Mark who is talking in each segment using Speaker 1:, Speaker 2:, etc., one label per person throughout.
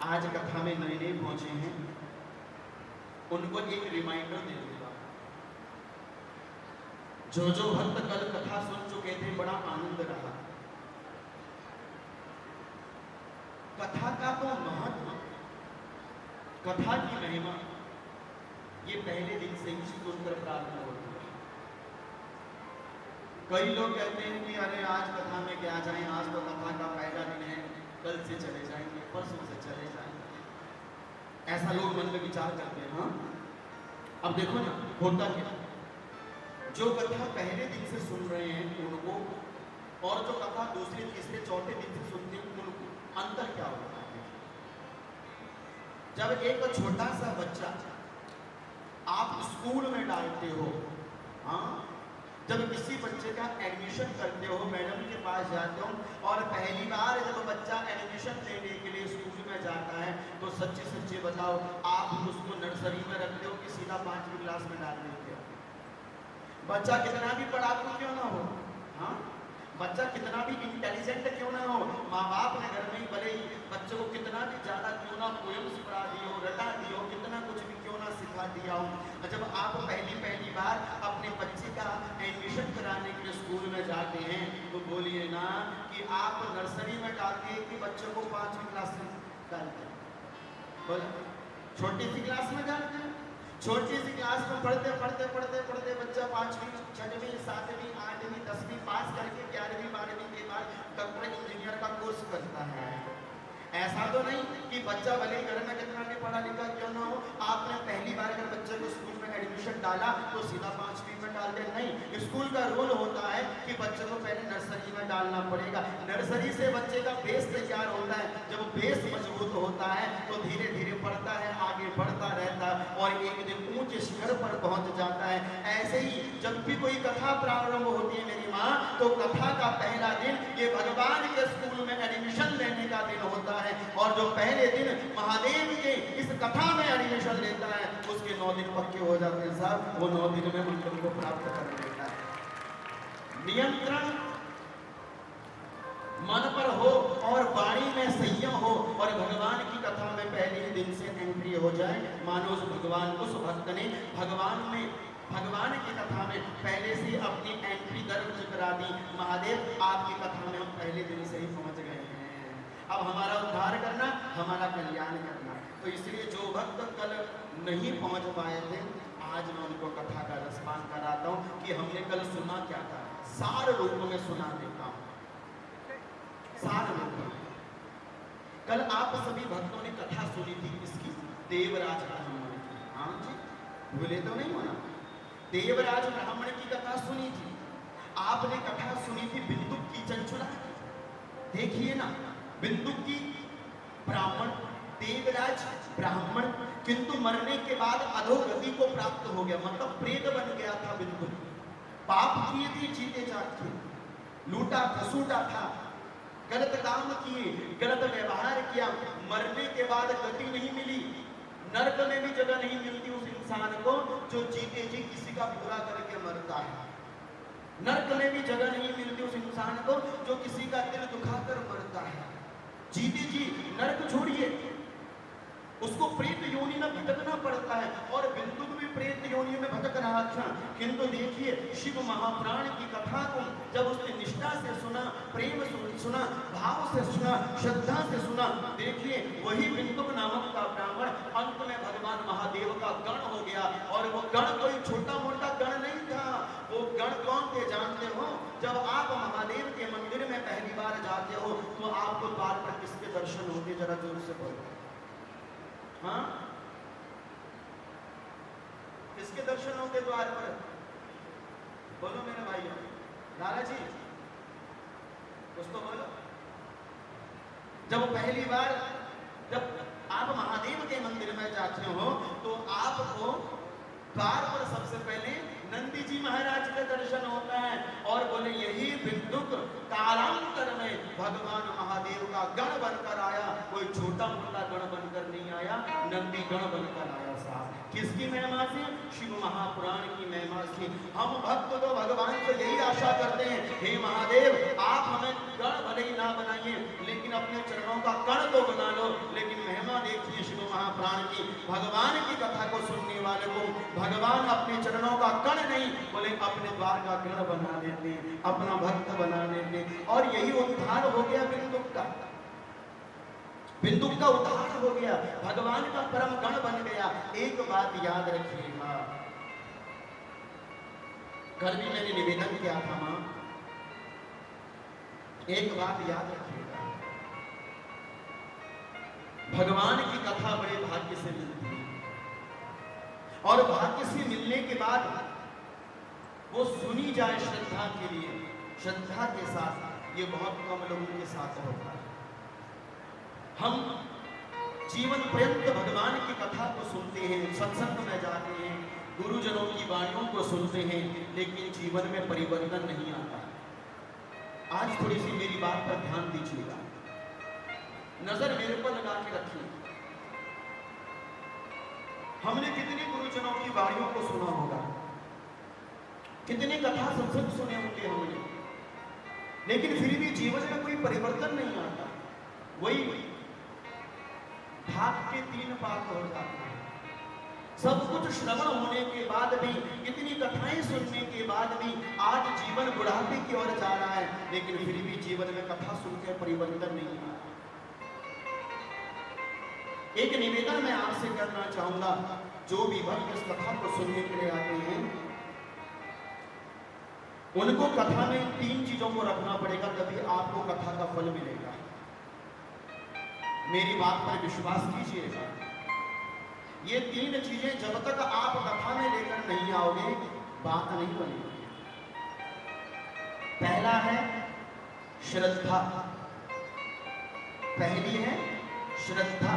Speaker 1: आज कथा में नए नए पहुंचे हैं, उनको एक रिमाइंडर दे दूंगा। जो भक्त कल कथा सुन चुके थे, बड़ा आनंद रहा। कथा का तो महत्व, कथा की महिमा ये पहले दिन से ही सुनकर प्रारंभ होती है। कई लोग कहते हैं कि अरे आज कथा में क्या जाएं, आज तो कथा का पहला दिन है, कल से चले जाएंगे, परसों से चले जाएंगे। ऐसा लोग मन में विचार करते हैं। हाँ, अब देखो ना होता क्या, जो कथा पहले दिन से सुन रहे हैं उनको, और जो कथा दूसरे तीसरे चौथे दिन से सुनते हैं उनको अंतर क्या होता है। जब एक छोटा सा बच्चा आप स्कूल में डालते हो, हाँ, जब किसी बच्चे का एडमिशन करते हो, मैडम के पास जाते हो, और पहली बार जब बच्चा एडमिशन लेने के लिए स्कूल में जाता है, तो सच्चे सच्चे बताओ, आप उसको नर्सरी में रखते हो कि सीधा 5वीं क्लास में डाल देते हो? बच्चा कितना भी पढ़ाकू क्यों ना हो, हाँ, बच्चा कितना भी इंटेलिजेंट क्यों ना हो, माँ बाप ने घर में ही भले ही बच्चों को कितना भी ज्यादा क्यों ना पोएम्स पढ़ा दियो, रटा दियो, कितना कुछ भी क्यों ना सिखा दिया हो, जब आप पहली बार अपने बच्चे का एडमिशन कराने के लिए स्कूल में जाते हैं, तो बोलिए ना कि आप नर्सरी में डालते हैं कि बच्चों को 5वीं क्लास में डालते हैं? बोला, छोटी सी क्लास में डालते हैं। छोटी सी क्लास में पढ़ते पढ़ते पढ़ते पढ़ते बच्चा 5वीं, 6वीं, 7वीं, 8वीं, 10वीं पास करके 11वीं, 12वीं के बाद डॉक्टर इंजीनियर का कोर्स करता है। ऐसा तो नहीं कि बच्चा भले घर में कितना भी पढ़ा लिखा क्यों ना हो, आपने पहली बार अगर बच्चे को स्कूल में एडमिशन डाला तो सीधा 5वीं में डाल दे। नहीं, स्कूल का रूल होता है कि बच्चे को पहले नर्सरी में डालना पड़ेगा। नर्सरी से बच्चे का बेस तैयार होता है, जब बेस मजबूत होता है तो धीरे धीरे पढ़ता है, आगे बढ़ता रहता है और एक दिन ऊंचे शिखर पर पहुंच जाता है। ऐसे ही जब भी कोई कथा प्रारंभ होती है मेरी माँ, तो कथा का पहला दिन ये भगवान के स्कूल में एडमिशन लेने का दिन होता है, और जो पहले दिन महादेव के इस कथा में एडमिशन लेता है उसके 9 दिन पक्के हो जाते हैं साहब, वो 9 दिन में मंत्र को प्राप्त कर लेता है। नियंत्रण मन पर हो और वाणी में संयम हो, और भगवान की कथा में पहले ही दिन से एंट्री हो जाए, मानो उस भगवान, उस भक्त ने भगवान की कथा में पहले से अपनी एंट्री दर्ज करा दी। महादेव आपकी कथा में हम पहले दिन से ही पहुंच गए हैं, अब हमारा उद्धार करना, हमारा कल्याण करना। तो इसलिए जो भक्त कल नहीं पहुंच पाए थे, आज मैं उनको कथा का रसपान कराता हूं कि हमने कल सुना क्या था, सार रूप में सुना देता हूं। सार रूप में कल आप सभी भक्तों ने कथा सुनी थी किसकी? देवराज ब्राह्मण की। हाँ जी, भूले तो नहीं होना, देवराज ब्राह्मण की कथा सुनी थी। आपने कथा सुनी थी बिंदुक की चंचुला। देखिए ना, बिंदुक की ब्राह्मण, देवराज ब्राह्मण, किंतु मरने के बाद अधोगति को प्राप्त हो गया, मतलब प्रेत बन गया था बिंदुक। पाप किए थे, जीते जागते, लूटा खसूटा था, गलत काम किए, गलत व्यवहार किया, मरने के बाद गति नहीं मिली, नरक में भी जगह नहीं मिलती उस इंसान को जो जीते जी किसी का बुरा करके मरता है। नरक में भी जगह नहीं मिलती उस इंसान को जो किसी का दिल दुखाकर मरता है। जीते जी नरक छोड़िए, उसको प्रेत योनि में भटकना पड़ता है, और बिंदुक भी प्रेत योनि में भटक रहा था। किंतु देखिए, शिव महाप्राण की कथा को जब उसने निष्ठा से सुना, प्रेम से सुना, भाव से सुना, श्रद्धा से सुना, देखिए वही बिंदुक नामक का ब्राह्मण अंत में भगवान महादेव का गण हो गया। और वो गण कोई छोटा मोटा गण नहीं था, वो गण कौन थे जानते हो? जब आप महादेव के मंदिर में पहली बार जाते हो तो आपको द्वार पर किसके दर्शन होते? जरा जोर से बोलो। हाँ, किसके दर्शन होते द्वार पर? बोलो मेरे भाइयों, लाला जी कुछ तो बोलो। जब पहली बार जब आप महादेव के मंदिर में जाते हो तो आपको द्वार पर सबसे पहले नंदी जी महाराज का दर्शन होता है, और बोले यही बिंदुक कालांतर में भगवान महादेव का गण बनकर आया, कोई छोटा मोटा गण बनकर नहीं आया, नंदी गण बनकर आया साहब। किसकी महिमा से? शिव महापुराण की महिमा से। हम भक्त तो भगवान से यही आशा करते हैं, हे महादेव आप हमें गण भले ही ना बनाइए, लेकिन अपने चरणों का कण तो बना लो, लेकिन महिमा नहीं, भगवान की कथा को सुनने वाले को भगवान अपने चरणों का कण नहीं, बोले अपने द्वार का गण बना देते हैं, अपना भक्त बना देते हैं। और यही उद्धार हो गया बिंदुक का। बिंदुक का उद्धार हो गया, भगवान का परम गण बन गया। एक बात याद रखिएगा, कल भी मैंने निवेदन किया था मां, एक बात याद रखिएगा, भगवान की कथा बड़े भाग्य से मिलती है, और भाग्य से मिलने के बाद वो सुनी जाए श्रद्धा के लिए, श्रद्धा के साथ, ये बहुत कम लोगों के साथ होता है। हम जीवन पर्यंत भगवान की कथा को सुनते हैं, सत्संग में जाते हैं, गुरुजनों की वाणियों को सुनते हैं, लेकिन जीवन में परिवर्तन नहीं आता। आज थोड़ी सी मेरी बात पर ध्यान दीजिएगा, नजर मेरे पर लगा के रखिए। हमने कितने गुरुजनों की वाणियों को सुना होगा, कितने कथा सत्संग सुने होंगे हमने, लेकिन फिर भी जीवन में कोई परिवर्तन नहीं आता। वही भाग के 3 पाक हो जाते हैं। सब कुछ श्रवण होने के बाद भी, इतनी कथाएं सुनने के बाद भी आज जीवन बुढ़ापे की ओर जा रहा है, लेकिन फिर भी जीवन में कथा सुनकर परिवर्तन नहीं आ रहा। एक निवेदन मैं आपसे करना चाहूंगा, जो भी भक्त इस कथा को सुनने के लिए आते हैं, उनको कथा में 3 चीजों को रखना पड़ेगा, तभी आपको कथा का फल मिलेगा। मेरी बात पर विश्वास कीजिएगा, ये 3 चीजें जब तक आप कथा में लेकर नहीं आओगे, बात नहीं बनेगी। पहला है श्रद्धा, पहली है श्रद्धा,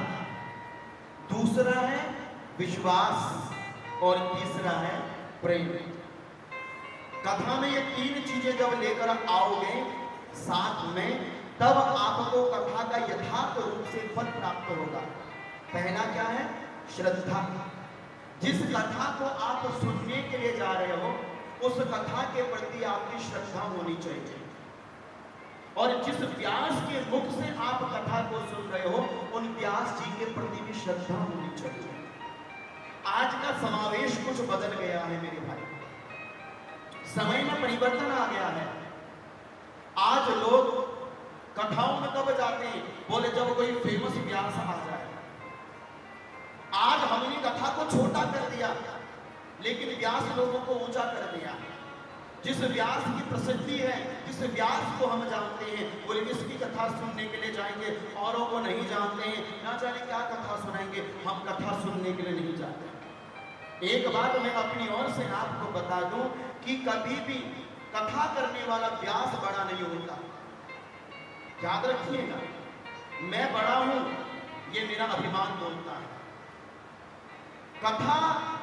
Speaker 1: दूसरा है विश्वास, और तीसरा है प्रेम। कथा में ये 3 चीजें जब लेकर आओगे साथ में, तब आपको कथा का यथार्थ रूप से फल प्राप्त होगा। पहला क्या है? श्रद्धा। जिस कथा को आप सुनने के लिए जा रहे हो, उस कथा के प्रति आपकी श्रद्धा होनी चाहिए, और जिस व्यास के मुख से आप कथा को सुन रहे हो, उन व्यास जी के प्रति भी श्रद्धा होनी चाहिए। आज का समावेश कुछ बदल गया है मेरे भाई, समय में परिवर्तन आ गया है। आज लोग कथाओं में कब जाते हैं? बोले जब कोई फेमस व्यास आ जाए। आज हमने कथा को छोटा कर दिया, लेकिन व्यास लोगों को ऊंचा कर दिया। जिस व्यास की प्रसिद्धि है, जिस व्यास को हम जानते हैं, बोले किसकी कथा सुनने के लिए जाएंगे, औरों को नहीं जानते हैं, ना जाने क्या कथा सुनाएंगे, हम कथा सुनने के लिए नहीं जाते। एक बात मैं अपनी ओर से आपको बता दूं कि कभी भी कथा करने वाला व्यास बड़ा नहीं होता। याद रखिएगा, मैं बड़ा हूं, ये मेरा अभिमान बोलता है। कथा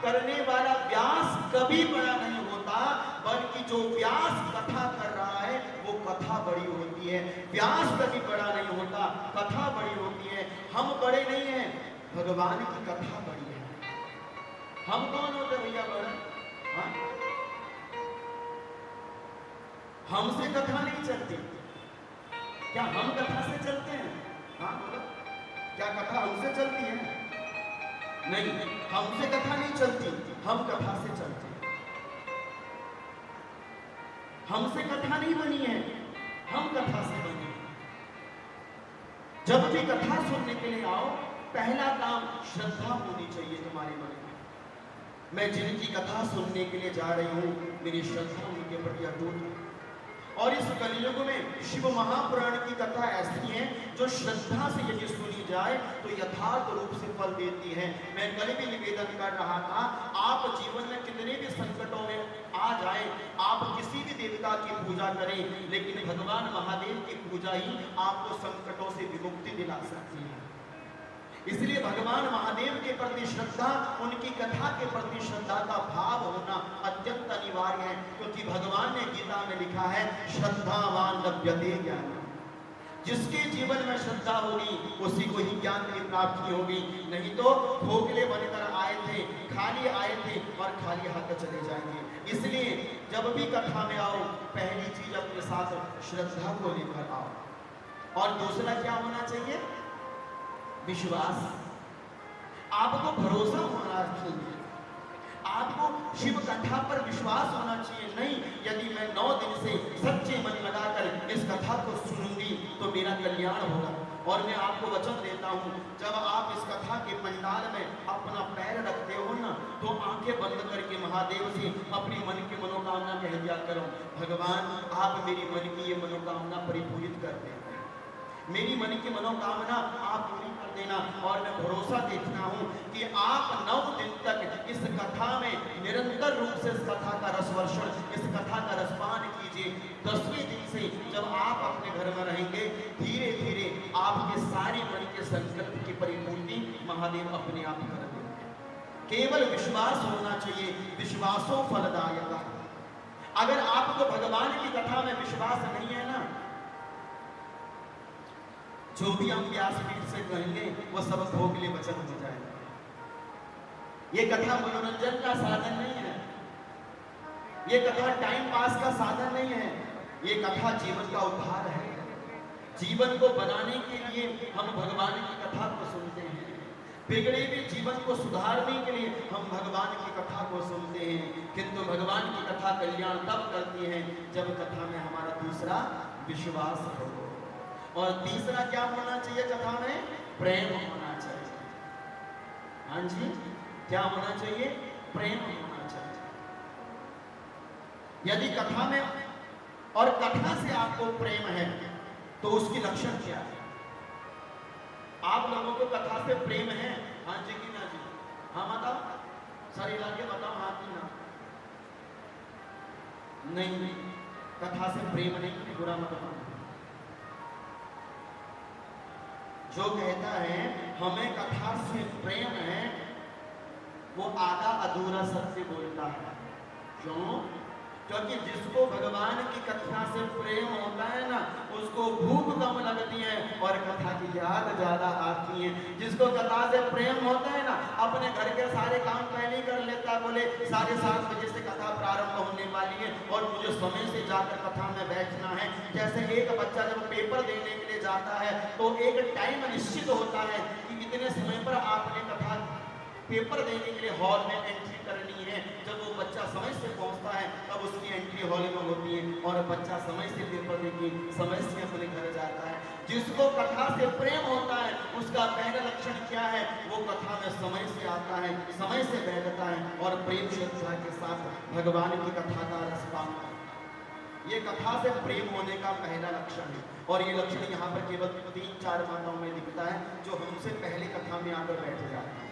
Speaker 1: करने वाला व्यास कभी बड़ा नहीं होता, बल्कि जो व्यास कथा कर रहा है वो कथा बड़ी होती है। व्यास कभी बड़ा नहीं होता, कथा बड़ी होती है। हम बड़े नहीं हैं, भगवान की कथा बड़ी है। हम कौन होते भैया बड़े? हाँ? हमसे कथा नहीं चलती। क्या हम कथा से चलते हैं? हाँ बोलो, क्या कथा हमसे चलती है? नहीं, हमसे कथा नहीं चलती, हम कथा से चलते हैं। हमसे कथा नहीं बनी है, हम कथा से बनी है। जब भी कथा सुनने के लिए आओ, पहला काम श्रद्धा होनी चाहिए तुम्हारे मन में। मैं जिनकी कथा सुनने के लिए जा रही हूं, मेरी श्रद्धा उनके प्रति अटूट है। और इस कलियुग में शिव महापुराण की कथा ऐसी है जो श्रद्धा से यदि सुनी जाए तो यथार्थ रूप से फल देती है। मैं कल भी निवेदन कर रहा था, आप जीवन में कितने भी संकटों में आ जाए, आप किसी भी देवता की पूजा करें, लेकिन भगवान महादेव की पूजा ही आपको संकटों से विमुक्ति दिला सकती है। इसलिए भगवान महादेव के प्रति श्रद्धा, उनकी कथा के प्रति श्रद्धा का भाव होना अत्यंत अनिवार्य है, क्योंकि भगवान ने गीता में लिखा है, श्रद्धावान लभ्यते ज्ञान। जिसके जीवन में श्रद्धा होगी उसी को ही ज्ञान की प्राप्ति होगी। नहीं तो खोखले बनकर आए थे, खाली आए थे और खाली हाथ चले जाएंगे। इसलिए जब भी कथा में आओ, पहली चीज अपने साथ श्रद्धा को लेकर आओ। और दूसरा क्या होना चाहिए? विश्वास। आपको भरोसा होना चाहिए, आपको शिव कथा पर विश्वास होना चाहिए। नहीं, यदि मैं 9 दिन से सच्चे मन लगाकर इस कथा को सुनूंगी तो मेरा कल्याण होगा। और मैं आपको वचन देता हूँ, जब आप इस कथा के पंडाल में अपना पैर रखते हो ना, तो आंखें बंद करके महादेव से अपनी मन की मनोकामना कह दिया करो, भगवान आप मेरी मन की ये मनोकामना परिपूरित कर दें, मेरी मन की मनोकामना आप पूरी कर देना। और मैं भरोसा देता हूँ कि आप 9 दिन तक इस कथा में निरंतर रूप से इस कथा का रसवर्षण, इस कथा का रसपान कीजिए। 10वें दिन से जब आप अपने घर में रहेंगे, धीरे धीरे आपके सारे मन के संकल्प की परिपूर्ति महादेव अपने आप कर देंगे। केवल विश्वास होना चाहिए, विश्वासो फलदायक। अगर आपको भगवान की कथा में विश्वास नहीं है ना, जो भी हम व्यासपीठ से कहेंगे वो सब भोगले वचन हो जाएगा। ये कथा मनोरंजन का साधन नहीं है, ये कथा टाइम पास का साधन नहीं है, ये कथा जीवन का उद्धार है। जीवन को बनाने के लिए हम भगवान की कथा को सुनते हैं, बिगड़े हुए जीवन को सुधारने के लिए हम भगवान की कथा को सुनते हैं। किंतु भगवान की कथा कल्याण तब करती है जब कथा में हमारा दूसरा विश्वास हो। और तीसरा क्या होना चाहिए कथा में? प्रेम होना चाहिए। हाँ जी, क्या होना चाहिए? प्रेम होना चाहिए। यदि कथा में और कथा से आपको प्रेम है तो उसकी लक्षण क्या है? आप लोगों को कथा से प्रेम है? हाँ जी कि ना जी? हाँ बताओ, सारे इलाके बताओ, हाँ कि ना? नहीं, कथा से प्रेम नहीं, बुरा मत मानो। जो कहता है हमें कथा से प्रेम है, वो आधा अधूरा सत्य बोलता है। क्यों? क्योंकि जिसको भगवान की कथा से प्रेम होता है ना, उसको भूख कम लगती है और कथा की याद ज्यादा आती है। जिसको कथा से प्रेम होता है ना, अपने घर के सारे काम पहले ही कर लेता है, बोले 7:30 बजे से कथा प्रारंभ होने वाली है और मुझे समय से जाकर कथा में बैठना है। जैसे एक बच्चा जब पेपर देने के लिए जाता है तो एक टाइम निश्चित होता है कि इतने समय पर आपने कथा पेपर देने के लिए हॉल में एंट्री करनी है। जब वो बच्चा समय से पहुंचता है तब उसकी एंट्री हॉल में होती है और बच्चा समय से पेपर देके समय से अपने घर जाता है। जिसको कथा से प्रेम होता है उसका पहला लक्षण क्या है? वो कथा में समय से आता है, समय से बैठता है और प्रेम श्रद्धा के साथ भगवान की कथा का रसपान करता है। ये कथा से प्रेम होने का पहला लक्षण है। और ये लक्षण यहाँ पर केवल 3-4 माताओं में दिखता है जो हमसे पहले कथा में आकर बैठ जाते हैं।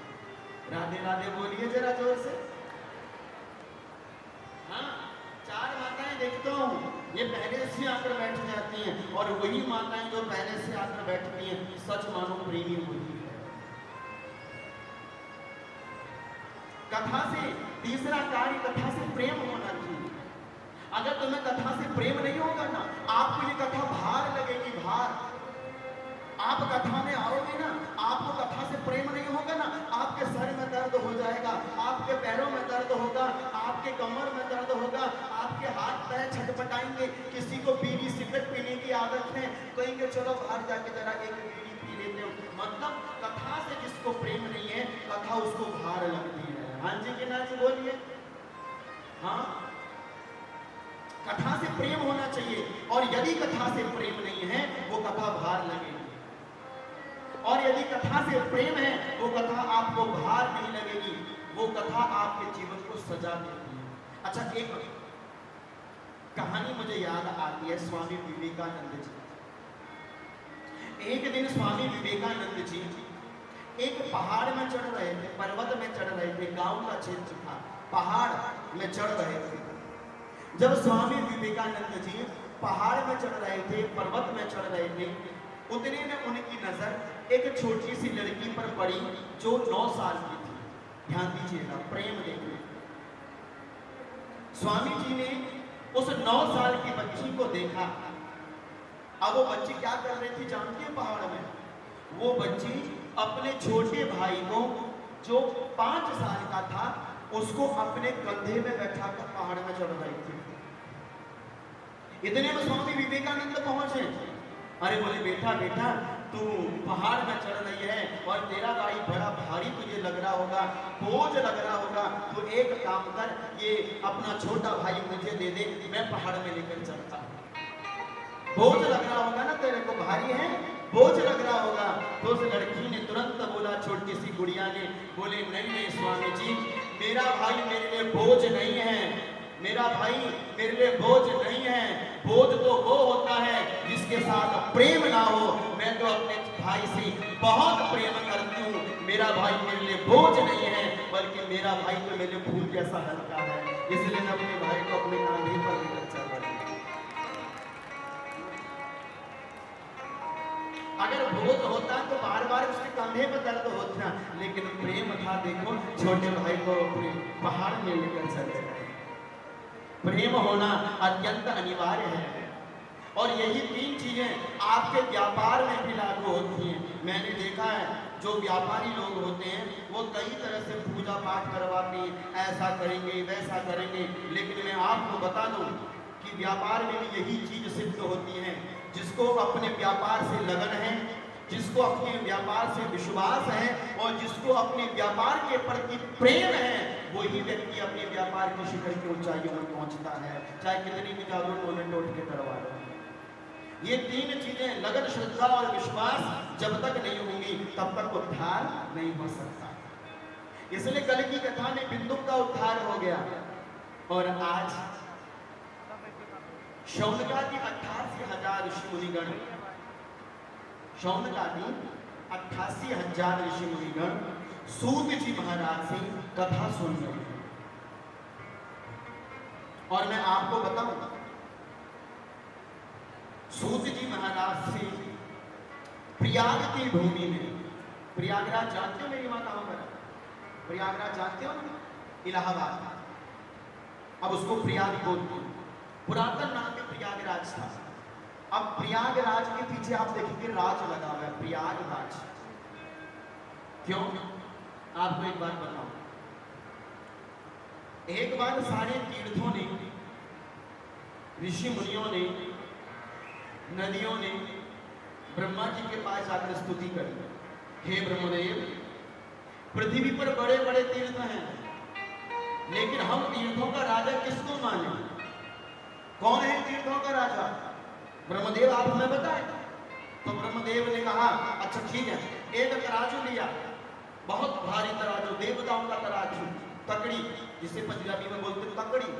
Speaker 1: राधे राधे बोलिए जरा जोर से। हाँ, 4 माताएं देखता हूँ, ये पहले से आकर बैठ जाती हैं और वही माताएं जो पहले से आकर बैठती हैं सच मानो प्रेमी होती है। कथा से तीसरा कार्य, कथा से प्रेम होना चाहिए। अगर तुम्हें कथा से प्रेम नहीं होगा ना, आपको ये कथा भार लगेगी, भार। आप कथा में आओगे ना, आपको कथा से प्रेम नहीं होगा ना, आपके सर में दर्द हो जाएगा, आपके पैरों में दर्द होगा, आपके कमर में दर्द होगा, आपके हाथ पैर छटपटाएंगे। किसी को बीड़ी सिगरेट पीने की आदत है, कहेंगे चलो बाहर जाके जरा एक बीड़ी पी लेते हो। मतलब कथा से जिसको प्रेम नहीं है, कथा उसको भार लगती है। हाँ जी कि ना जी बोलिए। हाँ, कथा से प्रेम होना चाहिए। और यदि कथा से प्रेम नहीं है वो कथा भार लगेगी, और यदि कथा से प्रेम है वो कथा आपको भार नहीं लगेगी, वो कथा आपके जीवन को सजा देती है। अच्छा, एक कहानी मुझे याद आती है स्वामी विवेकानंद जी। एक दिन स्वामी विवेकानंद जी एक पहाड़ में चढ़ रहे थे, पर्वत में चढ़ रहे थे, गांव का क्षेत्र था, पहाड़ में चढ़ रहे थे। जब स्वामी विवेकानंद जी पहाड़ में चढ़ रहे थे, पर्वत में चढ़ रहे थे, उतने में उनकी नजर एक छोटी सी लड़की पर पड़ी जो 9 साल की थी। ध्यान दीजिएगा, प्रेम देखिए। स्वामी जी ने उस 9 साल की बच्ची को देखा। अब वो बच्ची क्या कर रही थी जानती है पहाड़ में? वो बच्ची अपने छोटे भाई को जो 5 साल का था उसको अपने कंधे में बैठाकर पहाड़ में चढ़ रही थी। इतने में स्वामी विवेकानंद पहुंचे। अरे बोले बेटा बेटा तू पहाड़ में चढ़ रही है और तेरा भाई बड़ा भारी तुझे लग रहा होगा, बोझ लग रहा होगा, तो एक काम कर, ये अपना छोटा भाई मुझे दे दे, मैं पहाड़ में लेकर चलता हूं। बोझ लग रहा होगा ना तेरे को, भारी है, बोझ लग रहा होगा। तो उस लड़की ने तुरंत बोला, छोटी सी गुड़िया ने बोले, नहीं नहीं स्वामी जी, मेरा भाई मेरे लिए बोझ नहीं है, मेरा भाई मेरे लिए बोझ नहीं है। बोझ तो वो होता है जिसके साथ प्रेम ना हो। मैं तो अपने भाई से बहुत प्रेम करती हूँ, मेरा भाई मेरे लिए बोझ नहीं है, बल्कि मेरा भाई तो मेरे फूल जैसा हल्का है, इसलिए मैं अपने भाई को अपने कांधे पर लेकर चल रही हूँ। अगर बोझ होता तो बार बार उसके कंधे पर दर्द होता, लेकिन प्रेम था, देखो छोटे भाई को अपने पहाड़ में लेकर चले गए। प्रेम होना अत्यंत अनिवार्य है और यही तीन चीजें आपके व्यापार में भी लागू होती हैं। मैंने देखा है जो व्यापारी लोग होते हैं वो कई तरह से पूजा पाठ करवाते हैं, ऐसा करेंगे वैसा करेंगे, लेकिन मैं आपको बता दूं कि व्यापार में भी यही चीज सिद्ध होती है। जिसको अपने व्यापार से लगन है, जिसको अपने व्यापार से विश्वास है और जिसको अपने व्यापार के प्रति प्रेम है, वही व्यक्ति अपने व्यापार के शिखर की ऊंचाइयों में पहुंचता है, चाहे कितनी भी जादू टोले टोट के करवा लो। ये तीन चीजें लगन, श्रद्धा और विश्वास जब तक नहीं होंगी तब तक उद्धार नहीं हो सकता। इसलिए कल की कथा में बिंदु का उद्धार हो गया और आज शौनकादि 88,000 ऋषि मुनिगण, शौनकादि 88,000 ऋषि मुनिगण सूत जी महाराज से कथा सुन रहे हैं। और मैं आपको बताऊं, सूत जी महाराज से प्रयाग की भूमि में, प्रयागराज जानते हो मेरी माँ कहां पर? प्रयागराज जानते हो ना, इलाहाबाद, अब उसको प्रयाग बोलते हैं। पुरातन नाम में प्रयागराज था। अब प्रयागराज के पीछे आप देखेंगे राज लगा हुआ है, प्रयागराज। क्यों? आपको एक बात बताऊं, एक बार सारे तीर्थों ने, ऋषि मुनियों ने, नदियों ने ब्रह्मा जी के पास जाकर स्तुति करी, हे ब्रह्मदेव, पृथ्वी पर बड़े बड़े तीर्थ हैं, लेकिन हम तीर्थों का राजा किसको माने? कौन है तीर्थों का राजा? ब्रह्मदेव आप हमें बताएं। तो ब्रह्मदेव ने कहा, अच्छा ठीक है, एक तराजू लिया, बहुत भारी तराजू, देवताओं का तराजू, तकड़ी, जिसे पंजाबी में बोलते तकड़ी।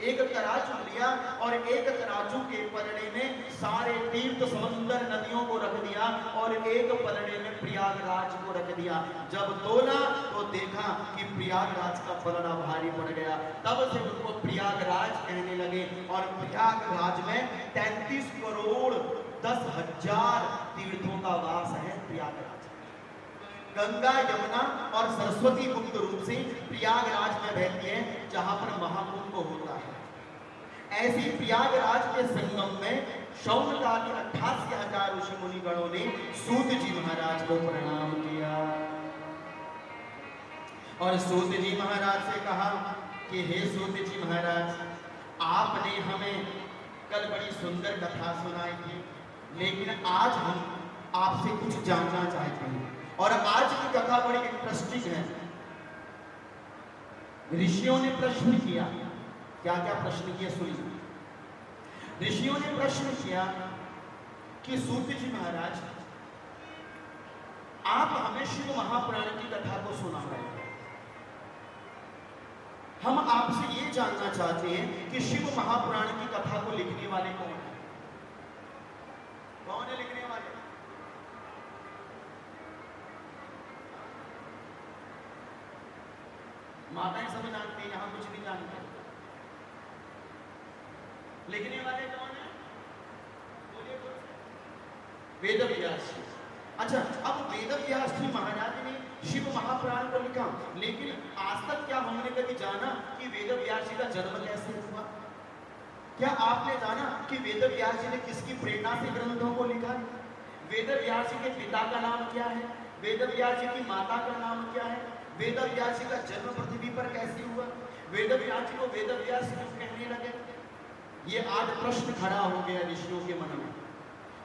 Speaker 1: एक तराजू लिया और एक तराजू के पलड़े में सारे तीर्थ समुद्र नदियों को रख दिया और एक पलड़े में प्रयागराज को रख दिया। जब तोला तो देखा कि प्रयागराज का पलड़ा भारी पड़ गया। तब से उनको प्रयागराज कहने लगे और प्रयागराज में 33 करोड़ 10,000 तीर्थों का वास है। प्रयागराज गंगा, यमुना और सरस्वती मुक्त रूप से प्रयागराज में बहती है, जहां पर महाकुंभ होता है। ऐसी प्रयागराज के संगम में शौनकादि 88,000 ऋषि मुनिगणों ने सूत जी महाराज को प्रणाम किया और सूत जी महाराज से कहा कि हे सूत जी महाराज, आपने हमें कल बड़ी सुंदर कथा सुनाई थी, लेकिन आज हम आपसे कुछ जानना चाहते हैं और आज की कथा बड़ी इंटरेस्टिंग है। ऋषियों ने प्रश्न किया, क्या क्या प्रश्न किया सुनिए। ऋषियों ने प्रश्न किया कि सूत जी महाराज, आप हमें शिव महापुराण की कथा को सुना रहे हैं, हम आपसे ये जानना चाहते हैं कि शिव महापुराण की कथा को लिखने वाले कौन है? कौन है लिखने वाले? माताएं सब जानती हैं, यहां कुछ नहीं जानते। लिखने वाले कौन है? बोलिए। वेद व्यास जी। अच्छा, अब वेद व्यास जी महाराज ने शिव महापुराण को लिखा, लेकिन आज तक क्या हमने कभी जाना कि वेद व्यास जी का जन्म कैसे हुआ? क्या आपने जाना कि वेद व्यास जी ने किसकी प्रेरणा से ग्रंथों को लिखा? वेद व्यास जी के पिता का नाम क्या है? वेद व्यास जी की माता का नाम क्या है? वेद व्यास जी का जन्म पृथ्वी पर कैसे हुआ? वेद व्यास जी को वेद व्यास क्यों कहने लगे? ये आज प्रश्न खड़ा हो गया ऋषियों के मन में।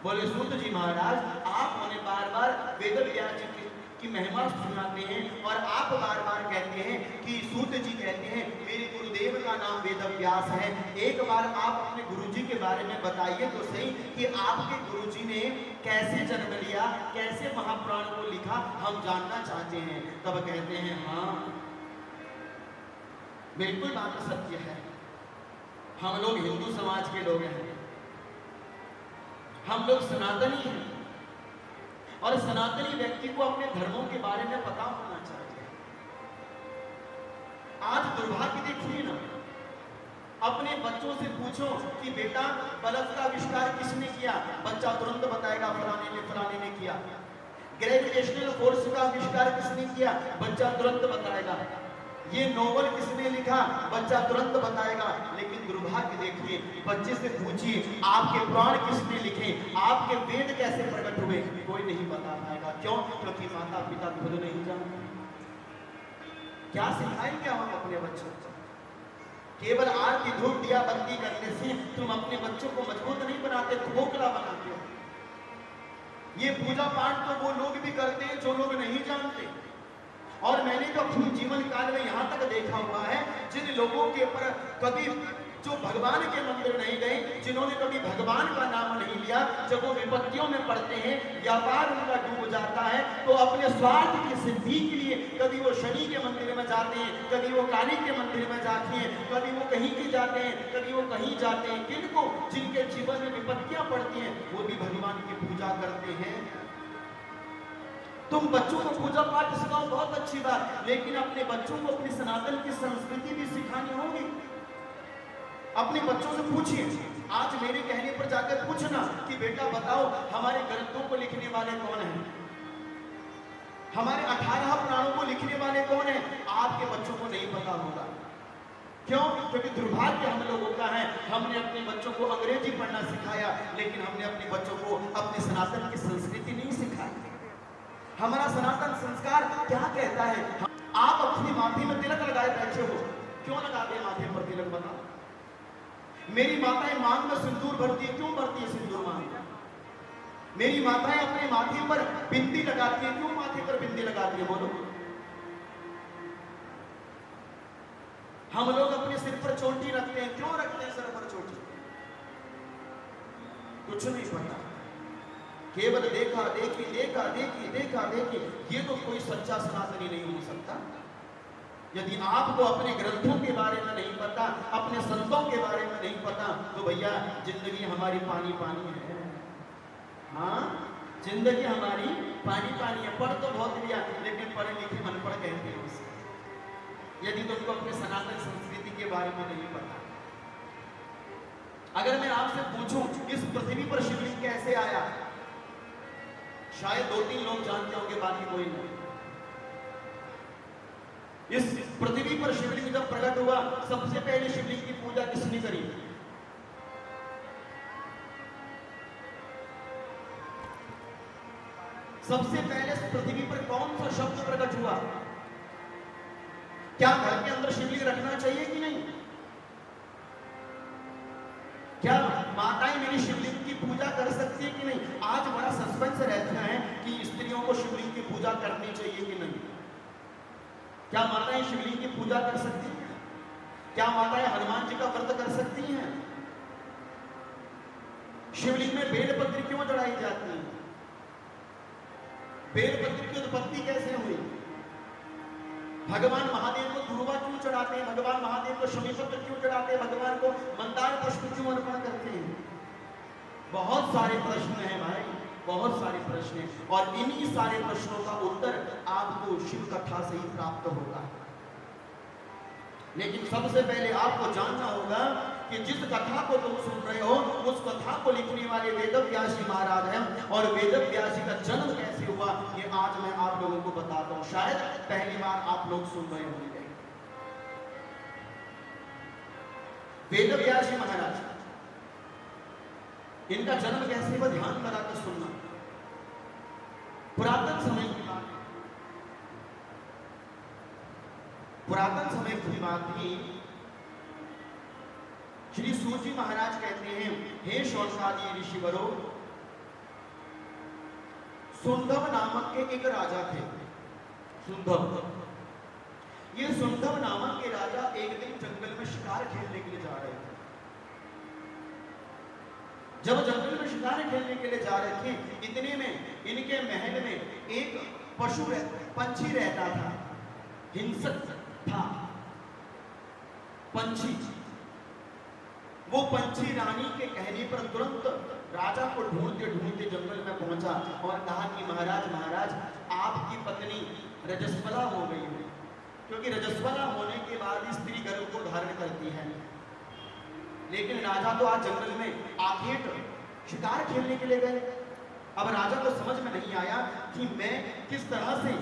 Speaker 1: बोले सूत जी महाराज, आप उन्हें बार बार वेद व्यास जी की महिमा सुनाते हैं और आप बार बार कहते हैं कि सूत जी कहते हैं मेरे गुरुदेव का नाम वेद व्यास है। एक बार आप अपने गुरुजी के बारे में बताइए तो सही कि आपके गुरुजी ने कैसे जन्म लिया, कैसे महापुराण को लिखा, हम जानना चाहते हैं। तब कहते हैं हाँ बिल्कुल बात सत्य है, हम लोग हिंदू समाज के लोग हैं, हम लोग सनातनी हैं और सनातनी व्यक्ति को अपने धर्मों के बारे में पता होना चाहिए। आज दुर्भाग्य देखिए ना, अपने बच्चों से पूछो कि बेटा बल्ब का आविष्कार किसने किया, बच्चा तुरंत बताएगा फलाने ने किया। ग्रेविटेशनल फोर्स का आविष्कार किसने किया, बच्चा तुरंत बताएगा। ये नोवेल किसने लिखा, बच्चा तुरंत बताएगा। लेकिन दुर्भाग्य देखिए, बच्चे से पूछिए आपके पुराण किसने लिखे, आपके वेद कैसे प्रकट हुए, कोई नहीं बता पाएगा। क्यों? क्योंकि माता पिता खुद नहीं जानते। क्या सिखाएंगे हम अपने बच्चों को? केवल आरती धूप दिया बत्ती करने से तुम अपने बच्चों को मजबूत नहीं बनाते, खोखला बनाते हो। ये पूजा पाठ तो वो लोग भी करते हैं जो लोग नहीं जानते। और मैंने तो अपने जीवन काल में यहाँ तक देखा हुआ है, जिन लोगों के ऊपर कभी जो भगवान के मंदिर नहीं गए, जिन्होंने कभी भगवान का नाम नहीं लिया, जब वो विपत्तियों में पड़ते हैं, व्यापार उनका डूब जाता है, तो अपने स्वार्थ की सिद्धि के लिए कभी वो शनि के मंदिर में जाते हैं, कभी वो काली के मंदिर में जाते हैं, कभी वो कहीं के जाते हैं, कभी वो कहीं जाते हैं। किनको? जिनके जीवन में विपत्तियां पड़ती हैं, वो भी भगवान की पूजा करते हैं। तुम बच्चों को पूजा पाठ सिखाओ, बहुत अच्छी बात, लेकिन अपने बच्चों को अपनी सनातन की संस्कृति भी सिखानी होगी। अपने बच्चों से पूछिए, आज मेरे कहने पर जाकर पूछना कि बेटा बताओ हमारे ग्रंथों को लिखने वाले कौन हैं, हमारे 18 पुराणों को लिखने वाले कौन हैं। आपके बच्चों को नहीं पता होगा। क्यों? क्योंकि दुर्भाग्य हम लोगों का है, हमने अपने बच्चों को अंग्रेजी पढ़ना सिखाया, लेकिन हमने अपने बच्चों को अपने सनातन की संस्कृति नहीं सिखाई। हमारा सनातन संस्कार क्या कहता है? आप अपनी माथे में तिलक लगाए बैठे हो, क्यों लगाते हैं माथे पर तिलक? बताओ। मेरी माताएं मांग में सिंदूर भरती है, क्यों भरती है सिंदूर मांग? मेरी माताएं अपने माथे पर बिंदी लगाती है, क्यों माथे पर बिंदी लगाती है? बोलो। हम लोग अपने सिर पर चोटी रखते हैं, क्यों रखते हैं सर पर चोटी? कुछ नहीं पता, केवल देखा देखी देखा देखी देखा देखी। ये तो कोई सच्चा सनातनी नहीं हो सकता। यदि आपको अपने ग्रंथों के बारे में नहीं पता, अपने संतों के बारे में नहीं पता, तो भैया जिंदगी हमारी पानी पानी है। हाँ, जिंदगी हमारी पानी पानी है। पढ़ तो बहुत लिया, लेकिन पढ़े लिखे अनपढ़ कहते हैं उसे, यदि तुमको अपने सनातन संस्कृति के बारे में नहीं पता। अगर मैं आपसे पूछूं इस पृथ्वी पर शिवलिंग कैसे आया, शायद 2-3 लोग जानते होंगे, बाकी कोई नहीं। इस पृथ्वी पर शिवलिंग जब प्रकट हुआ, सबसे पहले शिवलिंग की पूजा किसने करी? सबसे पहले पृथ्वी पर कौन सा शब्द प्रकट हुआ? क्या घर के अंदर शिवलिंग रखना चाहिए कि नहीं? क्या माताएं मेरी शिवलिंग की पूजा कर सकती है कि नहीं? आज बड़ा सस्पेंस रहता है कि स्त्रियों को शिवलिंग की पूजा करनी चाहिए कि नहीं। क्या माताएं शिवलिंग की पूजा कर सकती हैं? क्या माताएं हनुमान जी का व्रत कर सकती हैं? शिवलिंग में बेलपत्र क्यों चढ़ाई जाती है? बेलपत्र की उत्पत्ति कैसे हुई? भगवान महादेव को दुर्वा क्यों चढ़ाते हैं? भगवान महादेव को शमीपत्र क्यों चढ़ाते हैं? भगवान को मंदार पुष्प क्यों अर्पण करते हैं? बहुत सारे प्रश्न हैं भाई, बहुत सारे प्रश्न हैं, और इन्हीं सारे प्रश्नों का उत्तर आपको शिव कथा से ही प्राप्त होगा। लेकिन सबसे पहले आपको जानना होगा कि जिस कथा को तुम सुन रहे हो, उस कथा को लिखने वाले वेद व्यास जी महाराज हैं, और वेद व्यास जी का जन्म कैसे हुआ ये आज मैं आप लोगों को बताता हूं। शायद पहली बार आप लोग सुन रहे होंगे। वेद व्यास जी महाराज, इनका जन्म कैसे हुआ ध्यान लगाकर सुनना। पुरातन समय की बात है, पुरातन समय की बात थी। श्री सूत जी महाराज कहते हैं, हे शौनकादि ऋषिवरों, सुंधव नामक के एक राजा थे। सुंधव, ये सुंधव नामक के राजा एक दिन जंगल में शिकार खेलने के लिए जा रहे थे। जब जंगल में शिकार खेलने के लिए जा रहे थे, इतने में इनके महल में एक पंछी रहता था, हिंसक था पंछी। वो पंछी रानी के कहने पर तुरंत राजा को ढूंढते ढूंढते जंगल में पहुंचा और कहा कि महाराज महाराज, आपकी पत्नी रजस्वला हो गई है, क्योंकि रजस्वला होने के बाद स्त्री गर्भ को धारण करती है। लेकिन राजा तो आज जंगल में आखेट शिकार खेलने के लिए गए। अब राजा को समझ में नहीं आया कि मैं किस तरह से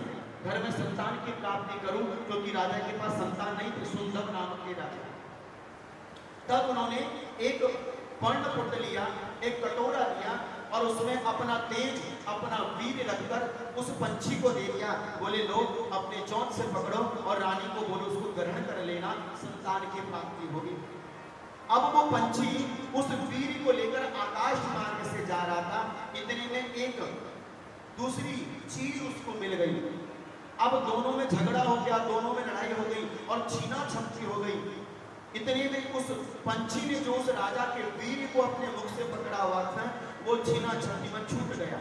Speaker 1: घर में संतान की प्राप्ति करूं, क्योंकि राजा के पास संतान नहीं थे, सुंदर नामक के राजा। तब उन्होंने एक पर्णपुट लिया, एक कटोरा लिया और उसमें अपना तेज, अपना वीर रखकर उस पंछी को दे दिया। बोले लो, अपने चोंच से पकड़ो और रानी को बोलो उसको ग्रहण कर लेना, संतान की प्राप्ति होगी। अब वो पंछी उस वीर को लेकर आकाश मार्ग से जा रहा था। इतने में एक दूसरी चीज उसको मिल गई। अब दोनों में झगड़ा हो गया, दोनों में लड़ाई हो गई और छीना झपटी हो गई। इतने में उस पंछी ने जो उस राजा के वीर को अपने मुख से पकड़ा हुआ था, वो छीना झपटी में छूट गया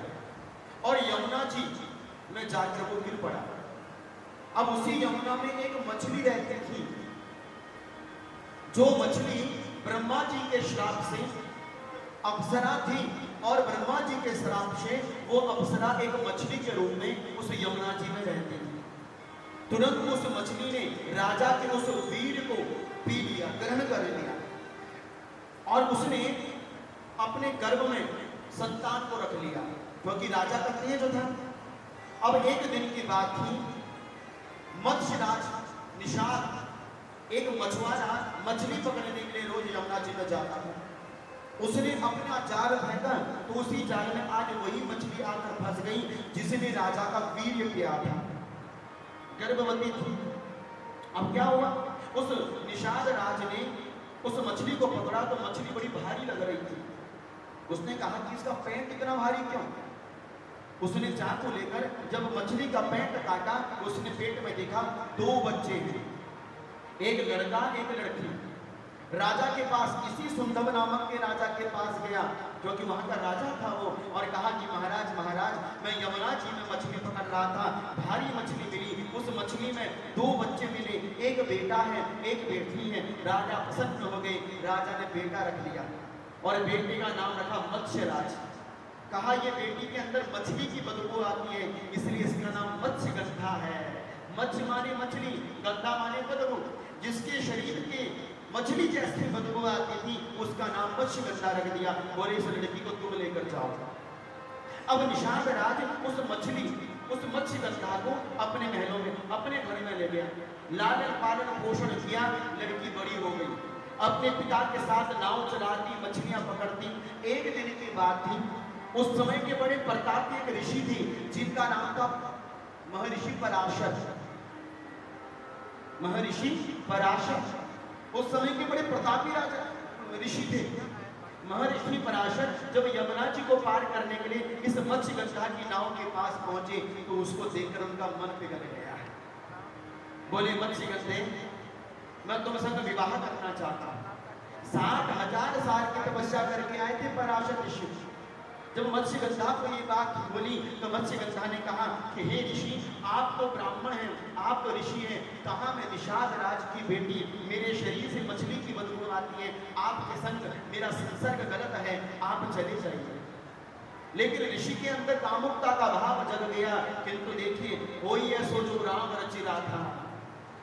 Speaker 1: और यमुना जी में जाकर वो गिर पड़ा। अब उसी यमुना में एक मछली रहती थी, जो मछली ब्रह्मा जी के श्राप से अप्सरा थी और ब्रह्मा जी के श्राप से वो अप्सरा एक मछली के रूप में उस यमुना जी में रहती थी। तुरंत उस मछली ने राजा के उस वीर को पी लिया, ग्रहण कर लिया और उसने अपने गर्भ में संतान को रख लिया, क्योंकि राजा का तेज था। अब एक दिन की बात थी, मत्स्यराज निषाद, एक मछुआरा मछली पकड़ने के लिए रोज यमुना जी में जाता था। उसने अपना जाल फेंका तो उसी जाल में आज वही मछली आकर फंस गई जिसने राजा का वीर्य पिया था, गर्भवती थी। अब क्या हुआ, उस निषाद राज ने उस मछली को पकड़ा तो मछली बड़ी भारी लग रही थी। उसने कहा कि इसका पेट इतना भारी क्यों? उसने चाकू लेकर जब मछली का पेट काटा, उसने पेट में देखा 2 बच्चे हैं, एक लड़का एक लड़की। राजा के पास, इसी सुंदव नामक के राजा के पास गया, क्योंकि वहां का राजा था वो, और कहा कि महाराज महाराज, मैं यमुना जी में मछली पकड़ रहा था, भारी मछली मिली, उस मछली में 2 बच्चे मिले, एक बेटा है एक बेटी है। राजा प्रसन्न हो गए, राजा ने बेटा रख लिया और बेटे का नाम रखा मत्स्यराज। कहा ये बेटी के अंदर मछली की बदबू आती है, इसलिए इसका नाम मत्स्यगंधा है। मत्स्य माने मछली, गंधा माने बदबू। जिसके शरीर के मछली जैसे बदबू आती थी उसका नाम मत्स्यगंधा रख दिया। बोले इस लड़की को तुम लेकर जाओ। अब निषाद राज उस मत्स्यगंधा को अपने महलों में, अपने घर में ले गया, लालन पालन पोषण किया। लड़की बड़ी हो गई, अपने पिता के साथ नाव चलाती, मछलियां पकड़ती। एक दिन की बात थी, उस समय के बड़े प्रतापी एक ऋषि थे जिनका नाम था महर्षि पराशर। महर्षि पराशर उस समय के बड़े प्रतापी राजा ऋषि थे। महर्षि पराशर जब यमुना जी को पार करने के लिए इस मत्स्यगंधा की नाव के पास पहुंचे तो उसको देखकर उनका मन पिघल गया। बोले मत्स्यगंधे, मैं तुम संग विवाह करना चाहता हूं। 60,000 साल की तपस्या करके आए थे पराशर ऋषि। जब मत्स्यगंधा को ये बात बोली तो मत्स्यगंधा ने कहा कि हे ऋषि, आप तो ब्राह्मण हैं, आप तो ऋषि हैं, कहाँ मैं निषाद राज की बेटी, मेरे शरीर से मछली की बदबू आती है, आपके संग मेरा संसर्ग गलत है, आप चले जाइए। लेकिन ऋषि के अंदर कामुकता का भाव जग गया। किंतु देखिए, वही है सो जो राम रचि रहा था,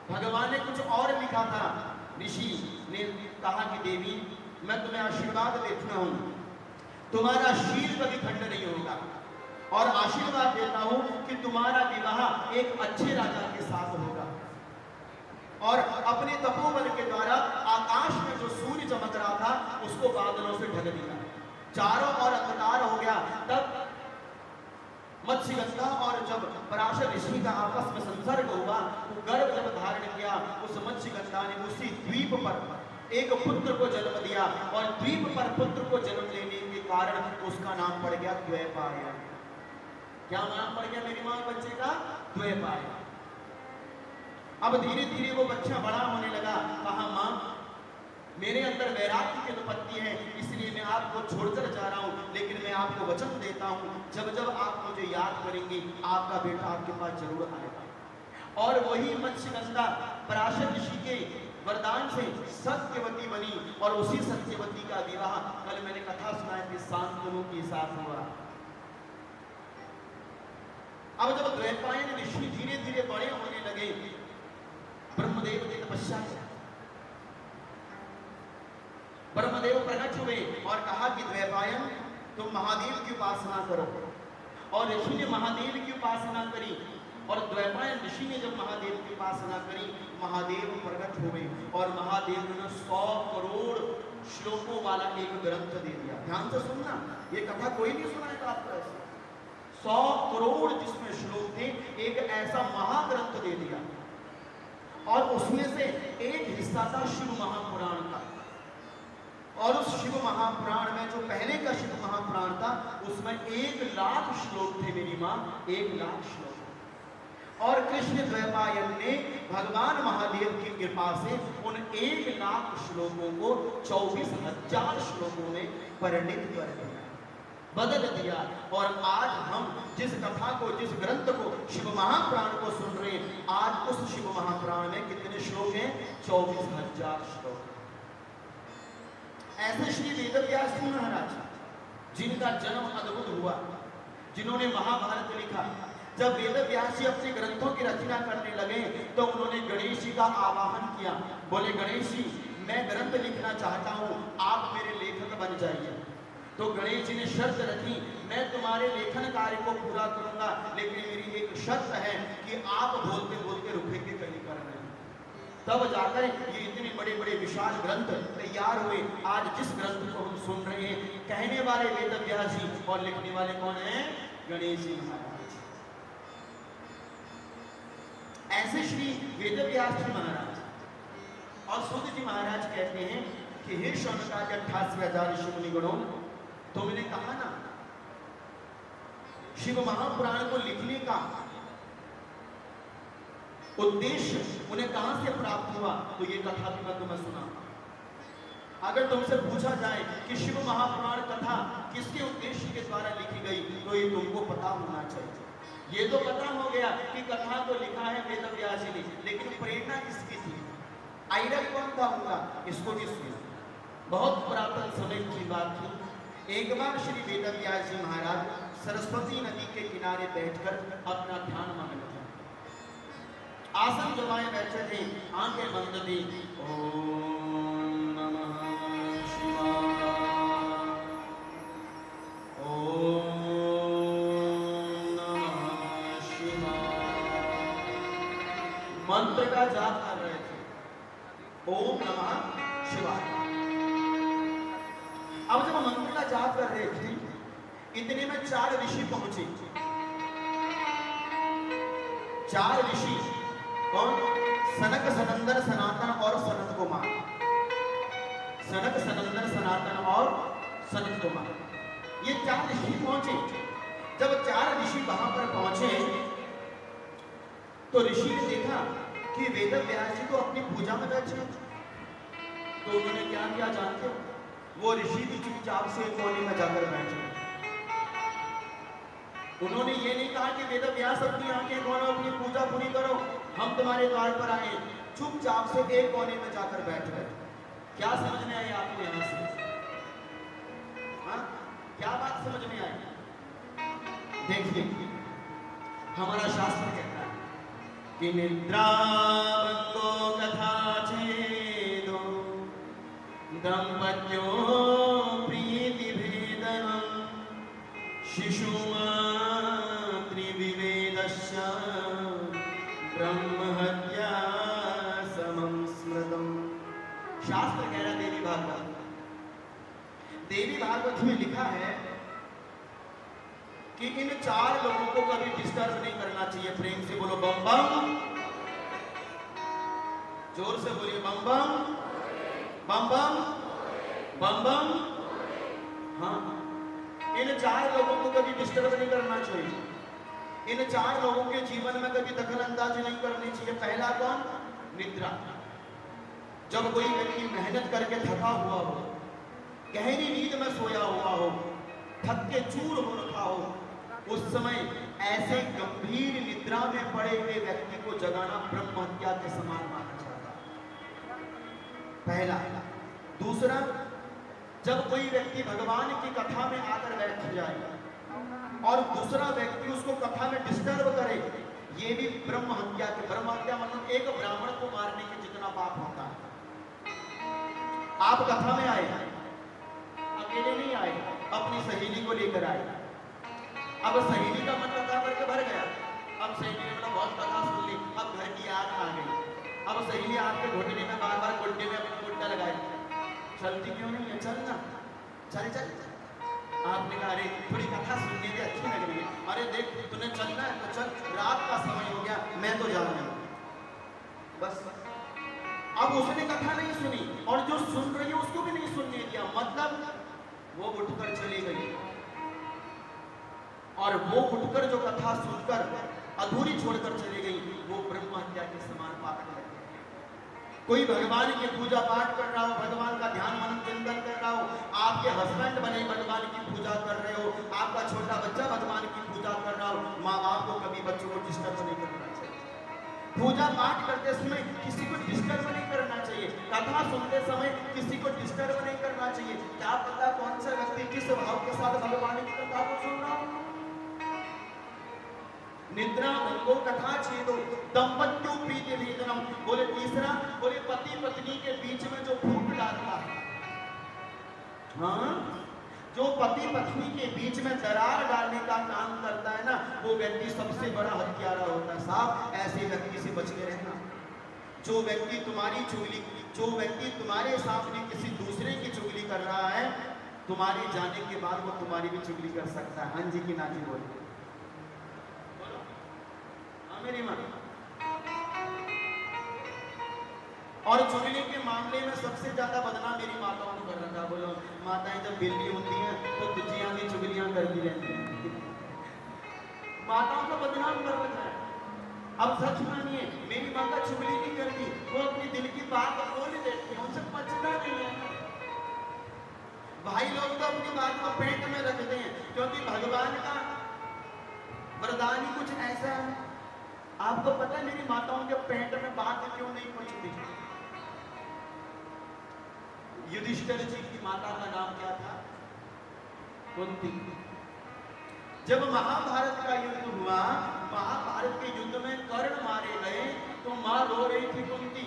Speaker 1: भगवान ने कुछ और लिखा था। ऋषि ने कहा कि देवी, मैं तुम्हें आशीर्वाद देता हूँ, तुम्हारा शील कभी खंड नहीं होगा, और आशीर्वाद देता हूं कि तुम्हारा विवाह एक अच्छे राजा के साथ होगा। और अपने तपोबल के द्वारा आकाश में जो सूर्य चमक रहा था उसको बादलों से ढक दिया, चारों ओर अंधकार हो गया। तब मत्स्यगंधा और जब पराशर ऋषि का आपस में संसर्ग हुआ, वो गर्भ जब धारण किया, उस मत्स्यगंधा ने उसी द्वीप पर एक पुत्र को जन्म दिया, और द्वीप पर पुत्र को जन्म लेने के कारण उसका नाम पड़ गया द्वैपायन। क्या नाम पड़ गया मेरी माँ बच्चे का? द्वैपायन। अब धीरे धीरे वो बच्चा बड़ा होने लगा। कहा माँ मेरे अंदर वैराग्य की उत्पत्ति है, इसलिए मैं आपको छोड़कर जा रहा हूँ, लेकिन मैं आपको वचन देता हूँ जब जब आप मुझे याद करेंगी आपका बेटा आपके पास जरूर आएगा। और वही मत्स्यगंधा पराशर ऋषि के वरदान से सत्यवती बनी और उसी सत्यवती का विवाह कल मैंने कथा सुनाई थी शांतनु के साथ हुआ। अब जब द्वैपायन ऋषि धीरे धीरे बड़े होने लगे, ब्रह्मदेव की तपस्या की, ब्रह्मदेव प्रकट हुए और कहा कि द्वैपायन तुम महादेव की उपासना करो। और ऋषि ने महादेव की उपासना करी और द्वैपायन ऋषि ने जब महादेव की उपासना करी, महादेव प्रकट हुए और महादेव ने 100 करोड़ श्लोकों वाला एक ग्रंथ दे दिया। ध्यान से सुनना, ये कथा कोई नहीं सुनाएगा आपको ऐसे। 100 करोड़ जिसमें श्लोक थे, एक ऐसा महाग्रंथ दे दिया। और उसमें से एक हिस्सा था शिव महापुराण का। और उस शिव महापुराण में जो पहले का शिव महापुराण था उसमें 1 लाख श्लोक थे मेरी माँ, 1 लाख श्लोक। और कृष्ण द्वैपायन ने भगवान महादेव की कृपा से उन 1 लाख श्लोकों को 24,000 श्लोकों में परिणित कर दिया, बदल दिया। और आज हम जिस कथा को, जिस ग्रंथ को, शिव महापुराण को सुन रहे हैं, आज उस शिव महापुराण में कितने श्लोक हैं? 24,000 श्लोक। ऐसे श्री वेदव्यास जी महाराज जिनका जन्म अद्भुत हुआ, जिन्होंने महाभारत लिखा, जब वेदव्यास जी अपने ग्रंथों की रचना करने लगे तो उन्होंने गणेश जी का आवाहन किया। बोले गणेश जी मैं ग्रंथ लिखना चाहता हूँ, आप मेरे लेखक बन जाइए। तो गणेश जी ने शर्त रखी, मैं तुम्हारे लेखन कार्य को पूरा करूंगा, लेकिन मेरी एक शर्त है कि आप बोलते बोलते रुकेंगे कहीं पर नहीं। तब जाकर ये इतने बड़े बड़े विशाल ग्रंथ तैयार हुए। आज जिस ग्रंथ को हम सुन रहे हैं, कहने वाले वेदव्यास जी और लिखने वाले कौन हैं? गणेश जी महाराज। ऐसे श्री वेदव्यास जी महाराज और सूत जी महाराज कहते हैं कि हे शौनकादि 88,000 ऋषि मुनिगणों, तुमने कहा ना शिव महापुराण को लिखने का उद्देश्य उन्हें कहां से प्राप्त हुआ, तो ये कथा भी मैं तुम्हें सुना। अगर तुमसे पूछा जाए कि शिव महापुराण कथा किसके उद्देश्य के द्वारा लिखी गई, तो ये तुमको पता होना चाहिए। ये तो पता हो गया कि कथा को लिखा है वेदव्यास जी ने, लेकिन प्रेरणा किसकी थी, आइडल कौन था उनका, इसको भी सुना। बहुत पुरातन समय की बात थी। एक बार श्री वेदव्यास जी महाराज सरस्वती नदी के किनारे बैठकर अपना ध्यान मग्न थे। आसन जमाए बैठे थे, आंखें बंद थी। ओम नमः शिवाय, ओम नमः शिवाय, मंत्र का जाप कर रहे थे। ओम नमः शिवाय। अब जब मंत्र का जाप कर रहे थे, इतने में 4 ऋषि पहुंचे। 4 ऋषि कौन? सनक, सनंदन, सनातन और सनत कुमार। सनक, सनंदन, सनातन और सनत कुमार, ये 4 ऋषि पहुंचे। जब 4 ऋषि वहां पर पहुंचे तो ऋषि ने देखा कि वेदव्यास जी तो अपनी पूजा में बैठे। तो उन्होंने क्या किया जानते हो? वो ऋषि भी चुपचाप से कोने में जाकर बैठे। उन्होंने ये नहीं कहा कि वेदव्यास अपनी आंखें खोलो, अपनी पूजा पूरी करो, हम तुम्हारे द्वार पर आए। चुपचाप से एक कोने में जाकर बैठ गए। क्या समझ में आई आपको यहां से? हाँ, क्या बात समझ में आई? देखिए, हमारा शास्त्र कहता है कि निद्रा बंगो कथा छेदो दंपत्यो प्रीति भेदनम शिशु मातृविवेदस्य ब्रह्महत्या समं स्मृतम्। शास्त्र कह रहा देवी भागवत, देवी भागवत में लिखा है कि इन 4 लोगों को कभी डिस्टर्ब नहीं करना चाहिए। प्रेम से बोलो बम बम, जोर से बोलिए बम बम, बम बम, बम बम। हाँ, इन 4 लोगों को कभी डिस्टर्ब नहीं करना चाहिए। इन 4 लोगों के जीवन में कभी दखल अंदाजी नहीं करनी चाहिए। पहला कौन? निद्रा। जब कोई व्यक्ति मेहनत करके थका हुआ हो, गहरी नींद में सोया हुआ हो, थक के चूर हो रखा हो, उस समय ऐसे गंभीर निद्रा में पड़े हुए व्यक्ति को जगाना ब्रह्म हत्या के समान माना जाता है। पहला। दूसरा, जब कोई व्यक्ति भगवान की कथा में आकर बैठ जाए और दूसरा व्यक्ति उसको कथा में डिस्टर्ब करे, ये भी ब्रह्म हत्या के। ब्रह्म हत्या मतलब एक ब्राह्मण को मारने के जितना पाप होता है। आप कथा में आए, अकेले नहीं आए, अपनी सहेली को लेकर आए। अब सहेली का मन कथा करके भर गया। अब सहेली ने मतलब बहुत कथा सुन ली, अब घर की याद आ गई। अब सहेली आपके घुटने में बार बार गुड्डे में अपना गुड्डा लगाए, चलती क्यों नहीं है? चल ना, चल चल। आपने कहा अरे थोड़ी कथा सुनने की अच्छी लग रही है। अरे देख तूने चलना है तो चल, रात का समय हो गया, मैं तो जा रहा हूं। बस अब उसने कथा नहीं सुनी और जो सुन रही है उसको भी नहीं सुनने दिया, मतलब वो उठकर चली गई। और वो उठकर जो कथा सुनकर अधूरी छोड़कर चली गई, वो ब्रह्म हत्या के समान पाप है। कोई भगवान की पूजा पाठ कर रहा हो, भगवान का ध्यान मनन चिंतन कर रहा हो, आपके हस्बैंड बने भगवान की पूजा कर रहे हो, आपका छोटा बच्चा भगवान की पूजा कर रहा हो, माँ बाप को कभी बच्चों को डिस्टर्ब नहीं करना चाहिए। पूजा पाठ करते समय किसी को डिस्टर्ब नहीं करना चाहिए। कथा सुनते समय किसी को डिस्टर्ब नहीं करना चाहिए। क्या पता कौन सा व्यक्ति किस भाव के साथ भगवान की कथा को सुन रहा हो। निद्रा भंगो कथा छेदो दंपत्यो प्रीति भेदनम। बोले तीसरा, बोले पति पत्नी के बीच में जो फूट डालता है, हाँ, जो पति पत्नी के बीच में दरार डालने का काम करता है ना, वो व्यक्ति सबसे बड़ा हत्यारा होता है। साहब ऐसे व्यक्ति से बच के रहना। जो व्यक्ति तुम्हारी चुगली, जो व्यक्ति तुम्हारे सामने किसी दूसरे की चुगली कर रहा है, तुम्हारे जाने के बाद वो तुम्हारी भी चुगली कर सकता है। हाँ जी की ना जी बोलो, मेरी मां। और चुगली के मामले में सबसे ज्यादा बदनाम मेरी माताओं ने कर रखा। बोलो माताएं जब बिल्ली होती हैं तो तुझियां भी चुगलियां करती रहती हैं, माताओं को बदनाम कर रखा है। अब सच मानिए, मेरी माता चुगली नहीं करती, वो अपनी दिल की बात बोल देती है, उनसे बचना नहीं है। भाई लोग तो अपनी बात को पेट में रखते हैं, क्योंकि भगवान का वरदान ही कुछ ऐसा है। आपको पता है मेरी माताओं के पेट में बात क्यों नहीं पहुंचती? युधिष्ठिर जी की माता का नाम क्या था? कुंती। जब महाभारत का युद्ध हुआ, महाभारत के युद्ध में कर्ण मारे गए तो मां रो रही थी कुंती।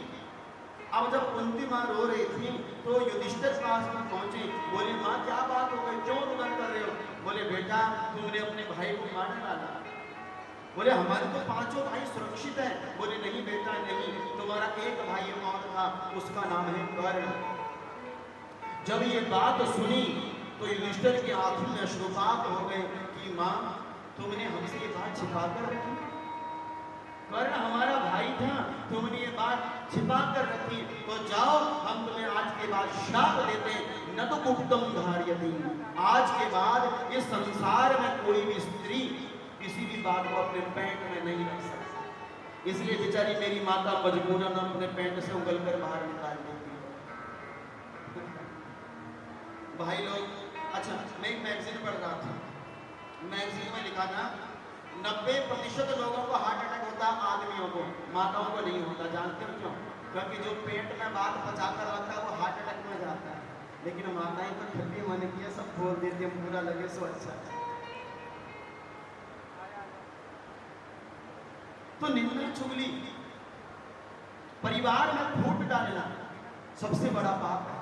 Speaker 1: अब जब कुंती मां रो रही थी तो युधिष्ठिर पास में पहुंचे, बोले मां क्या बात हो गई, क्यों रुदन कर रहे हो? बोले बेटा तुमने अपने भाई को मार डाला। बोले हमारे तो 5 भाई सुरक्षित हैं। बोले नहीं बेटा नहीं, तुम्हारा एक भाई और था, उसका नाम है कर्ण। जब ये बात सुनी तो युधिष्ठिर की आंखों में अश्रुपात हो गए कि मां तुमने हमसे ये बात छिपा कर रखी। कर्ण हमारा भाई था, तुमने ये बात छिपा कर रखी, तो जाओ हम तुम्हें आज के बाद श्राप देते हैं, न तो गुप्तम धार्यति। आज के बाद इस संसार में कोई भी स्त्री किसी भी बात को अपने पेट में नहीं रख सकती। इसलिए बेचारी मेरी माता मजबूरन अपने पेट से उगल कर बाहर निकाल देती है। भाई लोग, अच्छा मैं एक मैगजीन पढ़ रहा था, मैगजीन में लिखा था 90% लोगों को हार्ट अटैक होता है, आदमियों को, माताओं को नहीं होता। जानते हो क्यों? क्योंकि जो पेट में बात पचा कर रखता है वो हार्ट अटैक में जाता है, लेकिन माताएं तो ठंडी मन की है, सब बोल देती है, पूरा लगे सो अच्छा। तो निंदा चुगली, परिवार में फूट डालना सबसे बड़ा पाप है।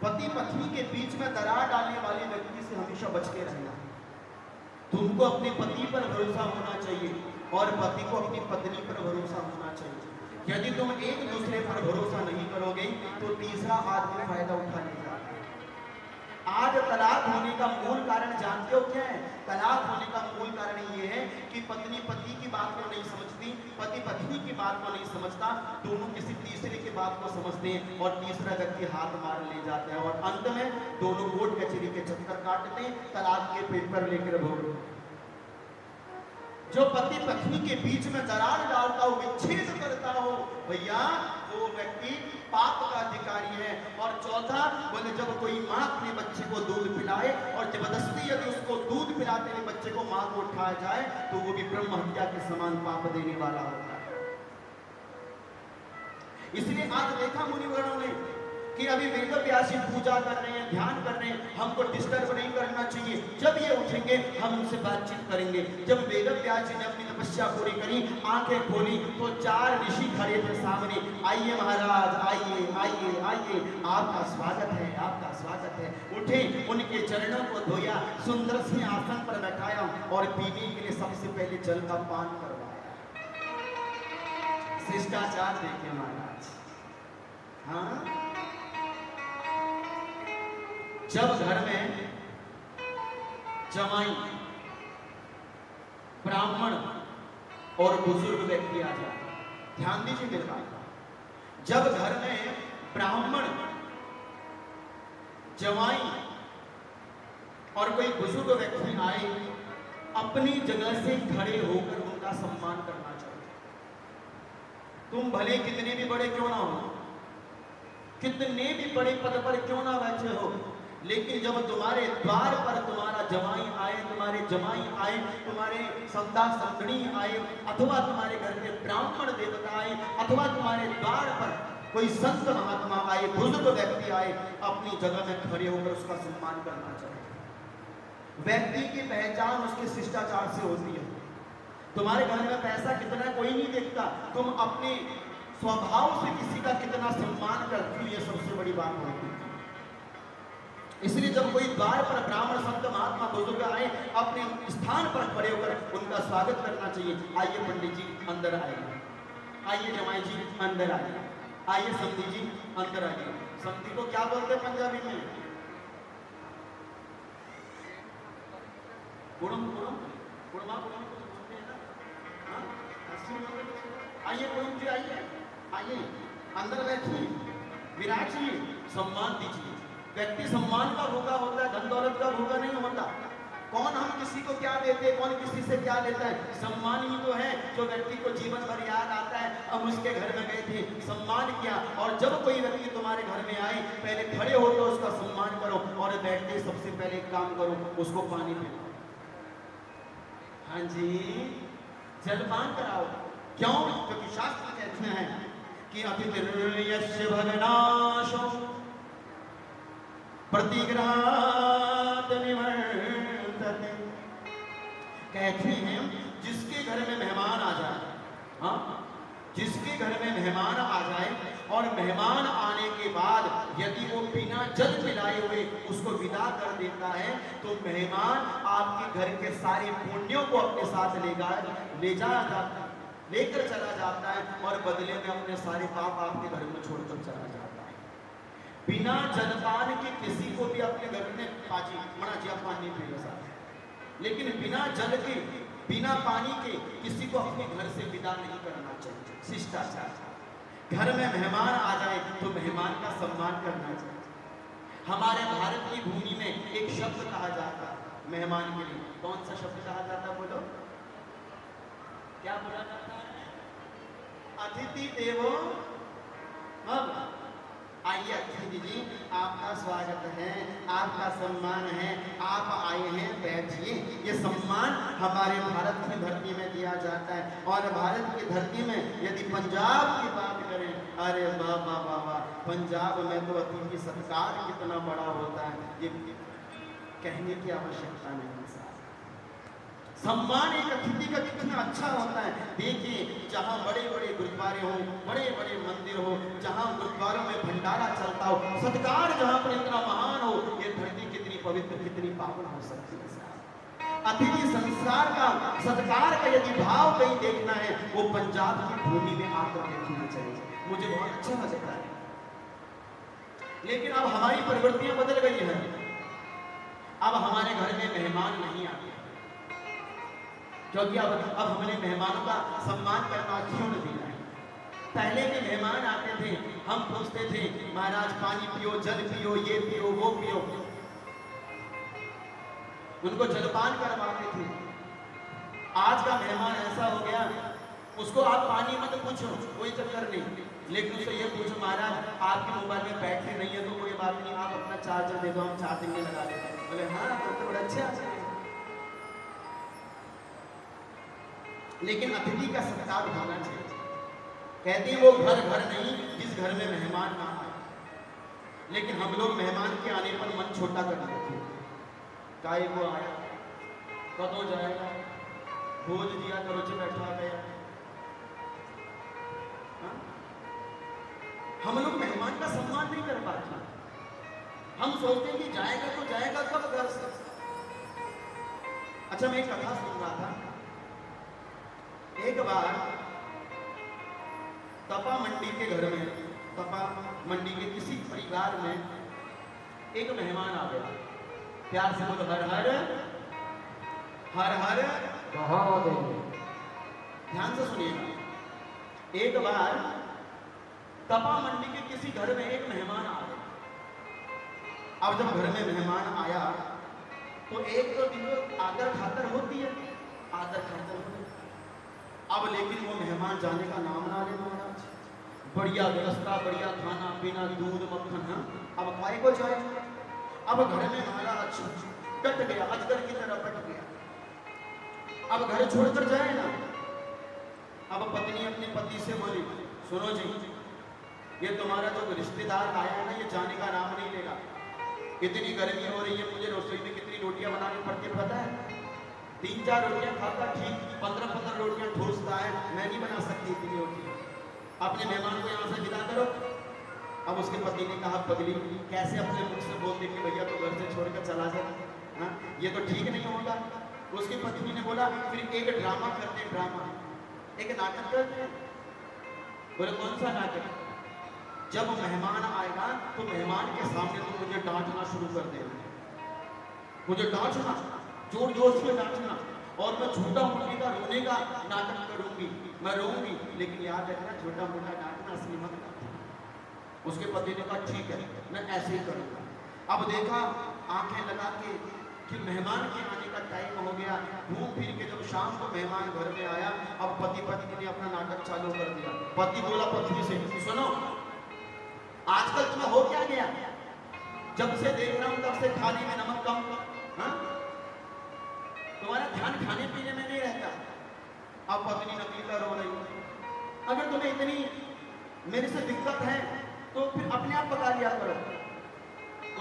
Speaker 1: पति पत्नी के बीच में दरार डालने वाले व्यक्ति से हमेशा बच के रहना। तुमको अपने पति पर भरोसा होना चाहिए और पति को अपनी पत्नी पर भरोसा होना चाहिए। यदि तुम एक दूसरे पर भरोसा नहीं करोगे तो तीसरा आदमी फायदा उठा लेगा। आज तलाक होने का मूल कारण जानते हो क्या है? तलाक होने का मूल कारण ये है कि पत्नी पति की बात को नहीं समझती, पति पत्नी की बात को नहीं समझता, दोनों किसी तीसरे की बात को समझते हैं और तीसरा व्यक्ति हाथ मार ले जाते हैं और अंत में दोनों कोर्ट कचहरी के चक्कर काटते हैं, तलाक के पेपर लेकर भोग। जो पति पत्नी के बीच में दरार डालता हो, विच्छेद करता हो, भैया वो व्यक्ति पाप का अधिकारी है। और चौथा बोले, जब कोई माँ अपने बच्चे को दूध पिलाए और जबरदस्ती यदि उसको दूध पिलाते हुए बच्चे को माँ को उठाया जाए तो वो भी ब्रह्म हत्या के समान पाप देने वाला होता है। इसलिए आज देखा मुनिवर्णों ने कि अभी वेद व्यास जी पूजा कर रहे हैं, ध्यान कर रहे हैं, हमको डिस्टर्ब नहीं करना चाहिए। जब ये उठेंगे हम उनसे बातचीत करेंगे। जब वेद व्यास जी ने अपनी तपस्या पूरी करी, आंखें खोली तो 4 ऋषि खड़े थे सामने। आइए महाराज, आइए आइए आइए, आपका स्वागत है, आपका स्वागत है। उठे, उनके चरणों को धोया, सुंदर से आसन पर बैठाया और पीने के लिए सबसे पहले जल का पान करवाया। शिष्टाचार देखिए महाराज। हाँ, जब घर में जमाई, ब्राह्मण और बुजुर्ग व्यक्ति आ जाए, ध्यान दीजिए मेरे बात। जब घर में ब्राह्मण, जमाई और कोई बुजुर्ग व्यक्ति आए, अपनी जगह से खड़े होकर उनका सम्मान करना चाहिए। तुम भले कितने भी बड़े क्यों ना हो, कितने भी बड़े पद पर क्यों ना बैठे हो, लेकिन जब तुम्हारे द्वार पर तुम्हारा जमाई आए, तुम्हारे जमाई आए, तुम्हारे संता संगणी आए, अथवा तुम्हारे घर के ब्राह्मण देवता आए, अथवा तुम्हारे द्वार पर कोई संत महात्मा आए, बुजुर्ग व्यक्ति आए, अपनी जगह में खड़े होकर उसका सम्मान करना चाहिए। व्यक्ति की पहचान उसके शिष्टाचार से होती है। तुम्हारे घर में पैसा कितना कोई नहीं देखता, तुम अपने स्वभाव से किसी का कितना सम्मान करती हो, ये सबसे बड़ी बात होती है। इसलिए जब कोई द्वार पर ब्राह्मण, संत महात्मा, बुजुर्ग आए, अपने स्थान पर खड़े होकर उनका स्वागत करना चाहिए। आइए पंडित जी अंदर आइए, आइए जमाई जी अंदर आइए, आइए समधी जी अंदर आइए। समधी को क्या बोलते हैं पंजाबी में? गुड़म गुड़म गुड़मा गुड़म बोलते हैं ना। आइए गुड़म जी, आइए आइए अंदर बैठिए, विराजिए, सम्मान दीजिए। व्यक्ति सम्मान का भूखा होता है, धन दौलत का भूखा नहीं होता। कौन हम किसी को क्या देते, कौन किसी से क्या लेता है? सम्मान ही तो है जो व्यक्ति को जीवन भर याद आता है। अब उसके घर में गए थे, सम्मान किया, और जब कोई व्यक्ति तुम्हारे घर में आए, पहले खड़े हो तो उसका सम्मान करो, और बैठते सबसे पहले एक काम करो, उसको पानी पिलाओ। हाँ जी, जलपान कराओ। क्यों? क्योंकि शास्त्र कहते हैं कि अतिथिर्यस्य भगनाशो प्रतिग्रहात् निवर्तते। कहते हैं जिसके घर में मेहमान आ जाए, हाँ, जिसके घर में मेहमान आ जाए और मेहमान आने के बाद यदि वो बिना जल पिलाए हुए उसको विदा कर देता है, तो मेहमान आपके घर के सारे पुण्यों को अपने साथ लेकर चला जाता है, और बदले में अपने सारे पाप आपके घर में छोड़कर चला जाता है। बिना जलपान के किसी को भी अपने घर में पाजी मना जी पानी पीना साथ, लेकिन बिना जल के, बिना पानी के किसी को अपने घर से विदा नहीं करना चाहिए। शिष्टाचार। घर में मेहमान आ जाए तो मेहमान का सम्मान करना चाहिए। हमारे भारत की भूमि में एक शब्द कहा जाता है मेहमान के लिए। कौन सा शब्द कहा जाता है? बोलो, क्या बोला जाता है? अतिथि देवो भव। आइए अतिथि जी, आपका स्वागत है, आपका सम्मान है, आप आए हैं, बैठिए। ये सम्मान हमारे भारत की धरती में दिया जाता है। और भारत की धरती में यदि पंजाब की बात करें, अरे वाह वाह वाह वाह, पंजाब में तो अतिथि सत्कार कितना बड़ा होता है, ये कहने की आवश्यकता नहीं। सम्मान एक अतिथि का कितना अच्छा होता है। देखिए, जहाँ बड़े बड़े गुरुद्वारे हो, बड़े बड़े मंदिर हो, जहाँ गुरुद्वारों में भंडारा चलता हो, सत्कार जहाँ पर इतना महान हो, ये धरती कितनी पवित्र, कितनी पावन हो सकती है। अतिथि संस्कार का, सत्कार का यदि भाव कहीं देखना है, वो पंजाब की भूमि में आकर देखना चाहिए। मुझे बहुत अच्छा लगता है। लेकिन अब हमारी प्रवृत्तियां बदल गई हैं। अब हमारे घर में मेहमान नहीं आते, क्योंकि अब हमने मेहमानों का सम्मान करना क्यों नहीं दिया है। पहले के मेहमान आते थे, हम पूछते थे महाराज पानी पियो, जल पियो, ये पियो, वो पियो, उनको जलपान करवाते थे। आज का मेहमान ऐसा हो गया, उसको आप पानी मत पूछो, कोई चक्कर नहीं, लेकिन उससे ये पूछो महाराज आपके मोबाइल में बैटरी नहीं है तो कोई बात नहीं, आप अपना चार्जर दे दो, हम चार्जिंग में लगा देते हैं। बोले हाँ तो बड़ा अच्छा है। लेकिन अतिथि का सत्कार होना चाहिए। कहते हैं वो घर घर नहीं जिस घर में मेहमान ना आए। लेकिन हम लोग मेहमान के आने पर मन छोटा कर देते हैं, काहे को आया, कदों जाएगा, भोज दिया करो जो बैठा गया। हाँ? हम लोग मेहमान का सम्मान नहीं कर पाते। हम सोचते हैं कि जाएगा तो जाएगा कब घर से। अच्छा, मैं एक कथा सुन रहा था। एक बार तपा मंडी के घर में, तपा मंडी के किसी परिवार में एक मेहमान आ गया। प्यार से बोलो हर हर हर हर महादेव। ध्यान से सुनिएगा। एक बार तपा मंडी के किसी घर में एक मेहमान आ गया। अब जब घर में मेहमान आया तो एक तो दिन आदर खातर होती है, आदर खातर होती है। अब लेकिन वो मेहमान जाने का नाम ना ले महाराज। बढ़िया व्यवस्था, बढ़िया खाना पीना, दूध मक्खन। हाँ, अब खाए को जाए। अब घर में महाराज कट गया, अजगर की तरह कट गया। अब घर छोड़कर जाए ना। अब पत्नी अपने पति से बोली, सुनो जी, ये तुम्हारा जो रिश्तेदार आया है ना, ये जाने का नाम नहीं लेगा। इतनी गर्मी हो रही है, मुझे रसोई में कितनी रोटियां बनानी पड़ती है पता है? 3-4 रोटियां खाता ठीक, 15-15 रोटियां ठोसता है। मैं नहीं बना सकती इतनी रोटी। अपने मेहमान को यहाँ से विदा करो। अब उसके पति ने कहा, पगली कैसे अपने मुख से बोलते कि भैया तो घर से छोड़कर चला जाए, हाँ ये तो ठीक नहीं होगा। उसकी पत्नी ने बोला, फिर एक ड्रामा करते हैं, ड्रामा एक नाटक करते हैं। बोले कौन सा नाटक? जब मेहमान आएगा तो मेहमान के सामने तो मुझे डांटना शुरू कर देना, मुझे डांटना, जोर जोर से डांटना, और मैं झूठा मूठी का रोने का नाटक करूंगी, मैं रोऊंगी, लेकिन याद रखना छोटा मोटा डांटना असली मत करना। उसके पति ने कहा ठीक है, मैं ऐसे ही करूंगा। अब देखा आंखें लगा के कि मेहमान के आने का टाइम हो गया। घूम फिर के जब शाम को मेहमान घर में आया, अब पति पत्नी ने अपना नाटक चालू कर दिया। पति बोला पत्नी से, सुनो आजकल तुम्हें हो क्या गया? जब से देख रहा हूं तब से थाली में नमक कम। हाँ? तुम्हारा ध्यान खाने पीने में नहीं रहता। अब पत्नी नतीजा रो रही है। अगर तुम्हें इतनी मेरे से दिक्कत है तो फिर अपने आप पका लिया करो।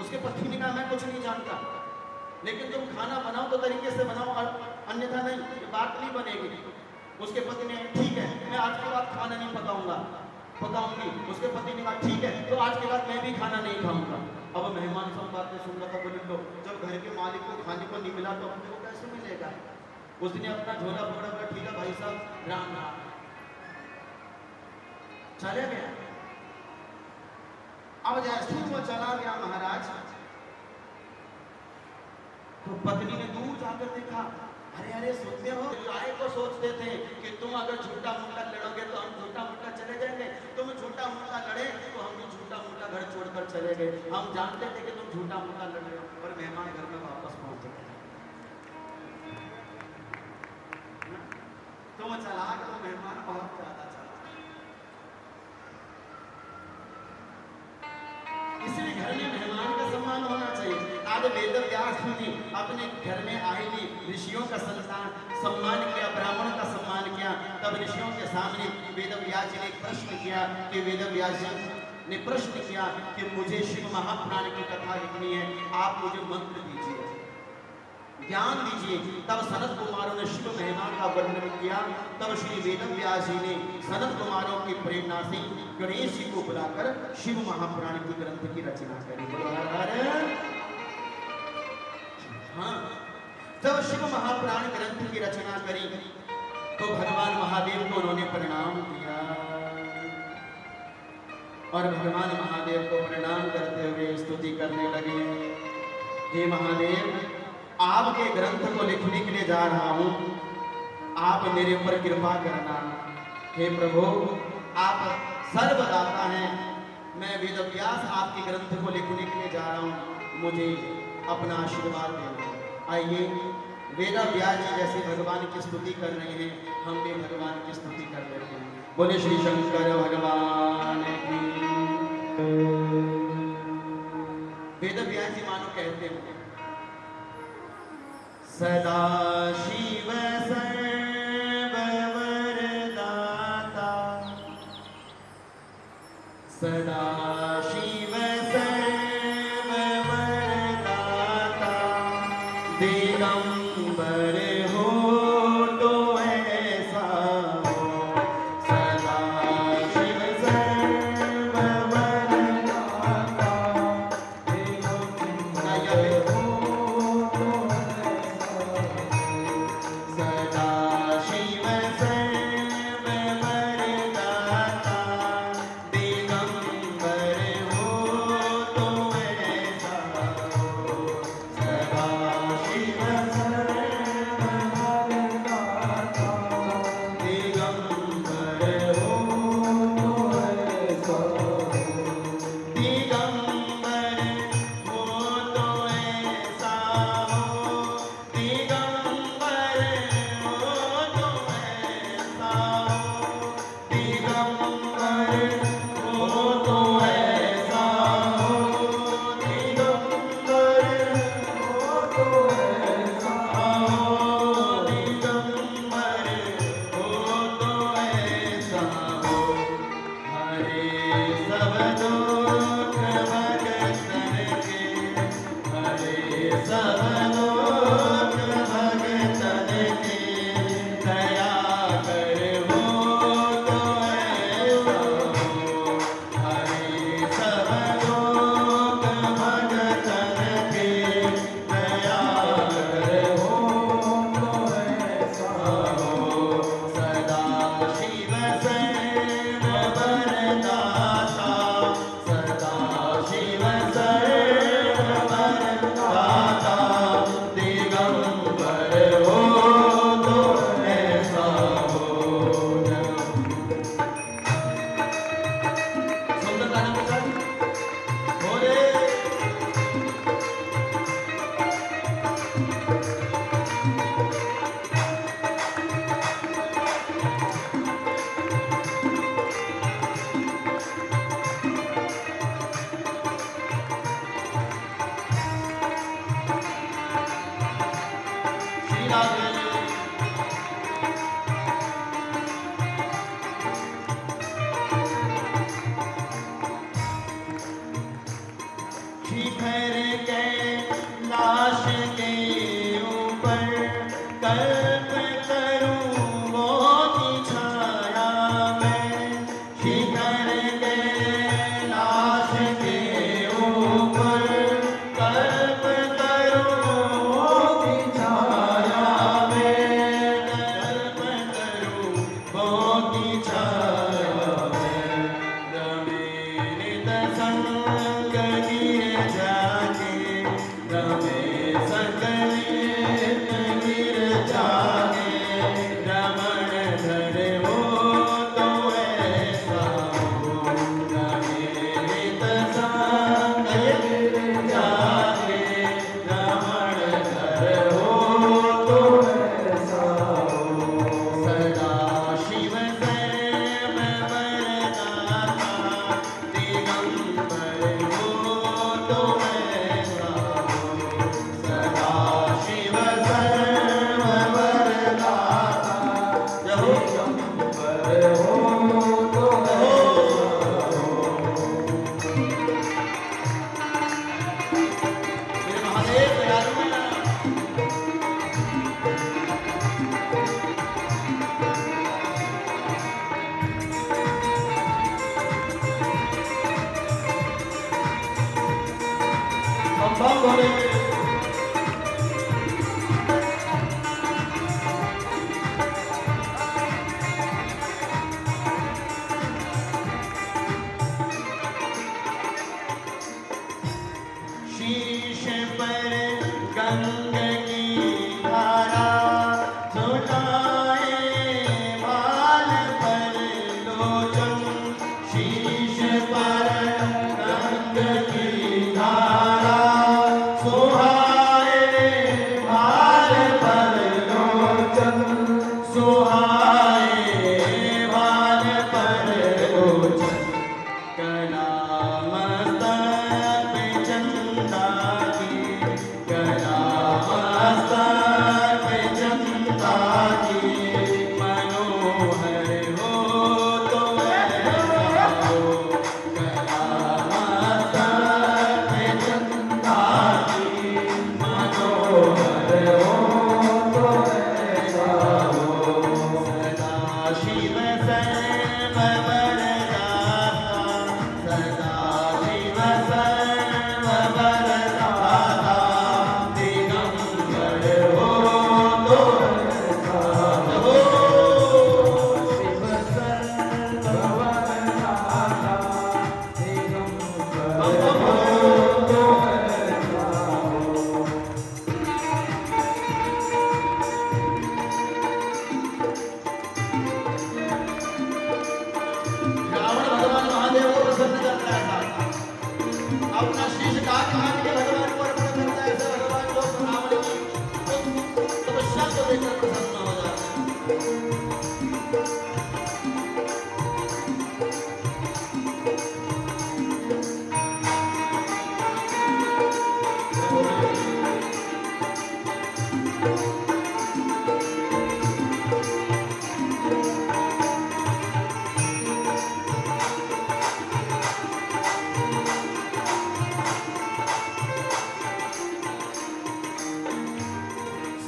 Speaker 1: उसके पत्नी ने कहा, मैं कुछ नहीं जानता, लेकिन तुम खाना बनाओ तो तरीके से बनाओ, अन्यथा नहीं, ये बात नहीं बनेगी। उसके पति ने ठीक है, मैं आज के बाद खाना नहीं पकाऊंगी। उसके पति ने कहा ठीक है, तो आज के बाद मैं भी खाना नहीं खाऊंगा। अब मेहमान सब बातें सुन रहा था। बोले लो, जब घर के मालिक को खाने को नहीं मिला तो हमको कैसे मिलेगा? उसने अपना झोला पकड़ा, बोला ठीक है भाई साहब, राम राम, चले गया। अब जैसे ही वो चला गया महाराज, तो पत्नी ने दूर जाकर देखा, अरे अरे सुनते हो, राय को सोचते थे कि तुम अगर झूठा मूठा लड़ोगे तो हम झूठा मूठा चले जाएंगे, तुम झूठा मूठा लड़े तो हम भी झूठा मूठा घर छोड़कर चले गए। हम जानते थे कि तुम झूठा मूठा लड़ रहे हो, और मेहमान घर में वापस पहुंच गए। तुम चलाक तो मेहमान बहुत ज्यादा चला। इसलिए घर में मेहमान का सम्मान होना चाहिए। आज वेद व्यास मुनि अपने घर में आएगी, ऋषियों का सम्मान किया, ब्राह्मण का सम्मान किया। तब ऋषियों के सामने वेद व्यास जी ने प्रश्न किया कि वेद व्यास जी ने प्रश्न किया कि मुझे शिव महापुराण की कथा लिखनी है, आप मुझे मंत्र दीजिए, ज्ञान दीजिए। तब सनत कुमारों ने शिव महिमा का वर्णन किया। तब श्री वेद व्यास जी ने सनत कुमारों की प्रेरणा से गणेश जी को बुलाकर शिव महापुराण की ग्रंथ की रचना करी। हाँ, जब शिव महापुराण ग्रंथ की रचना करी तो भगवान महादेव को उन्होंने प्रणाम किया, और भगवान महादेव को प्रणाम करते हुए स्तुति करने लगे, हे महादेव, आपके ग्रंथ को लिखने के लिए जा रहा हूं, आप मेरे ऊपर कृपा करना। हे प्रभु, आप सर्वदाता हैं, मैं वेद व्यास आपके ग्रंथ को लिखने के लिए जा रहा हूं, मुझे अपना आशीर्वाद देना। आइए वेदा व्यास जी जैसे भगवान की स्तुति कर रहे हैं, हम भी भगवान की स्तुति कर लेते हैं। बोले श्री शंकर भगवान की। वेद व्यास जी मानो कहते हैं, सदा शिव सर्ववरदाता, सदा शिव सर्ववरदाता, दिगंबर हो तो ऐसा हो, सदा शिव सर्ववरदाता, दिगंबर हो तो ऐसा हो, सदा शिव सर्ववरदाता, दिगंबर हो तो ऐसा हो, सदा शिव सर्ववरदाता, दिगंबर हो तो ऐसा हो, दिगंबर हो तो ऐसा हो, दिगंबर हो तो ऐसा हो, दिगंबर हो तो ऐसा हो, दिगंबर हो तो ऐसा हो, दिगंबर हो तो ऐसा हो, हरे सब दुख भगतन के, हरे सब दुख भगतन के, दया कर हो तो ऐसा हो, हरे सब दुख भगतन के, दया कर हो तो ऐसा हो, सदा शिव सर्ववरदाता, सदा शिव सर्ववरदाता, दिगंबर हो तो ऐसा हो। सुंदर गाना बजा बोले श्री राधे। शिखर कैलाश के ऊपर कल्प करूं मोती छाया मैं, शिखर कैलाश के ऊपर कल्प करूं मोती छाया मैं, कल्प करूं मोती छाया मैं, रमे नित संग गिर जाके, रमे संग नित गिर जाके, रमण धर हो तो ऐसा हो, रमे नित संग गिर जाके, रमण धर हो तो ऐसा हो, सदा शिव सर्ववरदाता, दिगंबर हो तो ऐसा हो, सदा शिव सर्ववरदाता, दिगंबर हो तो ऐसा हो। मेरे महादेव दयालु हैं। हम बम बोलेंगे। शीश पर गंग की धारा, सुनाए बाल पर लोचन, शीश पर गंग की धारा, सुहाए बाल पर ऐसा अपना शीश काट काट के भगवान को अर्पण करता है, ऐसे भगवान लोग रावण की तपस्या को देखकर प्रसन्न हो जाते हैं।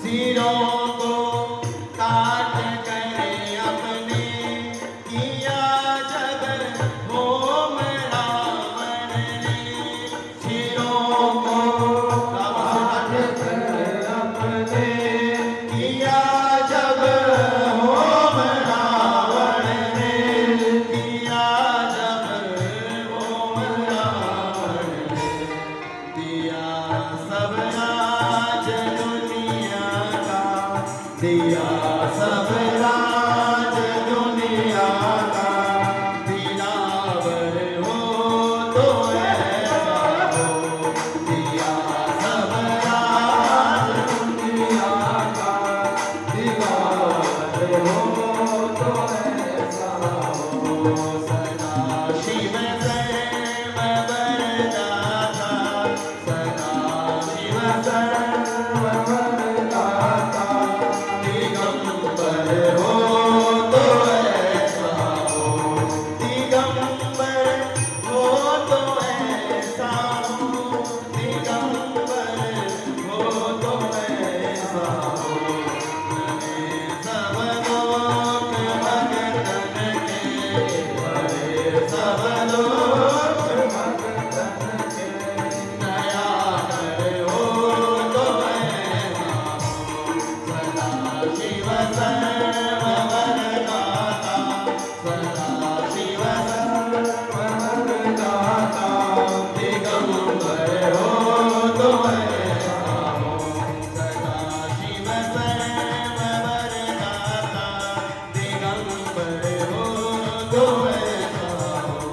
Speaker 1: सिरों को काट कर अपने किया जब होम रावण ने, सिरों को काट कर अपने किया जब होम रावण ने, किया जब होम रावण ने, दिया सब राज दिया सब राज दुनिया का, दिलावर हो तो ऐसा हो, दिया सब राज दुनिया का, दिलावर हो तो ऐसा हो, सदा शिव सर्व वरदाता, सदा शिव सर्व वरदाता, दिगंबर हो तो ऐसा हो, दिगंबर हो तो ऐसा हो, दिगंबर हो तो ऐसा हो, नए सब लोक भगतन के, बड़े सब लोक भगतन के, नया कर हो तो ऐसा हो, सदा शिव सर्व वरदाता, सदा शिव सर्व वरदाता, दिगंबर हो तो ऐसा हो, सदा शिव सर्व वरदाता, दिगंबर हो तो ऐसा हो,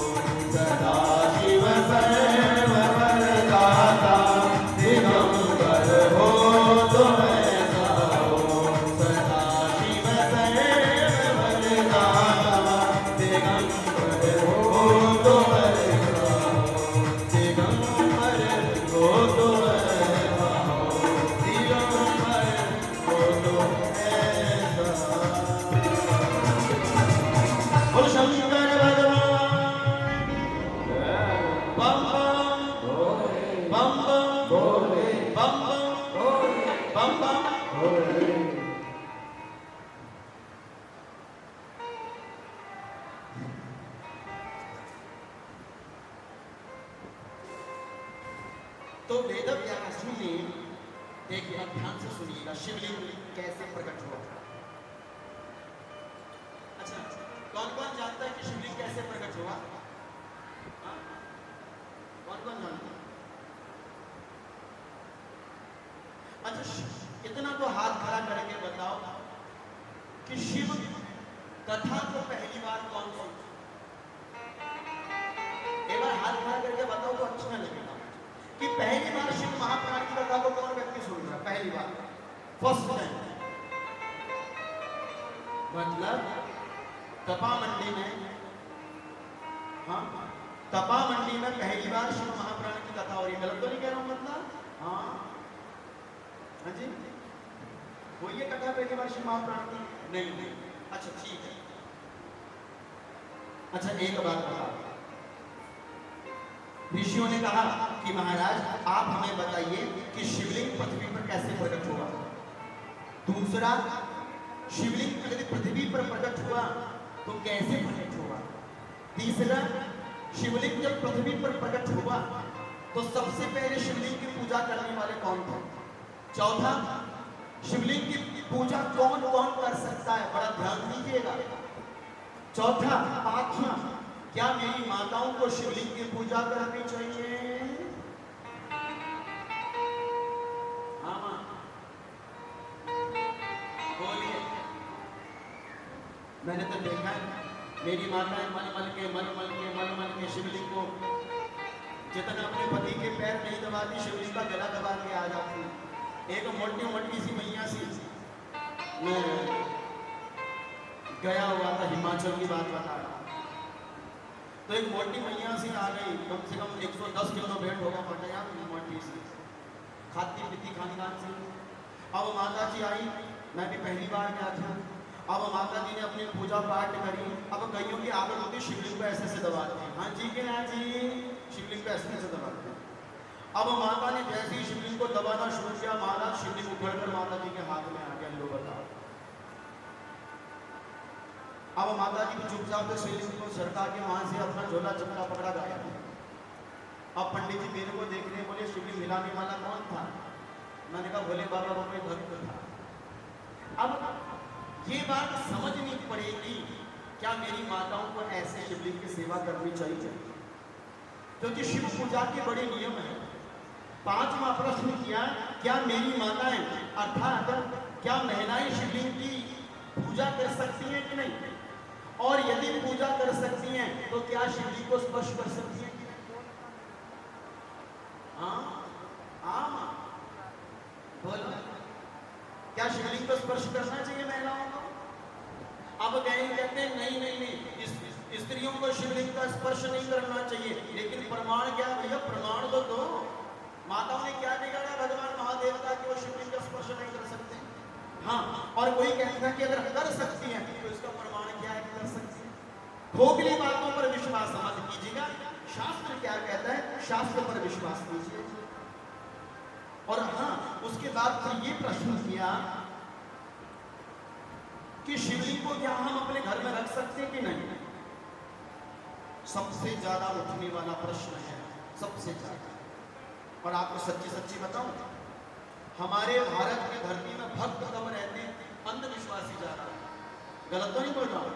Speaker 1: सदा शिव सर्व वरदाता, दिगंबर हो तो ऐसा हो, सदा शिव सर्व वरदाता, दिगंबर हो तो ऐसा हो, दिगंबर हो तो ऐसा हो, दिगंबर हो तो ऐसा। बोलो शंकर भगवान बम बम बम बम बम बम। तो वेद व्यास जी ने, देखिए आप ध्यान से सुनिएगा, शिवलिंग कैसे प्रकट हुआ। अच्छा, कौन कौन जानता है कि शिवलिंग कैसे प्रकट हुआ? हाँ? कौन कौन जानता है? अच्छा, इतना तो हाथ खड़ा करके बताओ कि शिव कथा को पहली बार कौन सुना? एक बार हाथ खड़ा करके बताओ तो अच्छा लगेगा कि पहली बार शिव महापुराण की कथा को कौन व्यक्ति सुन रहा है? पहली बार, फर्स्ट टाइम। मतलब तपा मंडी में, हाँ तपा मंडी में पहली बार शिव महापुराण की कथा हो रही है। गलत तो नहीं कह रहा हूं? मतलब हाँ हाँ जी, वही है कथा पहली बार शिव महापुराण की? नहीं। अच्छा ठीक है। अच्छा एक बात बता, ऋषियों ने कहा कि महाराज आप हमें बताइए कि शिवलिंग पृथ्वी पर कैसे प्रकट हुआ। दूसरा, शिवलिंग यदि पृथ्वी पर प्रकट हुआ तो कैसे प्रकट हुआ। तीसरा, शिवलिंग जब पृथ्वी पर प्रकट हुआ तो सबसे पहले शिवलिंग की पूजा करने वाले कौन थे। चौथा, शिवलिंग की पूजा कौन कौन कर सकता है, बड़ा ध्यान दीजिएगा। चौथा, पांचवा, क्या मेरी माताओं को शिवलिंग की पूजा करनी चाहिए? हाँ मां बोलिए। मैंने तो देखा है मेरी माताएं मल मल के शिवलिंग को जितना अपने पति के पैर नहीं दबाती, शिवलिंग का गला दबा के आ जाती। एक मोटी मोटी सी मैया सी, मैं गया हुआ था, हिमाचल की बात बता रहा हूँ। तो एक मोटी मैया सी आ गई, कम से कम 110 किलो वेट होगा पटाया, मोटी सी, खाती पीती खानदान से। अब माता जी आई, मैं भी पहली बार गया था। अब माता जी ने अपनी पूजा पाठ करी। अब कईयों की आदत होती शिवलिंग को ऐसे से दबाते हैं, हाँ जी के ना जी, शिवलिंग को ऐसे से दबाते हैं। अब माता ने जैसे ही शिवलिंग को दबाना शुरू किया, महाराज शिवलिंग उखड़कर माता जी के हाथ में आ गया। लो बताओ। अब माता जी को चुपचाप से शिवलिंग को सरका के वहां से अपना झोला चपड़ा पकड़ा गया। अब पंडित जी मेरे को देख रहे, बोले शिवलिंग हिलाने वाला कौन था? मैंने कहा भोले बाबा का कोई भक्त था। अब ये बात समझनी पड़ेगी, क्या मेरी माताओं को ऐसे शिवलिंग की सेवा करनी चाहिए? क्योंकि शिव पूजा के बड़े नियम हैं। 5वां प्रश्न किया, क्या मेरी माताएं अर्थात क्या महिलाएं शिवलिंग की पूजा कर सकती हैं कि नहीं? और यदि पूजा कर सकती हैं तो क्या शिवलिंग को स्पर्श कर सकती हैं कि नहीं? हाँ, बोलो, क्या शिवलिंग को स्पर्श करना चाहिए महिलाओं को? अब कहते हैं नहीं नहीं नहीं, स्त्रियों को शिवलिंग का स्पर्श नहीं करना चाहिए। लेकिन प्रमाण क्या भैया? प्रमाण तो दो। माताओं ने क्या बिगाड़ा भगवान महादेव का कि वो शिवलिंग का स्पर्श नहीं कर सकते? हाँ, और कोई कहता है कि अगर कर सकती हैं तो इसका प्रमाण क्या है कि कर सकती है? खोखली बातों पर विश्वास मत कीजिएगा। शास्त्र क्या कहता है, शास्त्र पर विश्वास कीजिए। और हाँ, उसके बाद फिर ये प्रश्न किया कि शिवलिंग को क्या हम अपने घर में रख सकते हैं कि नहीं? सबसे ज्यादा उठने वाला प्रश्न है, सबसे ज्यादा। और आपको सच्ची सच्ची बताऊं, हमारे भारत की धरती में भक्त कम रहते हैं, अंधविश्वासी ज्यादा। गलत तो नहीं बोल रहा हूं?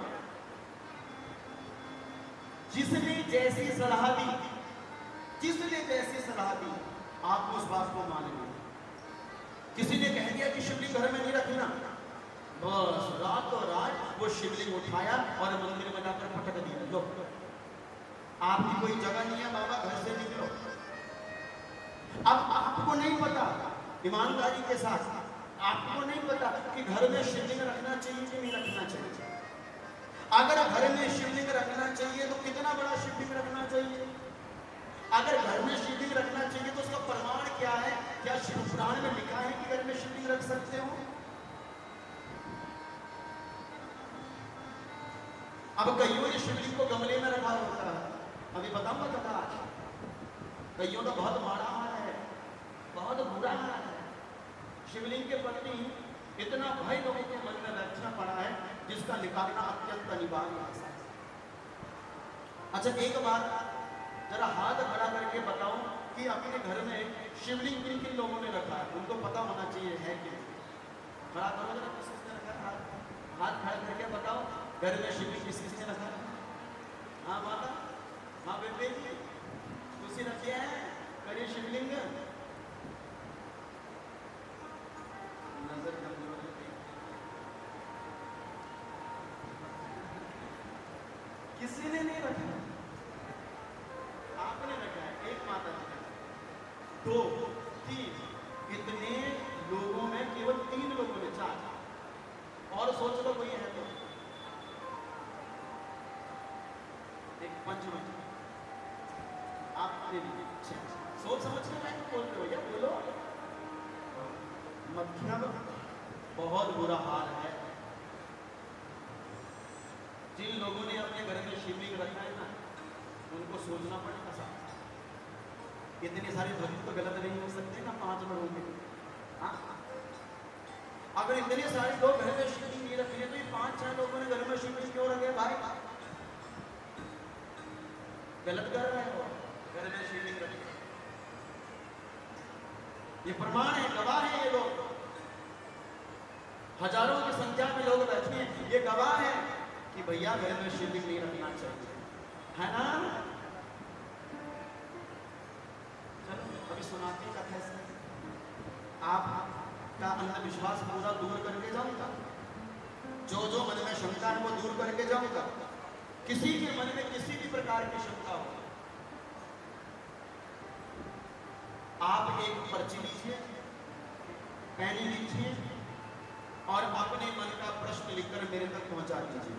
Speaker 1: जिसने जैसी सलाह दी, जिसने जैसी सलाह दी, आप उस बात को मानेंगे। किसी ने कह दिया कि शिवलिंग घर में नहीं रखना, बस रातों रात वो शिवलिंग उठाया और मंदिर में जाकर पटक दिया। लो, आपकी कोई जगह नहीं है बाबा, घर से निकलो। अब आपको नहीं पता, ईमानदारी के साथ आपको नहीं पता कि घर में शिवलिंग रखना चाहिए कि नहीं रखना चाहिए। अगर घर में शिवलिंग रखना चाहिए तो कितना बड़ा शिवलिंग रखना चाहिए? अगर घर में शिवलिंग रखना चाहिए तो उसका प्रमाण क्या है? क्या शिव पुराण में लिखा है कि घर में शिवलिंग रख सकते हो? अब कईयों ने शिवलिंग को गमले में रखा होता है। अभी बताऊंगा कथा। कईयों का बहुत माड़ा हाल है, बहुत बुरा हाल है। शिवलिंग के प्रति इतना भय लोगों के मन में बैठना पड़ा है जिसका निकालना अत्यंत अनिवार्य है। अच्छा, एक बात जरा हाथ खड़ा करके बताओ कि अपने घर में शिवलिंग किन किन लोगों ने रखा है? उनको पता होना चाहिए है कि खड़ा करो जरा, किस किसने रखा है? हाथ खड़ा करके बताओ, घर में शिवलिंग किस किसने रखा है? हाँ माता, हाँ बेटे, तुसी रखे हैं? करिए शिवलिंग। नजर कमजोर है, किसी ने नहीं रखा, आपने रखा है। एक माता जी, 2, 3, इतने लोगों में केवल 3 लोगों ने, 4 और सोच लो कोई है तो। एक पंचम, आपने भी सोच समझ के मैं बोलते हो या बोलो। मतलब बहुत बुरा हाल है। जिन लोगों ने अपने घर में शिवलिंग रखा है ना, उनको सोचना पड़ेगा साहब। इतने सारे भक्त तो गलत नहीं हो सकते ना 5 लोगों के। हाँ, अगर इतने सारे लोग घर में शिवलिंग नहीं रखे तो ये 5-6 लोगों ने घर में शिवलिंग क्यों रखे भाई? गलत कर रहे हो, घर में शिवलिंग रखे। ये प्रमाण है, गवाह है ये लोग। हजारों की संख्या में लोग बैठे हैं, ये गवाह है कि भैया घर में शिवलिंग नहीं रखना चाहिए, है ना? चलो अभी सुनाते हैं कथा से। आपका अंधविश्वास पूरा दूर करके जाऊंगा, जो जो मन में शंका है वो दूर करके जाऊंगा। किसी के मन में किसी भी प्रकार की शंका हो आप एक पर्ची लीजिए, पेन लीजिए और अपने मन का प्रश्न लिखकर मेरे तक पहुंचा दीजिए।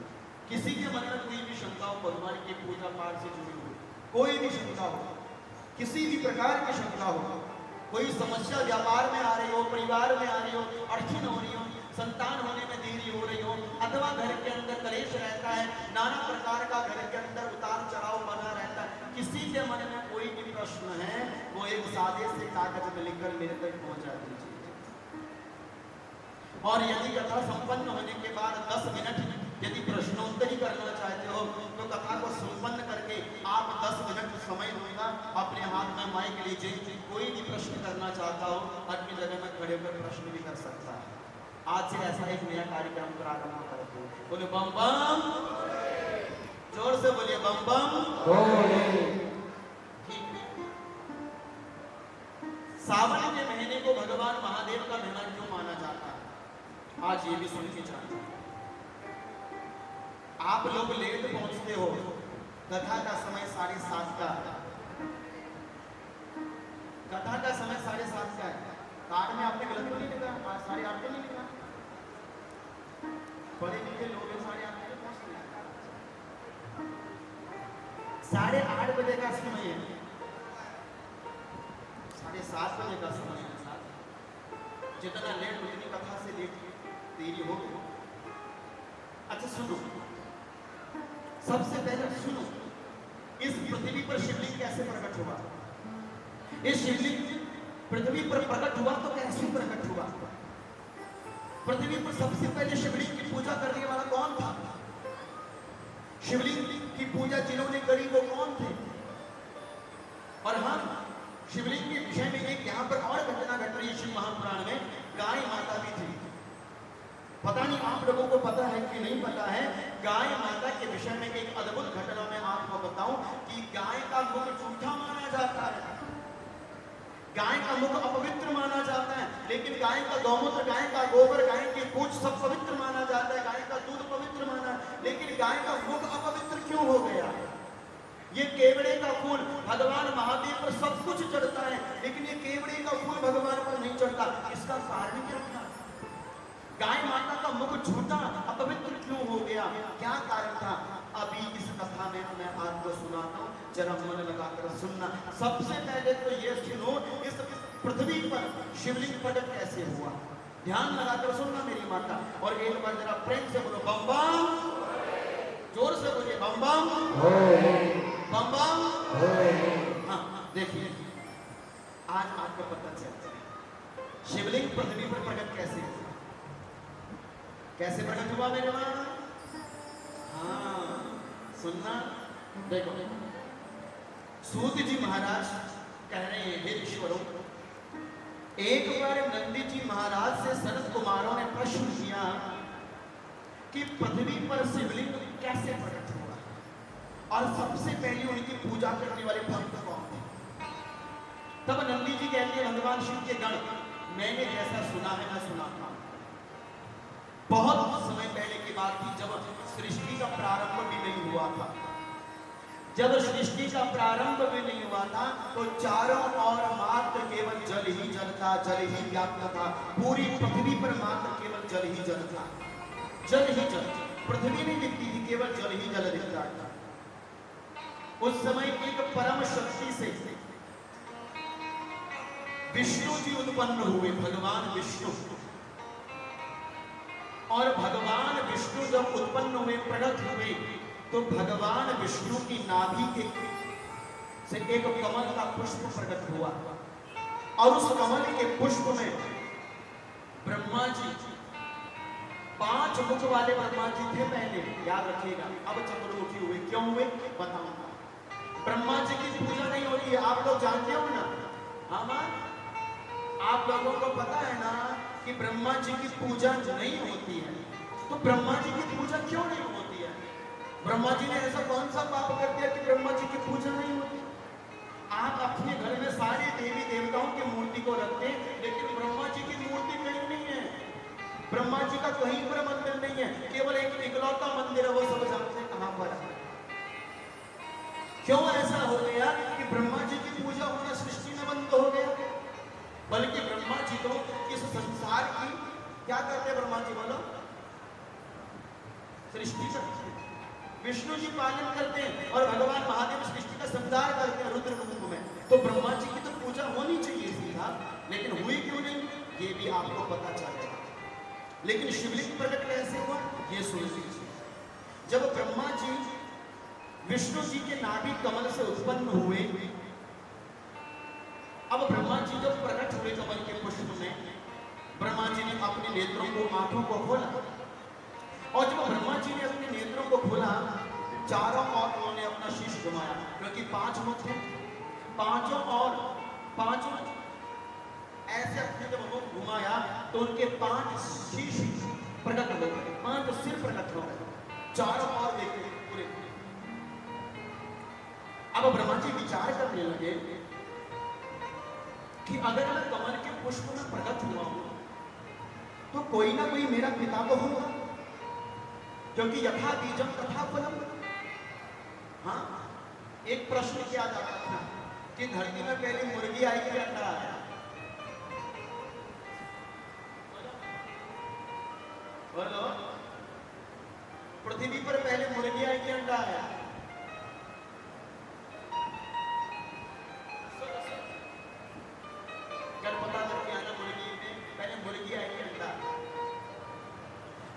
Speaker 1: किसी के मन में कोई भी शंका हो, भगवान की पूजा पाठ से जुड़ी हो, कोई भी शंका हो, किसी भी प्रकार की शंका हो, कोई समस्या व्यापार में आ रही हो, परिवार में आ रही हो, अड़चन हो रही हो, संतान होने में देरी हो रही हो, अथवा घर के अंदर कलेश रहता है, नाना प्रकार का घर के अंदर उतार चढ़ाव बना रहता है, किसी के मन में कोई भी प्रश्न है, वो एक सादे से कागज में लिखकर मेरे तक पहुंचा दीजिए। और यदि कथा संपन्न होने के बाद 10 मिनट यदि प्रश्नोत्तरी करना चाहते हो तो कथा को संपन्न करके आप 10 मिनट समय दूंगा, अपने हाथ में माइक लीजिए, कोई भी प्रश्न करना चाहता हो अपनी जगह में खड़े होकर प्रश्न भी कर सकता है। आज से ऐसा एक नया कार्यक्रम प्रारंभ करते हो। बोले बम बम, जोर से बोलिए बम बम। सावन के महीने को भगवान महादेव का महीना क्यों माना जाता है, आज ये भी सुन के जाना। आप लोग लेट पहुंचते हो, कथा का समय 7:30 का, कथा का समय 7:30 का है। कार्ड में आपने गलत तो नहीं लिखा, 8:30 तो नहीं लिखा। बड़े लिखे लोग 8:30 बजे पहुंचते हैं। 8:30 बजे का समय है, 7:30 बजे का समय है। जितना लेट उतनी कथा से लेट देरी हो। अच्छा सुनो, सबसे पहले सुनो, इस पृथ्वी पर शिवलिंग कैसे प्रकट हुआ? इस शिवलिंग पृथ्वी पर प्रकट हुआ तो कैसे प्रकट हुआ? पृथ्वी पर सबसे पहले शिवलिंग की पूजा करने वाला कौन था? शिवलिंग की पूजा जिन्होंने करी वो कौन थे? और हम शिवलिंग के विषय में एक यहाँ पर और घटना घट रही है शिव महापुराण में, गाय माता भी थी। पता नहीं आप लोगों को पता है कि नहीं पता है, गाय माता के विषय में एक अद्भुत घटना मैं आपको बताऊं कि गाय का मुख झूठा माना जाता है, गाय का मुख अपवित्र माना जाता है, लेकिन गाय का गौमूत्र, गाय का गोबर, गाय की पूंछ सब पवित्र माना जाता है, गाय का दूध पवित्र माना, लेकिन गाय का मुख अपवित्र क्यों हो गया? ये केवड़े का फूल भगवान महादेव पर सब कुछ चढ़ता है, लेकिन ये केवड़े का फूल भगवान पर नहीं चढ़ता, इसका कारण क्या था? गाय माता का मुख झूठा अपवित्र क्यों हो गया, क्या कारण था? अभी इस कथा में मैं आपको सुनाता हूँ, जरा मन लगाकर सुनना। सबसे पहले तो ये सुनो, इस पृथ्वी पर शिवलिंग प्रकट कैसे हुआ, ध्यान लगाकर सुनना मेरी माता। और एक बार जरा प्रेम से बोलो बम बम, जोर से बोलिए बम बम बम बम। हाँ देखिए, आज आपको पता चलता है शिवलिंग पृथ्वी पर प्रकट कैसे हुआ, कैसे प्रकट हुआ मेरे मां? हाँ सुनना, देखो सूत जी महाराज कह रहे हैं, हे ईश्वरों, एक बार नंदी जी महाराज से सनत कुमारों ने प्रश्न किया कि पृथ्वी पर शिवलिंग कैसे प्रकट हुआ और सबसे पहले उनकी पूजा करने वाले भक्त कौन थे? तब नंदी जी कहते हैं, भगवान शिव के गण, मैंने जैसा सुना है मैं सुनाता हूं। बहुत समय पहले की बात थी, जब सृष्टि का प्रारंभ भी नहीं हुआ था। जब सृष्टि का प्रारंभ भी नहीं हुआ था तो चारों ओर मात्र केवल जल ही जल था, जल ही व्याप्त था, पूरी पृथ्वी पर मात्र केवल जल ही जल था, जल ही जल, पृथ्वी नहीं दिखती थी, केवल जल ही जल दिखता था। उस समय एक परम शक्ति से विष्णु जी उत्पन्न हुए, भगवान विष्णु। और भगवान विष्णु जब उत्पन्न हुए, प्रकट हुए, तो भगवान विष्णु की नाभि के से एक कमल का पुष्प प्रकट हुआ और उस कमल के पुष्प में ब्रह्मा जी, 5 मुख वाले ब्रह्मा जी थे पहले, याद रखिएगा। अब चंद्रमुखी हुए, क्यों हुए बताऊंगा। ब्रह्मा जी की पूजा नहीं हो रही है, आप लोग जानते हो ना? हाँ, आप लोगों को पता है ना कि ब्रह्मा जी की पूजा नहीं होती है। तो ब्रह्मा जी की पूजा क्यों नहीं होती है? ब्रह्मा जी ने ऐसा कौन सा पाप कर दिया कि ब्रह्मा जी की पूजा नहीं होती? आप अपने घर में सारे देवी देवताओं की मूर्ति को रखते हैं, लेकिन ब्रह्मा जी की मूर्ति कहीं नहीं है, ब्रह्मा जी का कहीं पर मंदिर नहीं है, केवल एक इकलौता मंदिर है, वो सब जानते हैं कहां पर है। क्यों ऐसा हो गया कि ब्रह्मा जी की पूजा होना सृष्टि में बंद हो गया? बल्कि ब्रह्मा जी तो इस संसार की क्या करते हैं? ब्रह्मा जी बोलो, सृष्टि करते हैं, विष्णु जी पालन करते हैं और भगवान महादेव सृष्टि का संहार करते हैं रुद्र रूप में। तो ब्रह्मा जी की तो पूजा होनी चाहिए सीधा, लेकिन हुई क्यों नहीं ये भी आपको पता चलेगा। लेकिन शिवलिंग प्रकट कैसे हुआ ये सुन लीजिए। जब ब्रह्मा जी विष्णु जी के नाभि कमल से उत्पन्न हुए, अब ब्रह्मा जी जब प्रकट हुए कमल के पुष्प में, ब्रह्मा जी ने अपने नेत्रों को, आंखों को खोला, और जब ब्रह्मा जी ने अपने नेत्रों को खोला, चारों ओर उन्होंने अपना शीश घुमाया, क्योंकि 5 मुख थे, पांचों ऐसे अपने जब मुख घुमाया तो उनके 5 शीश प्रकट हो गए, 5 सिर प्रकट हो गए, चारों ओर देखते पूरे। अब ब्रह्मा जी विचार करने लगे कि अगर मैं कमल के पुष्प में प्रकट हुआ हूं तो कोई ना कोई मेरा पिता तो होगा, क्योंकि यथा बीजम तथा फलम। हाँ, एक प्रश्न किया जाता था कि धरती में पहले मुर्गी आई कि अंडा आया? बोलो, पृथ्वी पर पहले मुर्गी आई कि अंडा आया? कल पता करके आना, मुर्गी में पहले मुर्गी आई कि अंडा?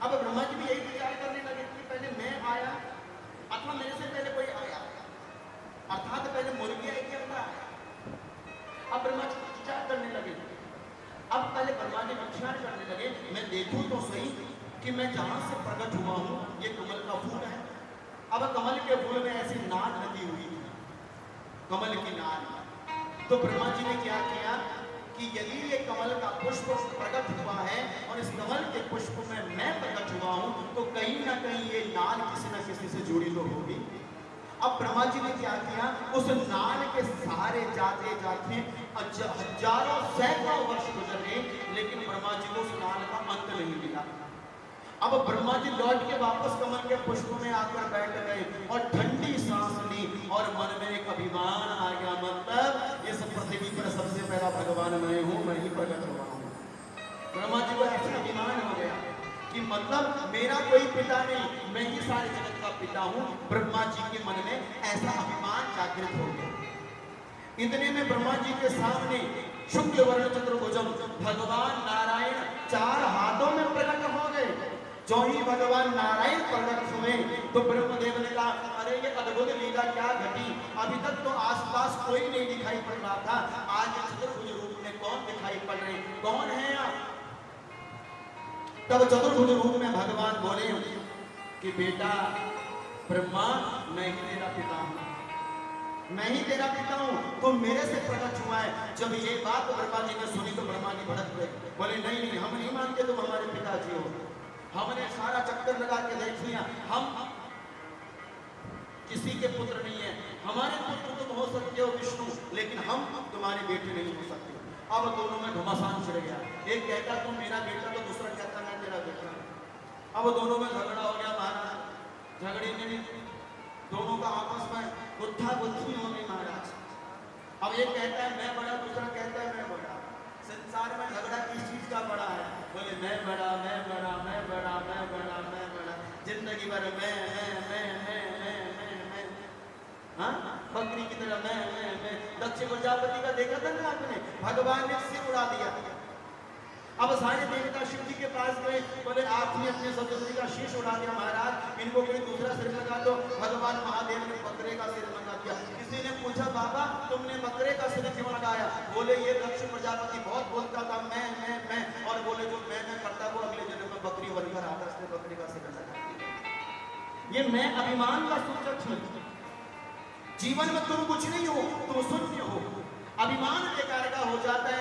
Speaker 1: अब ब्रह्मा जी भी यही विचार करने लगे कि पहले मैं आया अथवा मेरे से पहले कोई आया, अर्थात पहले मुर्गी आई कि अंडा आया? अब ब्रह्मा जी विचार करने लगे। अब पहले ब्रह्मा जी विचार करने लगे, मैं देखूं तो सही कि मैं जहां से प्रकट हुआ हूं ये कमल का फूल है। अब कमल के फूल में ऐसी नाद लगी हुई थी, कमल की नाद। तो ब्रह्मा जी ने क्या किया कि यदि ये कमल का पुष्प प्रकट हुआ है और इस कमल के पुष्प में मैं प्रकट हुआ हूं तो कहीं ना कहीं ये नाल किसी न किसी से जुड़ी तो होगी। अब ब्रह्मा जी ने क्या किया, उस नाल के सहारे जाते जाते हजारों सैकड़ों वर्ष गुजर गए, लेकिन ब्रह्मा जी को उस नाल का अंत नहीं मिला। अब ब्रह्मा जी लौट के वापस कमल के पुष्प में आकर बैठ गए और ठंडी सांस ली और मन में एक अभिमान आ गया, मतलब इस पृथ्वी पर सबसे पहला भगवान मैं हूं, मैं ही प्रकट हुआ हूं। ब्रह्मा जी को ऐसा अभिमान हो गया कि मतलब मेरा कोई पिता नहीं, मैं ही सारे जगत का पिता हूं। ब्रह्मा जी के मन में ऐसा अभिमान जागृत हो गया। इतने में ब्रह्मा जी के सामने शुक्ल वर्ण चतुर्भुजम भगवान नारायण 4 हाथों में प्रकट हो गए। जो ही भगवान नारायण प्रकट हुए तो ब्रह्मदेव ने कहा, अरे ये अद्भुत लीला क्या घटी, अभी तक तो आसपास कोई नहीं दिखाई पड़ रहा था, आज चतुर्भुज रूप में कौन दिखाई पड़ रहे, कौन है आप? तब चतुर्भुज रूप में भगवान बोले कि बेटा ब्रह्मा, मैं ही तेरा पिता हूं, मैं ही तेरा पिता हूं, तो मेरे से प्रकट हुआ है। जब ये बात ब्रह्मा जी ने सुनी तो ब्रह्मा जी भड़क गए, बोले नहीं नहीं, हम नहीं मानते तुम हमारे पिताजी हो, हमने सारा चक्कर लगा के देख लिया, हम किसी के पुत्र नहीं है, हमारे पुत्र तुम हो सकते हो विष्णु, लेकिन हम तुम्हारे बेटे नहीं हो सकते। अब दोनों में घमासान छिड़ गया, एक कहता तुम मेरा बेटा, तो दूसरा कहता मैं तेरा बेटा। अब दोनों में झगड़ा हो गया महाराज, झगड़े में दोनों का आपस में गुत्था गुत्थी हो गई महाराज। अब एक कहता है मैं बड़ा, दूसरा कहता है मैं बड़ा। संसार में झगड़ा किस चीज का बड़ा है? बोले मैं बड़ा, मैं बड़ा, मैं बड़ा, मैं बड़ा, मैं बड़ा, जिंदगी भर मैं। हाँ, बकरी की तरह मैं। दक्ष प्रजापति का देखा था ना आपने, भगवान ने सिर उड़ा दिया। अब सारे देवता शिव जी के पास गए, बोले आपने अपने सदस्य का शीश उड़ा दिया महाराज, इनको कोई दूसरा सिर लगा दो। भगवान महादेव ने बकरे का सिर लगा दिया। किसी ने पूछा बाबा तुमने बकरे का सिर क्यों लगाया? बोले ये दक्ष प्रजापति बहुत बोलता था मैं, और बोले जो मैं करता वो अगले जन्म में बकरी बनकर आता, इसने बकरी का सिर लगा दिया। ये मैं अभिमान का सूचक है। जीवन में तुम कुछ नहीं हो, तुम शून्य हो। अभिमान बेकार का हो जाता है,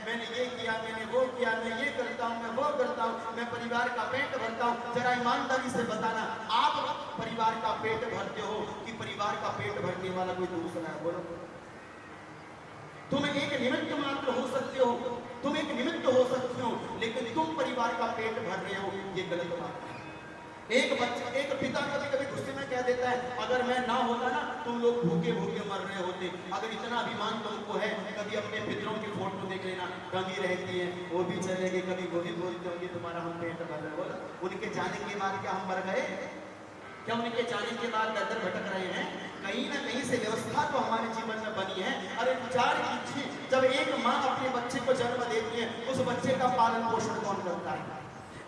Speaker 1: मैंने ये किया, मैंने वो किया, मैं ये करता हूँ, मैं वो करता हूँ, मैं परिवार का पेट भरता हूँ। जरा ईमानदारी से बताना, आप परिवार का पेट भरते हो कि परिवार का पेट भरने वाला कोई दूसरा है? बोलो। तुम एक निमित्त मात्र हो सकते हो, तुम एक निमित्त हो सकते हो, लेकिन तुम परिवार का पेट भर रहे हो, ये गलत बात है। एक पिता कभी कभी गुस्से में कह देता है, अगर मैं ना होता ना तुम लोग भूखे भूखे मर रहे होते। अगर इतना अभिमान तुमको है, कभी अपने पितरों की फोटो देख लेना, कमी रहती है वो भी चलेगी, कभी वो भी बोलते होंगे तुम्हारा हम पेट भर रहे। बोला उनके जाने के बाद क्या हम मर गए? क्या उनके जाने के बाद दर दर भटक रहे हैं? कहीं ना कहीं से व्यवस्था तो हमारे जीवन में बनी है। अरे विचार कीजिए, जब एक माँ अपने बच्चे को जन्म देती है, उस बच्चे का पालन पोषण कौन करता है?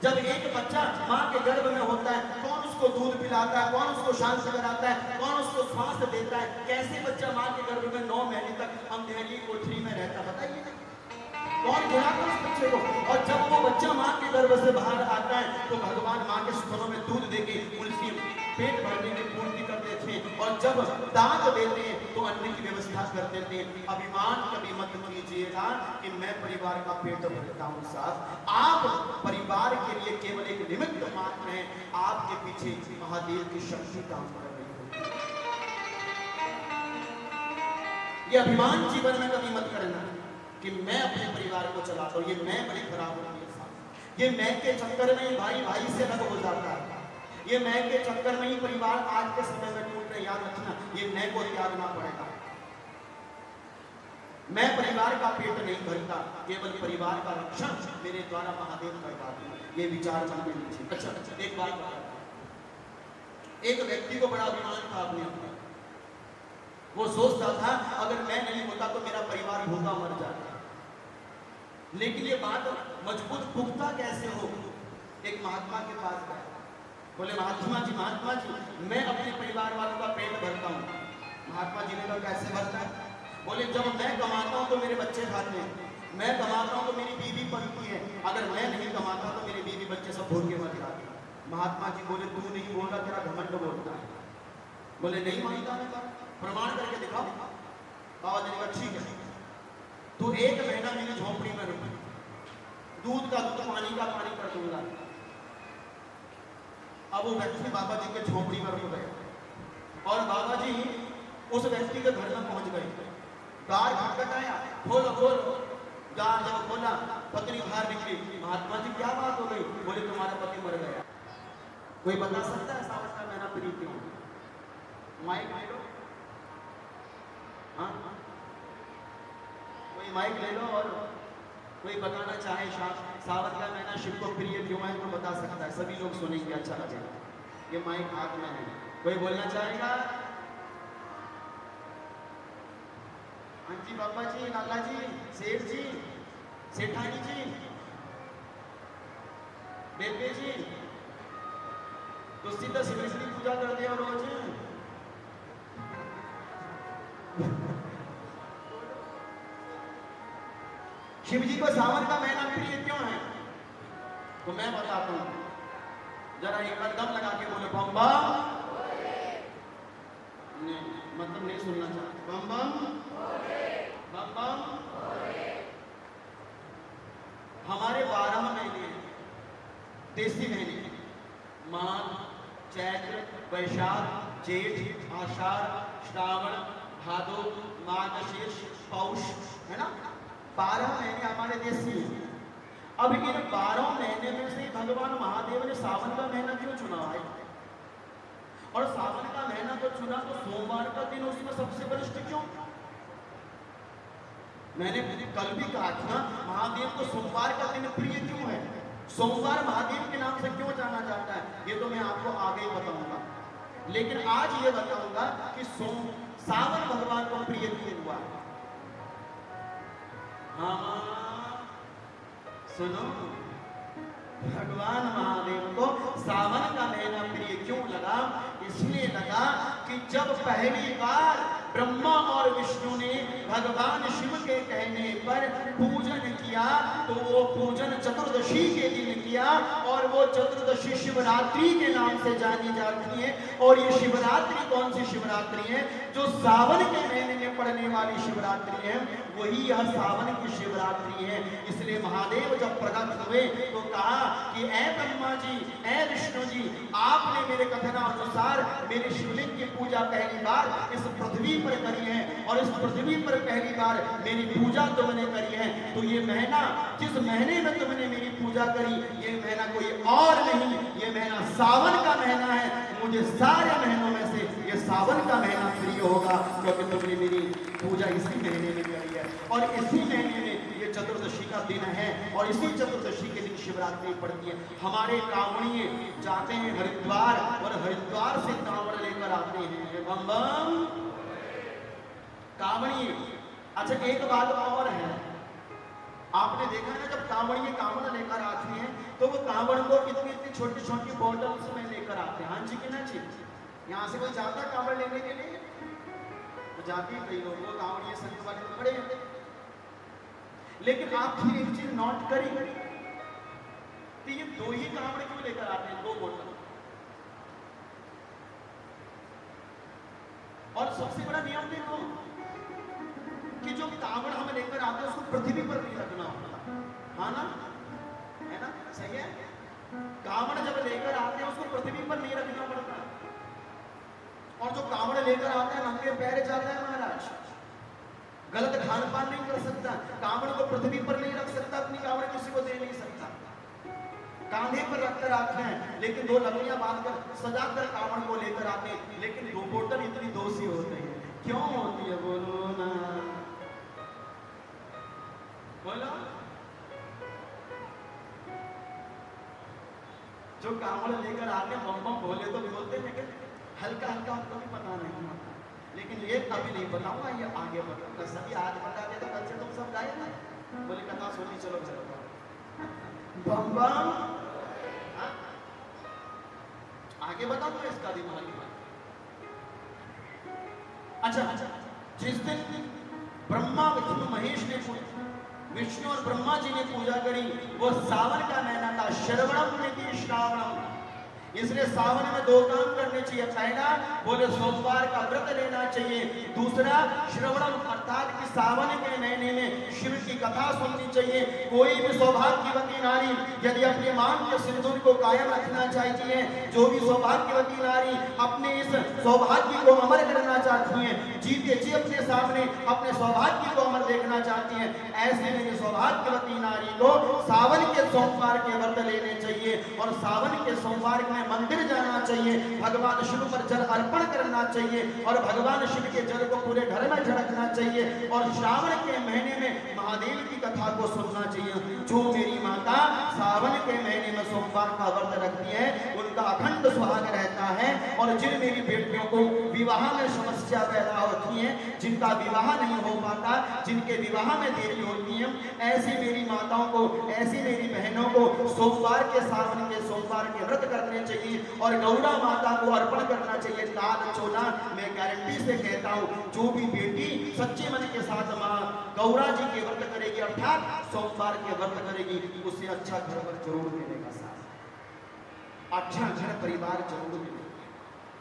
Speaker 1: जब एक बच्चा माँ के गर्भ में होता है, कौन उसको दूध पिलाता है, कौन उसको शांत कराता है, कौन उसको स्वास्थ्य देता है? कैसे बच्चा माँ के गर्भ में 9 महीने तक अंधेरी कोठरी में रहता, बताइए कौन खिलाता उस बच्चे को? और जब वो बच्चा माँ के गर्भ से बाहर आता है तो भगवान माँ के स्तनों में दूध देके उनकी पेट भरने की पूर्ति कर देते हैं, और जब दान देते हैं तो अन्न की व्यवस्था कर देते हैं। अभिमान कभी मत कीजिएगा कि मैं परिवार का पेट भरता हूँ। साहब आप परिवार के लिए केवल एक निमित्त मात्र हैं, आपके पीछे महादेव की शक्ति काम कर रही है। ये अभिमान जीवन में कभी मत करना कि मैं अपने परिवार को चलाता हूँ, ये मैं बड़ी खराब होती है। ये मैं के चक्कर में ही भाई भाई से अलग हो जाता है, ये मैं के चक्कर में ही परिवार आज के समय में टूट रहे। याद रखना, ये मैं को त्यागना पड़ेगा। मैं परिवार का पेट नहीं भरता, केवल परिवार का रक्षण मेरे द्वारा महादेव करता है। ये विचार मन में लीजिए। अच्छा एक बात बता, एक व्यक्ति को बड़ा अभिमान था अपने अपने, वो सोचता था अगर मैं नहीं होता तो मेरा परिवार भूखा मर जाता। लेकिन ये बात मजबूत पुख्ता कैसे हो? एक महात्मा के पास गए, बोले महात्मा जी मैं अपने परिवार वालों का पेट भरता हूँ। महात्मा जी ने कहा कैसे भरता है? बोले जब मैं कमाता हूँ तो मेरे बच्चे खाते हैं, मैं कमाता हूँ तो मेरी बीवी पलती है, अगर मैं नहीं कमाता तो मेरे बीवी बच्चे सब भूखे मर जाते हैं। महात्मा जी बोले तू नहीं बोल रहा, तेरा घमंड बोलता है। बोले नहीं मानता, मैं प्रमाण करके दिखाओ। बाबा जी ने कहा ठीक है, तू 1 महीना मेरी झोपड़ी में रुक, दूध का दूध पानी का पानी कर दूंगा। अब वो व्यक्ति बाबा जी के झोपड़ी में रुक गए और बाबा जी उस व्यक्ति के घर में पहुंच गए। द्वार खटखटाया, खोलो खोलो। द्वार जब खोला, पत्नी बाहर निकली। महात्मा जी क्या बात हो गई? बोले तुम्हारा पति मर गया। कोई बता सकता है सावन का महीना प्रिय क्यों? माइक ले लो, हाँ कोई माइक ले लो और कोई बताना चाहे सावन का महीना शिव को प्रिय क्यों है तो बता सकता है, सभी लोग सुनेंगे, अच्छा लगेगा। ये माइक हाथ में है, कोई बोलना चाहेगा? हाँ जी बाबा जी, लाला जी, सेठ जी, सेठानी जी, बेबे जी, तो सीधा शिव की पूजा करते हो रोज? शिव जी को सावन का महीना प्रिय क्यों है? तो मैं बताता हूं, जरा एक बार दम लगा के बोले बम बम। नहीं मतलब नहीं सुनना चाहते। बम बम बम बम। हमारे 12 महीने देसी महीने, माघ, चैत्र, वैशाख, जेठ, आषाढ़, श्रावण, भादो, मार्गशीर्ष, पौष, है ना? 12 महीने हमारे देशी हैं। अब इन 12 महीने में से भगवान महादेव ने सावन का महीना क्यों चुना है? और सावन का महीना तो चुना तो सोमवार का दिन उसमें सबसे वरिष्ठ क्यों? मैंने कल भी कहा था महादेव को सोमवार का दिन प्रिय क्यों है, सोमवार महादेव के नाम से क्यों जाना जाता है, ये तो मैं आपको आगे ही बताऊंगा। लेकिन आज ये बताऊंगा कि सावन भगवान को प्रिय क्यों हुआ। हाँ सुनो, भगवान महादेव को सावन का महीना प्रिय क्यों लगा? इसलिए लगा कि जब पहली बार ब्रह्मा और विष्णु ने भगवान शिव के कहने पर पूजन किया तो वो पूजन चतुर्दशी के दिन किया, और वो चतुर्दशी शिवरात्रि के नाम से जानी जाती है। और ये शिवरात्रि कौन सी शिवरात्रि है? जो सावन के महीने में पड़ने वाली शिवरात्रि है, वही यह सावन की शिवरात्रि है। इसलिए महादेव जब प्रकट हुए तो कहा कि ऐ ब्रह्मा जी, ऐ विष्णु जी, आपने मेरे कथनानुसार मेरे शिवलिंग की पूजा पहली बार इस पृथ्वी पर करी है, और इस पृथ्वी पर पहली बार मेरी पूजा तुमने करी है। तो ये महीना, जिस महीने में तुमने मेरी पूजा करी, ये महीना कोई और नहीं, ये महीना सावन का महीना है। मुझे सारे महीनों में से ये सावन का महीना प्रिय इसलिए होगा क्योंकि तुमने मेरी पूजा इसी महीने में करी है और इसी महीने में ये चतुर्दशी का दिन है और इसी चतुर्दशी के दिन शिवरात्रि पड़ती है। हमारे कांवड़िए जाते हैं हरिद्वार और हरिद्वार से कांवड़ लेकर आते हैं। बम बम कांवड़िए। अच्छा एक बात और है, आपने देखा है ना जब कांवड़िए कांवड़ लेकर आते हैं तो वो कांवड़ को इतनी इतनी छोटी छोटी बॉटल्स में लेकर आते हैं। हाँ जी कि ना जी? यहाँ से कोई जाता है कांवड़ लेने के लिए? तो जाते हैं कई लोग, वो कांवड़िए संग वाले तो खड़े हैं। लेकिन आप फिर एक चीज नोट करेंगे कि ये दो ही कांवड़ क्यों लेकर आते हैं, दो बोतल। और सबसे बड़ा नियम देखो कि जो कांवड़ हम लेकर आते हैं उसको पृथ्वी पर नहीं रखना होता, हाँ ना? है ना? सही है। कांवड़ जब लेकर आते हैं उसको पृथ्वी पर नहीं रखना पड़ता। और जो कांवड़ लेकर आते हैं नंगे पैर जाता है महाराज, गलत खान पान नहीं कर सकता, कांवड़ को पृथ्वी पर नहीं रख सकता, अपनी कांवड़ किसी को दे नहीं सकता, कांधे पर रखकर आते हैं। लेकिन दो लकड़ियां बांधकर सजाकर कांवड़ को लेकर आते हैं। लेकिन दो बोतल इतनी दोषी होते हैं, क्यों होती है बोलो ना? बोलो। जो कांवड़ लेकर आते हैं बम बम भोले तो बोलते हैं, लेकिन हल्का हल्का उनको भी पता नहीं होता। लेकिन ये अभी नहीं बताऊंगा, ये आगे बताऊंगा। सभी आज बता दे तो कल से तुम सब गाए ना, बोले कथा सुनी, चलो चलो बम बम। आगे बताऊंगा इसका भी महत्व। अच्छा, जिस दिन ब्रह्मा विष्णु महेश ने विष्णु और ब्रह्मा जी ने पूजा करी वो सावन का महीना था, श्रवणम में श्रावणम। इसलिए सावन में दो काम करने चाहिए। पहला बोले सोमवार का व्रत लेना चाहिए, दूसरा श्रवणम अर्थात कि सावन के महीने में शिव की कथा सुननी चाहिए। कोई भी सौभाग्यवती नारी यदि अपने मांग के सिंदूर को कायम रखना चाहती है, जो भी सौभाग्यवती नारी अपने इस सौभाग्य को अमर करना चाहती है, जीते जी अपने सामने अपने सौभाग्य को अमर देखना चाहती है, ऐसे में सौभाग्यवती नारी को सावन के सोमवार के व्रत लेने चाहिए और सावन के सोमवार में मंदिर जाना चाहिए, भगवान शिव पर जल अर्पण करना चाहिए और भगवान शिव के जल को पूरे घर में झड़कना चाहिए और श्रावण के महीने में महादेव की कथा को सुनना चाहिए। जो मेरी माता सावन के महीने में सोमवार का व्रत रखती है उनका अखंड सुहाग रहता है। और जिन मेरी बेटियों को विवाह में समस्या पैदा होती है, जिनका विवाह नहीं हो पाता, जिनके विवाह में देरी होती है, ऐसी मेरी माताओं को, ऐसी मेरी बहनों को सोमवार के सावन के सोमवार के व्रत करने चाहिए और गौरा माता को अर्पण करना चाहिए दाल चोला। मैं गारंटी से कहता हूँ जो भी बेटी सच्चे मन के साथ माँ गौरा जी के व्रत करेगी अर्थात सोमवार के व्रत करेगी, उसे अच्छा घर पर जरूर मिलेगा, साथ अच्छा घर परिवार जरूर मिलेगा।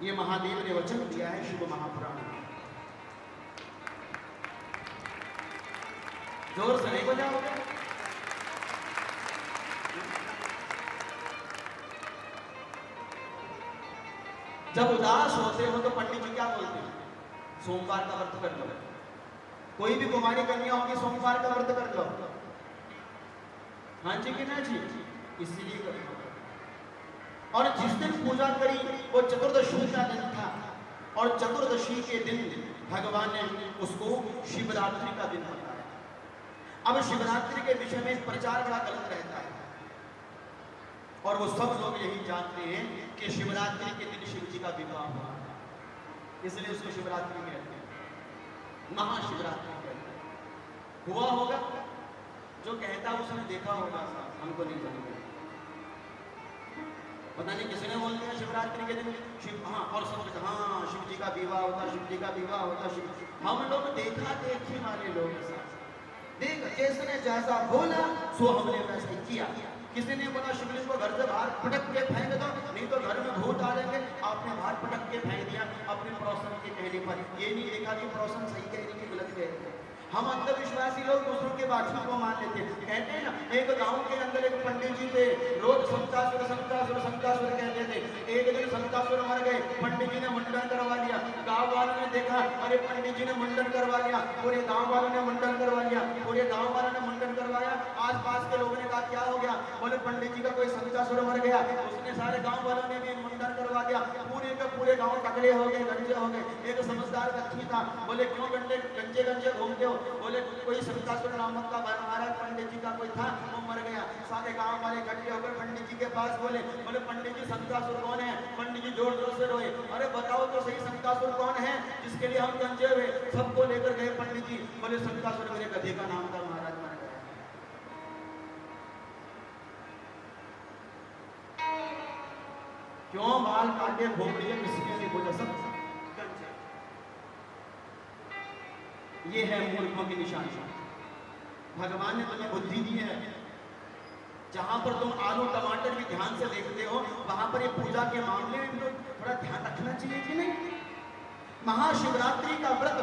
Speaker 1: ये महादेव ने वचन दिया है शिव महापुराण में। जोर से नहीं बजाओगे? जब उदास होते हो तो पंडित जी क्या बोलते हैं? सोमवार का व्रत कर लो। कोई भी कुमारी कन्या होगी सोमवार का व्रत कर लो। हाँ जी कि ना जी? इसीलिए कर लो। और जिस दिन पूजा करी वो चतुर्दशी का दिन था और चतुर्दशी के दिन भगवान ने उसको शिवरात्रि का दिन बताया। अब शिवरात्रि के विषय में प्रचार बड़ा गलत रहता है और वो सब लोग यही जानते हैं कि शिवरात्रि के दिन शिव जी का विवाह हुआ, इसलिए उसको शिवरात्रि कहते हैं, महाशिवरात्रि कहते हैं। हुआ होगा, जो कहता उसने देखा होगा, हमको नहीं जानते। पता नहीं किसने बोल दिया शिवरात्रि के दिन शिव, हाँ, और सब हाँ शिव जी का विवाह होता, शिव जी का विवाह होता। हम लोग देखा देखी वाले लोग, देख किसने जैसा बोला सो हमने वैसा किया। किसी ने बोला शिवलिंग को घर से बाहर पटक के फेंक दो, नहीं तो घर में भूत आ जाएंगे, आपने बाहर पटक के फेंक दिया अपने पड़ोसन के कहने पर। ये नहीं देखा कि पड़ोसन सही कह रही कि गलत कह रही। हम अंधविश्वासी लोग दूसरों के बातों को मान लेते हैं। कहते हैं ना, एक गांव के अंदर एक पंडित जी थे, रोज संतासुर संतासुर संतासुर कहते थे। एक दिन संतासुर मर गए, पंडित जी ने मुंडन करवा लिया, गांव वालों ने देखा, अरे पंडित जी ने मुंडन करवा लिया, पूरे गांव वालों ने मुंडन करवा लिया, पूरे गांव वालों ने मुंडन करवाया। आसपास के लोगों ने कहा क्या हो गया? बोले पंडित जी का कोई शंकासुर मर गया, उसने सारे गांव वालों ने भी मुंडन करवा दिया। पूरे के पूरे गांव तगड़े हो गए, गंजे हो गए। एक समझदार व्यक्ति था, बोले क्यों गंजे गंजे घूमते हो? बोले कोई शंकासुर नामक का महाराज पंडित जी का कोई था, वो मर गया। सारे गांव वाले इकट्ठे होकर पंडित जी के पास बोले पंडित जी शंकासुर कौन है? पंडित जी जोर जोर से रोए, अरे बताओ तो सही शंकासुर कौन है जिसके लिए हम गंजे हुए? सबको लेकर गए पंडित जी, बोले शंकासुर मेरे गधे का नाम था, महाराज मर गया। क्यों? बाल काटे, भोपड़िए किसके लिए बोले सब गंजे। ये है मूर्खों की निशानी। भगवान ने तुम्हें बुद्धि दी है, जहां पर तुम आलू टमाटर भी ध्यान से देखते हो, वहां पर ये पूजा के मामले में भी तो थोड़ा ध्यान रखना चाहिए कि नहीं? महाशिवरात्रि का व्रत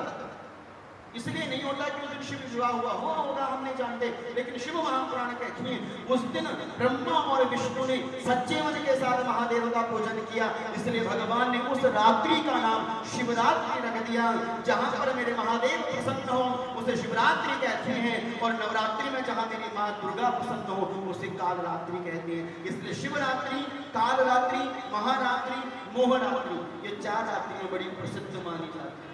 Speaker 1: इसलिए नहीं होता कि उस दिन शिव विवाह हुआ होगा, हम नहीं जानते, लेकिन शिव महापुराण कहते हैं उस दिन ब्रह्मा और विष्णु ने सच्चे मन के साथ महादेव का पूजन किया, इसलिए भगवान ने उस रात्रि का नाम शिवरात्रि रख दिया। जहां पर मेरे महादेव प्रसन्न हो उसे शिवरात्रि कहते हैं, और नवरात्रि में जहां मेरी माँ दुर्गा प्रसन्न हो उसे कालरात्रि कहते हैं। इसलिए शिवरात्रि, कालरात्रि, महारात्रि, मोहरात्रि, ये 4 रात्रियां बड़ी प्रसिद्ध मानी जाती है।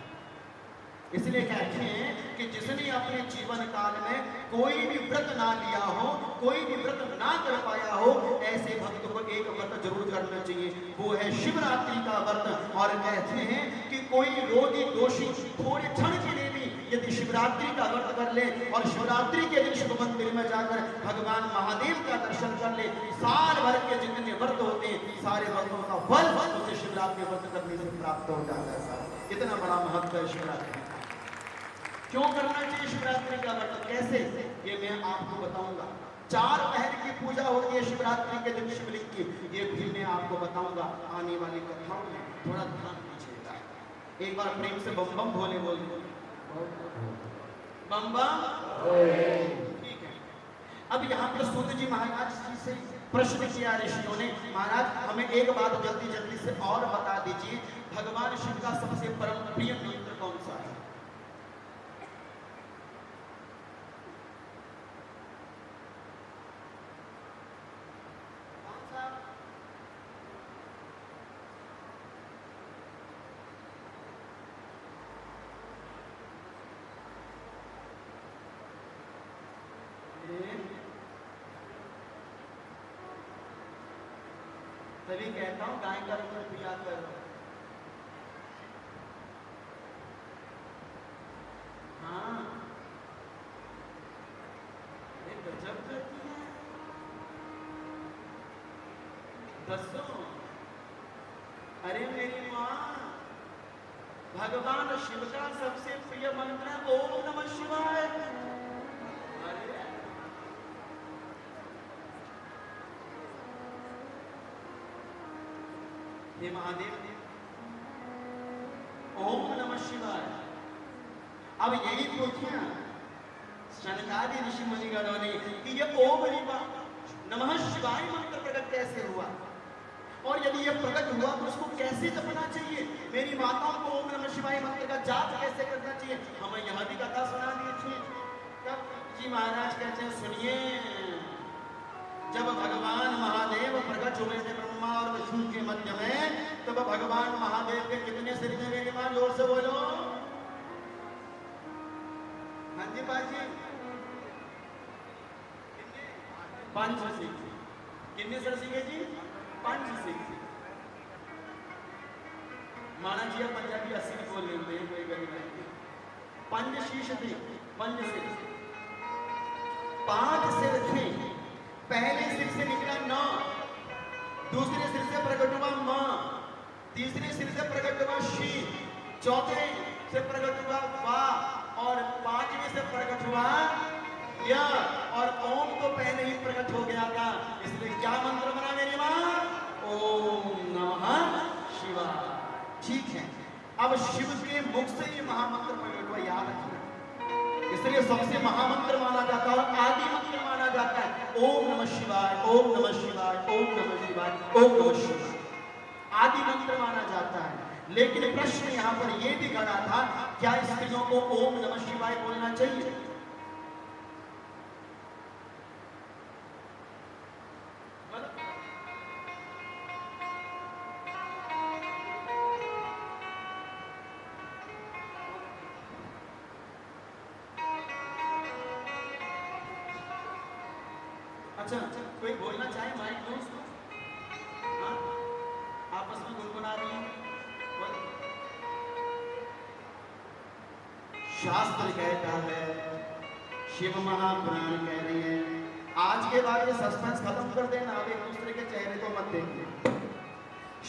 Speaker 1: इसलिए कहते हैं कि जिसने अपने जीवन काल में कोई भी व्रत ना लिया हो, कोई भी व्रत ना कर पाया हो, ऐसे भक्त को एक व्रत जरूर करना चाहिए, वो है शिवरात्रि का व्रत। और कहते हैं कि कोई रोगी दोषी थोड़े क्षण के लिए भी यदि शिवरात्रि का व्रत कर ले और शिवरात्रि के दिन शिव मंदिर में जाकर भगवान महादेव का दर्शन कर ले, साल भर के जितने व्रत होते हैं सारे व्रतों का फल उसे शिवरात्रि व्रत करने से प्राप्त हो जाता है। साहब इतना बड़ा महत्व है शिवरात्रि। क्यों करना चाहिए शिवरात्रि का व्रत, कैसे, ये मैं आपको बताऊंगा। 4 पहर की पूजा होती है शिवरात्रि के दिन शिवलिंग की, ये भी मैं आपको बताऊंगा आने वाली कथाओं में, थोड़ा ध्यान दीजिएगा। एक बार प्रेम से बम बम भोले बोल, बम बम। ठीक है, अब यहाँ पर सूत जी महाराज जी से प्रश्न किया ऋषियों ने, महाराज हमें एक बात जल्दी जल्दी से और बता दीजिए, भगवान शिव का सबसे परम प्रिय मंत्र कौन सा है? तभी कहता हूं गाय का रूप याद कर लो। हाँ गजब करती है। दसो, अरे मेरी माँ, भगवान शिव का सबसे प्रिय मंत्र ओम नमः शिवाय। हे महादेव, ओम नमः शिवाय। अब यही पूछना शनकादि ऋषि मुनिगणों ने कि ये ओम नमः शिवाय मंत्र प्रकट कैसे हुआ, और यदि ये प्रकट हुआ तो उसको कैसे जपना चाहिए? मेरी माताओं को ओम नमः शिवाय मंत्र का जाप कैसे करना चाहिए? हमें यह भी कथा सुना दी थी। तब जी महाराज कहते हैं सुनिए, जब भगवान महादेव प्रकट हुए थे ब्रह्मा और विष्णु के मध्य में, तब भगवान महादेव के कितने सिर थे मेरी मां? जोर से बोलो। हाँ जी बाजी, 5 सिर। कितने सिर सीखे जी? 5 सिर। माना जी आप पंजाबी 80 बोल लेते हैं, कोई गरीब नहीं। 5 शीश थे, 5 सिर, 5 सिर थे। पहले सिर से निकला न, दूसरे सिर से प्रकट हुआ म, तीसरे सिर से प्रकट हुआ शी, चौथे से प्रकट हुआ वा, और 5वें से प्रकट हुआ य। और ओम तो पहले ही प्रकट हो गया था, इसलिए क्या मंत्र बना मेरी मां? ओम नमः शिवाय। ठीक है, अब शिव के मुख से ये महामंत्र प्रकट हुआ, याद रखना, इसलिए सबसे महामंत्र माना जाता है और आदि मंत्र माना जाता है ओम नमः शिवाय, ओम नमः शिवाय, ओम नमः शिवाय, ओम नमः शिवाय, आदि मंत्र माना जाता है। लेकिन प्रश्न यहाँ पर यह भी खड़ा था, क्या स्त्रियों को ओम नमः शिवाय बोलना चाहिए? अच्छा, कोई बोलना चाहे? माइक दो उसको। हाँ, आपस में गुनगुना रही हैं। शास्त्र कहता है, शिव महापुराण कह रही है, आज के बाद ये सस्पेंस खत्म कर देना, अब एक दूसरे के चेहरे को मत देखना।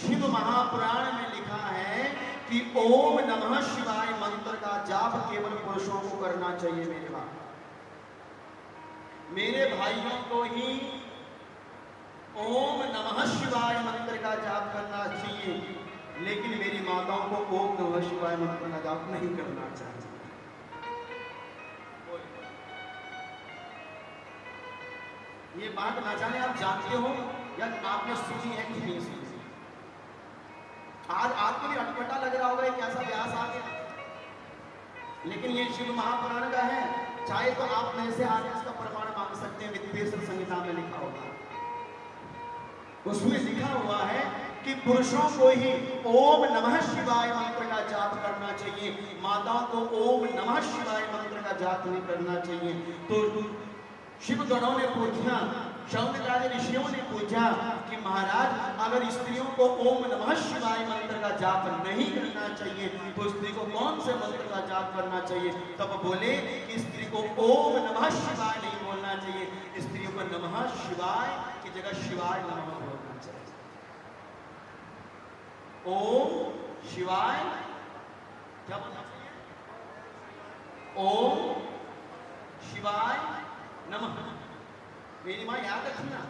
Speaker 1: शिव महापुराण में लिखा है कि ओम नमः शिवाय मंत्र का जाप केवल पुरुषों को करना चाहिए। मेरे भाइयों को ही ओम नमः शिवाय मंत्र का जाप करना चाहिए, लेकिन मेरी माताओं को ओम नमः शिवाय मंत्र का जाप नहीं करना चाहिए। ये बात ना जाने आप जानते हो या आपने सुनी है कि नहीं सुनी। आज आपको भी अटपटा लग रहा होगा कैसा व्यास आ गया, लेकिन ये शिव महापुराण का है। चाहे तो आप में से आज इसका प्रमाण मांग सकते हैं, विद्वेश्वर संहिता में लिखा होगा। उसमें लिखा हुआ है कि पुरुषों को ही ओम नमः शिवाय मंत्र का जाप करना चाहिए, माताओं को ओम नमः शिवाय मंत्र का जाप नहीं करना चाहिए। तो शिव गणों ने पूछा, शौनकादि ऋषियों ने पूछा कि महाराज, अगर स्त्रियों को ओम नमः शिवाय मंत्र का जाप नहीं करना चाहिए तो स्त्री को कौन से मंत्र का जाप करना चाहिए? तब बोले कि स्त्री को ओम नमः शिवाय नहीं बोलना चाहिए, स्त्रियों को नमः शिवाय की जगह शिवाय नमः बोलना चाहिए। ओम शिवाय क्या बोलना चाहिए? ओम शिवाय नमः। मेरी मां याद रखना,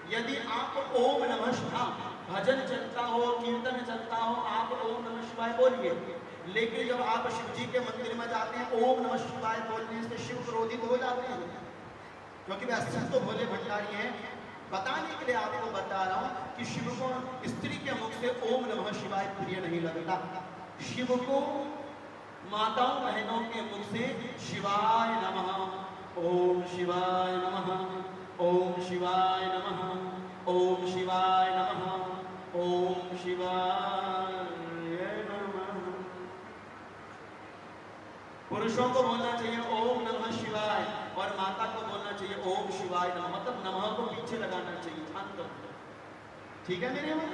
Speaker 1: यदि आप ओम नमः शिवाय, भजन चलता हो, कीर्तन चलता हो, आप ओम नमः शिवाय बोलिए, लेकिन जब आप शिव जी के मंदिर में जाते हैं, ओम नमः शिवाय बोलने से शिव क्रोधित हो जाते हैं, क्योंकि वे असंत तो भोले भंडारी हैं। बताने के लिए आपको बता रहा हूं कि शिव को स्त्री के मुख से ओम नमः शिवाय प्रिय नहीं लगता। शिव को माताओं बहनों के मुख से शिवाय नमः, ओम शिवाय नमः, ओम शिवाय नमः, ओम शिवाय नमः, ओम शिवाय नमः। पुरुषों को बोलना चाहिए ओम नमः शिवाय और माता को बोलना चाहिए ओम शिवाय नमः, मतलब नमः को पीछे लगाना चाहिए, अंत। ठीक है मेरे में?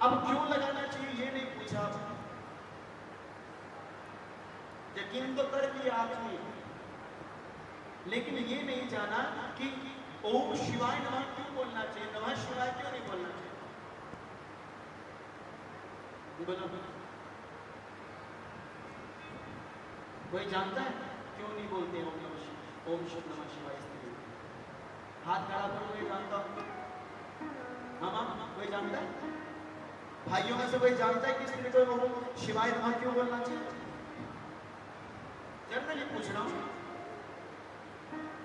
Speaker 1: अब क्यों लगाना चाहिए ये नहीं पूछा, यकीन तो कर दिया आपने, लेकिन ये नहीं जाना कि ओम शिवाय नमः क्यों बोलना चाहिए, नमः शिवाय क्यों नहीं बोलना चाहिए। बोलो, कोई जानता है क्यों नहीं बोलते ओम नमः शिवाय, ओम शिव नमः शिवाय? हाथ खड़ा करो, कोई जानता हो? हाँ, कोई जानता है? भाइयों में से कोई जानता है कि स्त्री को ओम शिवाय नमः क्यों बोलना चाहिए? जनरली पूछ रहा हूं,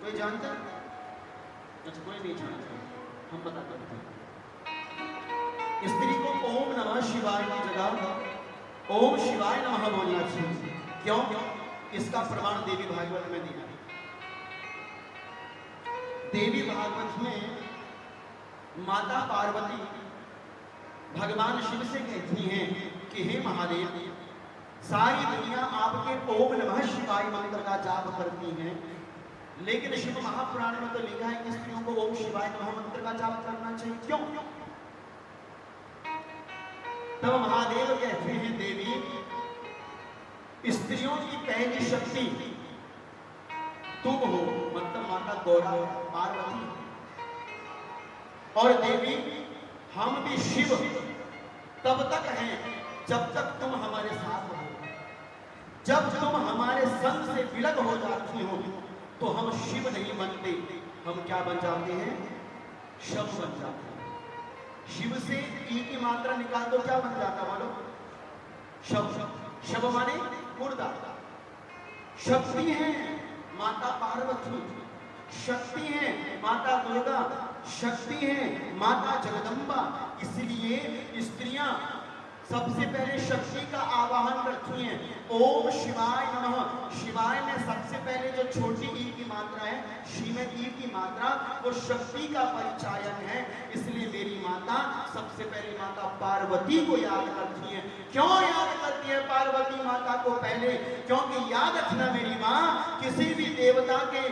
Speaker 1: कोई जानता है? अच्छा, कोई नहीं जानता, हम बता देते हैं। स्त्री को ओम नमः शिवाय की जगह ओम शिवाय नमः बोलना चाहिए। क्यों? इसका प्रमाण देवी भागवत में दिया। देवी भागवत में माता पार्वती भगवान शिव से कहती हैं कि हे महादेव, सारी दुनिया आपके ओम नमः शिवाय मंत्र का जाप करती है, लेकिन शिव महापुराण में तो लिखा है कि स्त्रियों को ओम शिवाय नमः मंत्र का जाप करना चाहिए। क्यों? तब महादेव कहते हैं, देवी, स्त्रियों की पहली शक्ति तुम हो, मतलब माता गौरा पार्वती, और देवी हम भी शिव तब तक हैं जब तक तुम हमारे साथ हो। जब तुम हमारे संग से विलग हो जाती हो तो हम शिव नहीं बनते, हम क्या बन जाते हैं? शव बन जाते हैं। शिव से ई की मात्रा निकाल दो, क्या बन जाता? बोलो, शव। शव माने मुर्दा। शक्ति है माता पार्वती, शक्ति है माता दुर्गा, शक्ति है माता जगदम्बा। इसलिए स्त्रियां सबसे पहले शक्ति का आवाहन करती हैं। ओम शिवाय नमः। शिवाय में सबसे पहले जो छोटी ई की मात्रा है, शी में ई की मात्रा, वो शक्ति का परिचायक है। इसलिए मेरी माता सबसे पहले माता पार्वती को याद करती है। क्यों याद करती है पार्वती माता को पहले? क्योंकि याद रखना मेरी माँ, किसी भी देवता के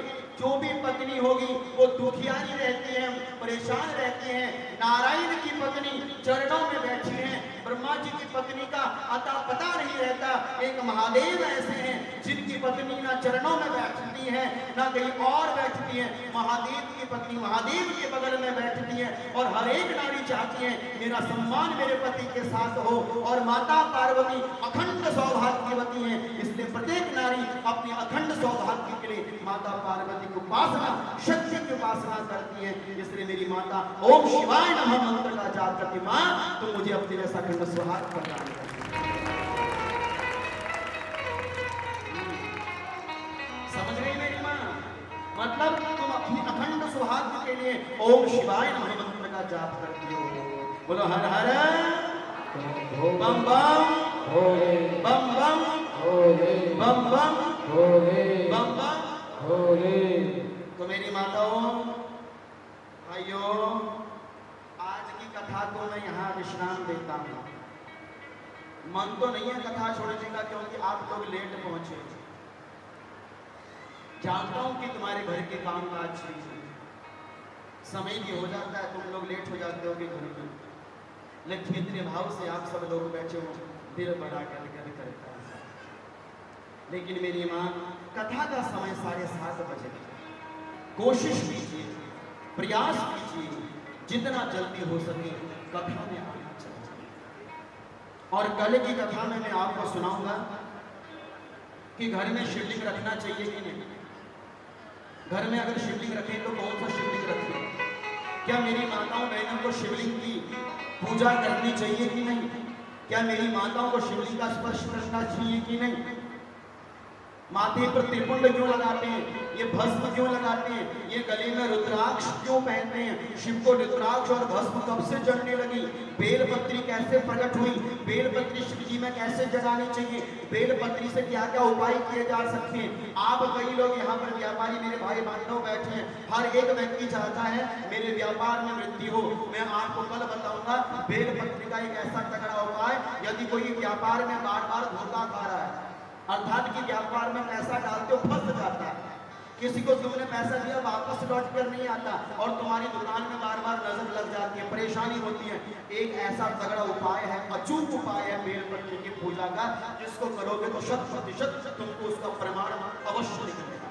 Speaker 1: जो भी पत्नी होगी वो दुखियारी रहती है, परेशान रहती है। नारायण की पत्नी चरणों में बैठी है, ब्रह्मा जी की पत्नी का अता पता नहीं रहता। एक महादेव ऐसे हैं जिनकी पत्नी ना चरणों में बैठती है ना कहीं और बैठती है। महादेव की पत्नी महादेव के बगल में बैठती है और हर एक नारी चाहती है मेरा सम्मान मेरे पति के साथ हो। और माता पार्वती अखंड सौभाग्यवती है, इसलिए प्रत्येक नारी अपने अखंड सौभाग्य के लिए माता पार्वती की उपासना, शक्ति की उपासना करती है। इसलिए मेरी माता ओम शिवाय नमः मंत्र का जाप करती, माँ तुम मुझे अपने जैसा अखंड सुहाग प्रदान कर। समझ गई मेरी माँ? मतलब तुम अपनी अखंड सुहाग के लिए ओम शिवाय नमः मंत्र का जाप करती हो। बोलो हर हर बम बम बम बम बम बम बम बम। तो मेरी माताओं भाइयों, आज की कथा को मैं यहाँ विश्राम देता हूँ। मन तो नहीं है कथा छोड़ने का, क्योंकि आप लोग लेट पहुंचे। जानता हूँ कि तुम्हारे घर के काम काज समय भी हो जाता है, तुम लोग लेट हो जाते हो कि घर में, लेकिन इतने भाव से आप सब लोग बैठे हो, दिल बड़ा गद करता है। लेकिन मेरी माँ, कथा का समय 7:30 बजे। कोशिश कीजिए, प्रयास कीजिए, जितना जल्दी हो सके कथा में आना चाहिए। और कल की कथा में मैं आपको सुनाऊंगा कि घर में शिवलिंग रखना चाहिए कि नहीं। घर में अगर शिवलिंग रखें तो कौन सा शिवलिंग रखें? क्या मेरी माताओं बहनों को शिवलिंग की पूजा करनी चाहिए कि नहीं? क्या मेरी माताओं को शिवलिंग का स्पर्श करना चाहिए कि नहीं? माथे पर त्रिपुंड क्यों लगाते हैं? ये भस्म क्यों लगाते हैं? ये गले में रुद्राक्ष क्यों पहनते हैं? शिव को रुद्राक्ष और भस्म कब से चढ़ने लगी? बेलपत्री कैसे प्रकट हुई? बेलपत्री शिव जी में कैसे जगानी चाहिए? बेलपत्री से क्या क्या उपाय किए जा सकते हैं? आप कई लोग यहाँ पर व्यापारी मेरे भाई बहनों बैठे हैं, हर एक व्यक्ति चाहता है मेरे व्यापार में वृद्धि हो। मैं आपको कल बताऊंगा बेलपत्री का एक ऐसा तगड़ा उपाय। यदि कोई व्यापार में बार बार धोखा खा रहा है, अर्थात कि व्यापार में पैसा डालते हो फंस जाता है, किसी को तुमने पैसा दिया वापस लौट कर नहीं आता और तुम्हारी दुकान में बार बार नजर लग जाती है, परेशानी होती है। एक ऐसा तगड़ा उपाय है, अचूक उपाय है बेलपत्री की पूजा का, जिसको करोगे तो 100% तुमको उसका प्रमाण अवश्य निकलेगा।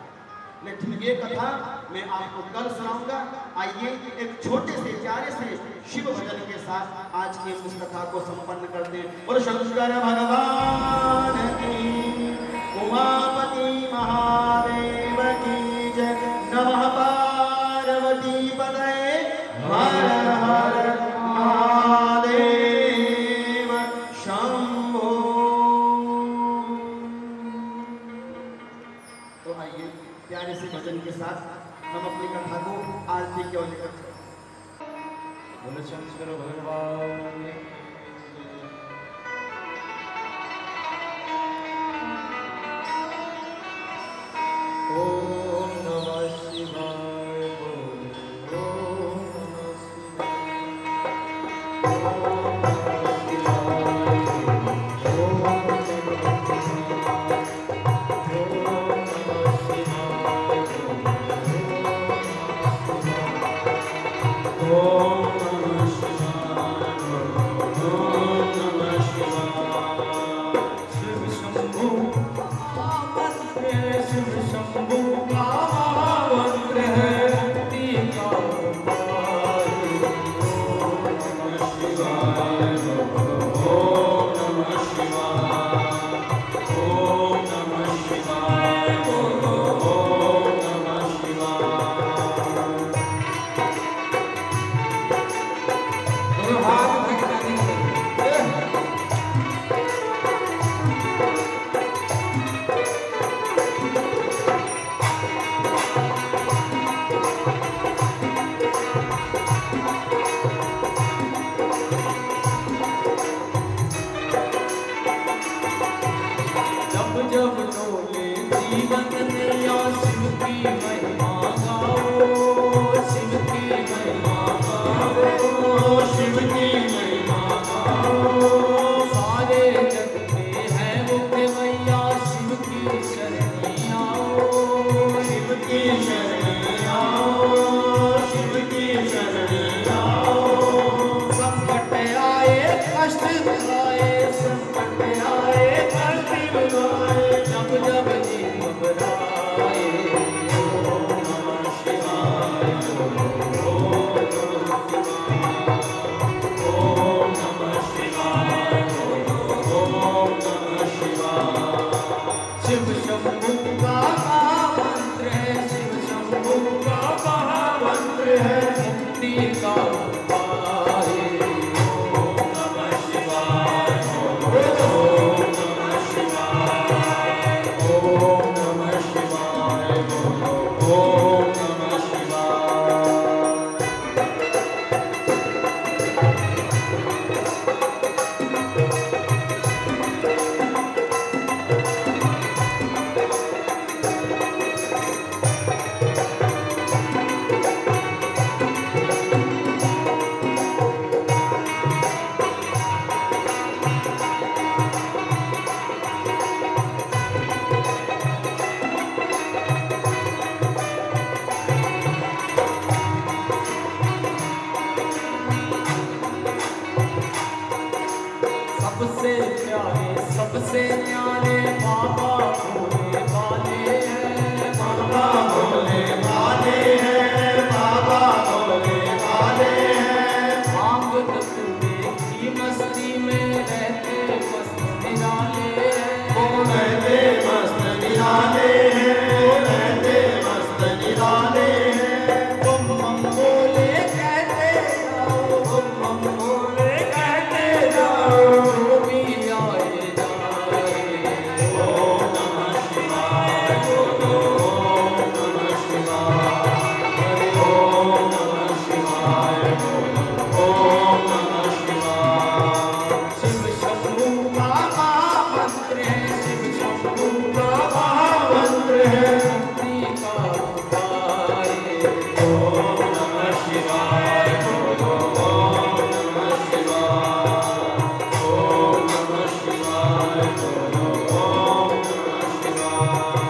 Speaker 1: लेकिन ये कथा मैं आपको कल सुनाऊंगा। आइए एक छोटे से प्यारे से शिव भजन के साथ आज की इस कथा को संपन्न करते हैं। और शंकर भगवान की, उमापति महादेव की जय। नमः पार्वती पतये हर हर महादेव शंभो। तो आइए प्यारे से भजन के साथ हम अपनी कथा को आरती की ओर लेकर चलते हैं। बोलो शंकर भगवान। ओम नमः शिवाय। ओम नमः शिवाय। ओम नमः शिवाय। ओम नमः
Speaker 2: जब डोले जीवन नैया शिव की महिमा गाओ, शिव की महिमा गाओ, शिव की महिमा गाओ। सारे जग में है वो मैया शिव की शरणी आओ, शिव की शरणी आओ, शिव की शरणी आओ। संकट आए कष्ट आए, संकट आए कष्ट आए, जब जब जी घबराए, ओम नमः शिवाय, ओम नमः शिवाय, ओम नमः शिवाय। शिव शंभू का महामंत्र है, शिव शंभू का महामंत्र है, मुक्ति का उपाय। ओम नमः शिवाय, ओम नमः शिवाय, ओम नमः शिवाय, ओम नमः शिवाय। सबसे प्यारे सबसे न्यारे बाबा भोले वाले हैं, बाबा भोले वाले हैं, बाबा भोले वाले हैं। भांग धतूरे की मस्ती में रहते मस्त निराले हैं, वो रहते मस्त निराले हैं, वो रहते मस्त निराले हैं। बम बम बोले कहते जाओ, बम बम बोले कहते जाओ, जो भी आए जाए। ओम नमः शिवाय, ओम नमः शिवाय, ओम नमः शिवाय, ओम नमः शिवाय। शिव शंभू का महामंत्र है, शिव शंभू का महामंत्र है, मुक्ति का उपाय। ओम नमः शिवाय, ओम नमः शिवाय, ओम नमः शिवाय, ओम नमः शिवाय।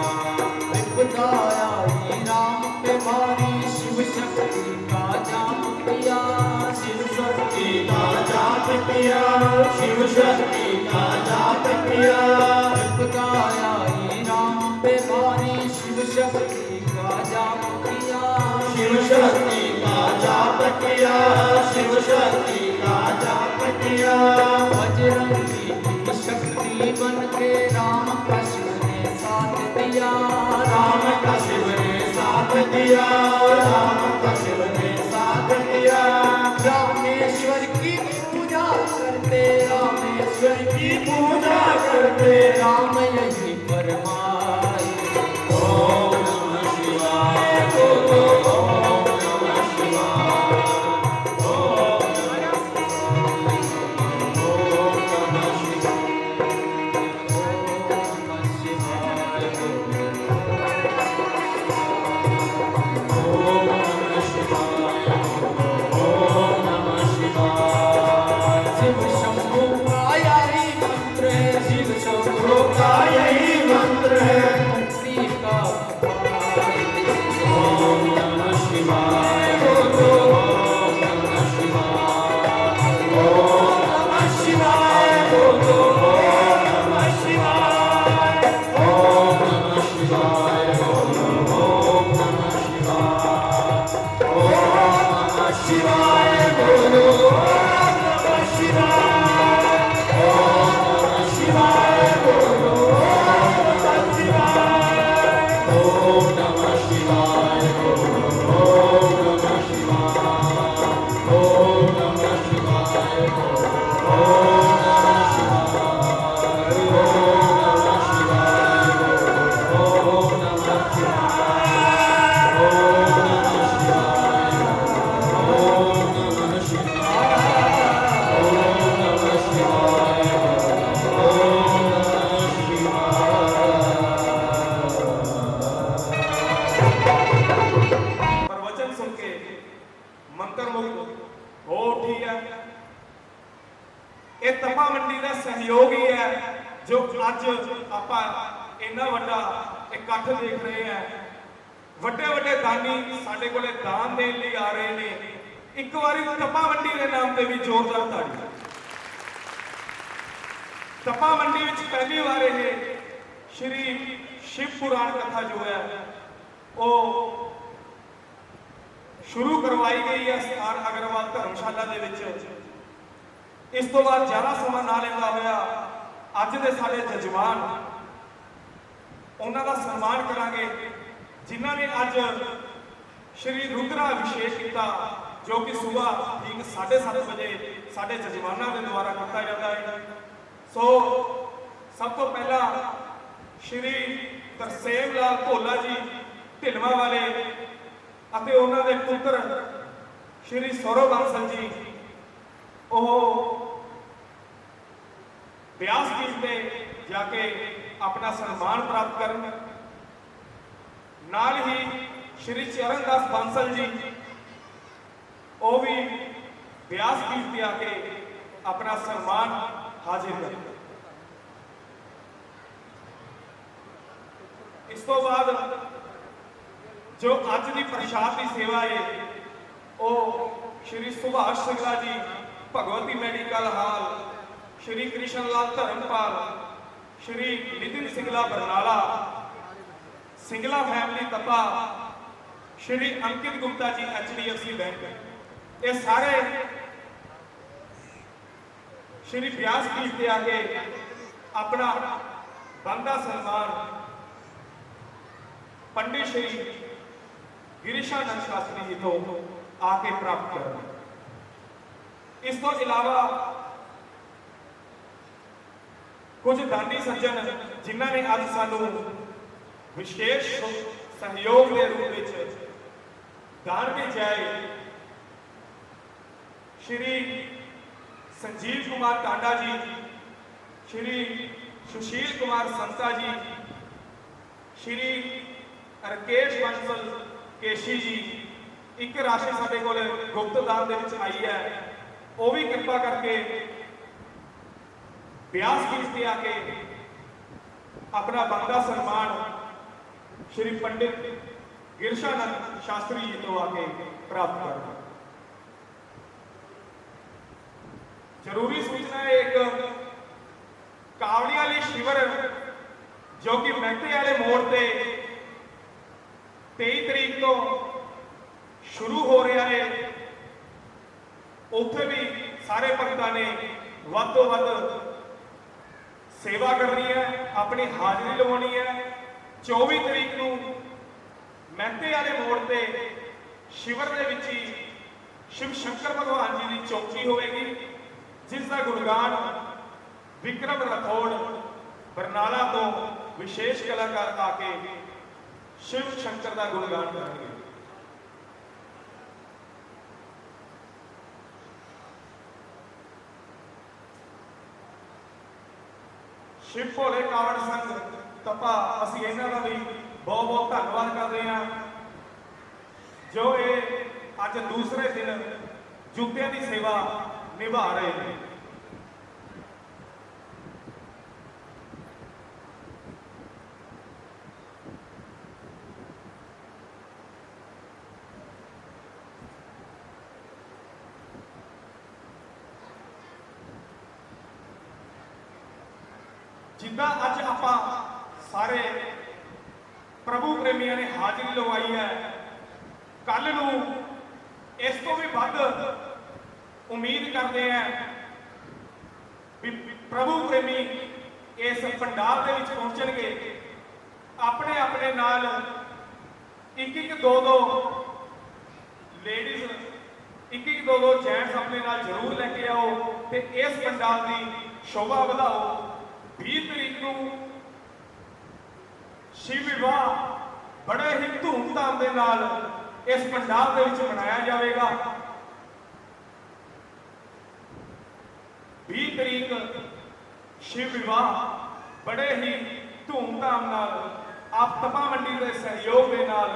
Speaker 2: विपदा आई राम पे भारी, शिव शक्ति का जाप किया, शिव शक्ति का जाप किया, शिव शक्ति का जाप किया। विपदा आई राम पे भारी, शिव शक्ति का जाप किया, शिव शक्ति का जाप किया, शिव शक्ति का जाप किया। बजरंगी की शक्ति बन के राम का शिव ने साथ दिया, राम का शिव ने साथ दिया, राम का शिव ने साथ दिया। रामेश्वर की पूजा करते, रामेश्वर की पूजा करते, राम यही फरमाए। ओम नमः शिवाय, बोलो ओम नमः शिवाय, ओम नमः शिवाय, ओम नमः शिवाय, ओम नमः शिवाय। शिव शंभू का यही मंत्र है, शिव शंभू का यही मंत्र है।
Speaker 3: सहयोग ही है जो अज आपां इन्ना वड्डा इकट्ठ देख रहे हैं। ਵੱਡੇ ਵੱਡੇ ਦਾਨੀ ਸਾਡੇ ਕੋਲੇ ਦਾਨ ਦੇਣ ਲਈ ਆ ਰਹੇ ਨੇ। ਇੱਕ ਵਾਰੀ ਤਪਾ ਮੰਡੀ ਦੇ ਨਾਮ ਤੇ ਵੀ ਜ਼ੋਰਦਾਰ ਤਾੜੀ। ਤਪਾ ਮੰਡੀ ਵਿੱਚ ਪਹਿਲੀ ਵਾਰ ਇਹ ਸ਼੍ਰੀ शिव पुराण कथा जो है वो शुरू करवाई गई है स्थान अग्रवाल धर्मशाला दे विच। इस तो बाद ज़्यादा समा ना लेंदा होया अज दे साडे जजमान उन्हां दा सन्मान करांगे जिन्हां ने अज श्री रुद्रा अभिषेक किया जो कि सुबह ठीक 7:30 बजे साडे जजमानां दे द्वारा किया जाता है। सो सब तो पहला श्री तरसेम लाल भोला जी ढिलवा वाले अते उन्हां दे पुत्र श्री सौरव बांसल जी व्यासपीठ पे जाके अपना सम्मान प्राप्त करन। नाल ही श्री चरणदास बांसल जी वो भी व्यासपीठ पे आके अपना सम्मान हाजिर कर। इस तो बाद जो अज की प्रसाद की सेवा है वो श्री सुभाष सिंगला जी भगवती मेडिकल हाल, श्री कृष्ण लाल धर्मपाल, श्री नितिन सिंगला बरनाला, सिंगला फैमिली तपा, श्री अंकित गुप्ता जी HDFC बैंक, ये सारे श्री व्यासपीठ पे आके अपना बनता सम्मान पंडित श्री गिरीशानंद शास्त्री जी तो आके प्राप्त कर। इस तो इलावा कुछ दानी सज्जन जिन्हों ने अज सानू विशेष सहयोग के रूप में दान भेजा है। श्री संजीव कुमार टांडा जी, श्री सुशील कुमार संता जी, श्री राकेश बंसल केशी जी, एक राशि साडे कोल गुप्त दान दे विच आई है, वो भी कृपा करके व्यासपीठ पे आके अपना बनता सम्मान श्री पंडित गिरीशानंद शास्त्री जी तो आके प्राप्त कर। जरूरी सूचना है, एक कावड़ी वाली शिविर जो कि महते वाले मोड़ से 23 तरीक तो शुरू हो रहा है। उत्थे भी सारे भक्तों ने वध तो वध सेवा करनी है, अपनी हाजिरी लवानी है। 24 तरीक को महते वाले मोड़ से शिविर के विच ही शिव शंकर भगवान जी की चौकी होगी, जिसका गुणगान विक्रम राठौड़ बरनाला तो विशेष कलाकार आके शिव शंकर का गुणगान करेंगे। शिव भोले कावड़ संघ तपा असी इन्हां दा भी बहुत बहुत धन्यवाद करते हैं जो ये अज दूसरे दिन जूतियां की सेवा निभा रहे हैं। जिदा अज आप सारे प्रभु प्रेमियों ने हाजिरी लवाई है, कल नू इस तो भी वध उम्मीद करते हैं भी प्रभु प्रेमी इस पंडाल के विच पहुंचणगे, अपने अपने नाल एक दो लेडीज एक दो जेंट्स अपने नाल जरूर लेके आओ ते इस पंडाल की शोभा बढ़ाओ। 20 तरीक को शिव विवाह बड़े ही धूमधाम के नाल इस पंडाल के विच मनाया जाएगा। 20 तरीक शिव विवाह बड़े ही धूमधाम नाल आप तपा मंडी के सहयोग के नाल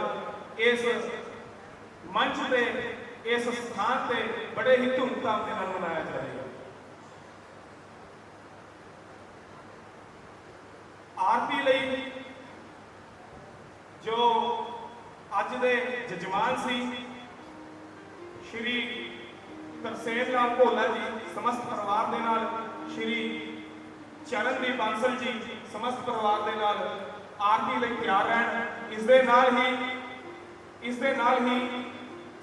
Speaker 3: इस मंच पे इस स्थान पे बड़े ही धूमधाम के नाल मनाया जाएगा। यजमान सी श्री तरसेम लाल भोला जी समस्त परिवार दे नाल, श्री चरणदीप बांसल जी समस्त परिवार दे नाल आरती ਲਈ ਤਿਆਰ रहन। इस दे नाल ही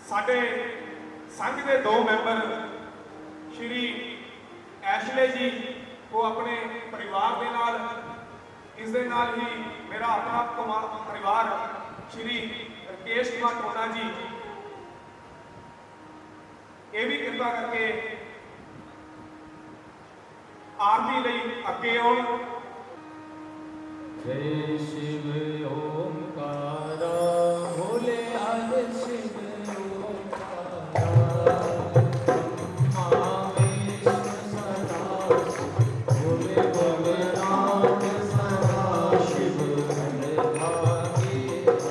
Speaker 3: साडे संघ के 2 मैंबर श्री ऐशले जी वो अपने परिवार के नाल, इस दे नाल ही मेरा अपना परिवार श्री राकेश कुमार टोना जी ये भी कृपा करके आरती लई अगे आउण।
Speaker 2: जय शिव ओंकारा भोले हर शिव ओंकारा ब्रह्मा विष्णु सदा भोले भोलेनाथ सदा शिव हर भागी हारा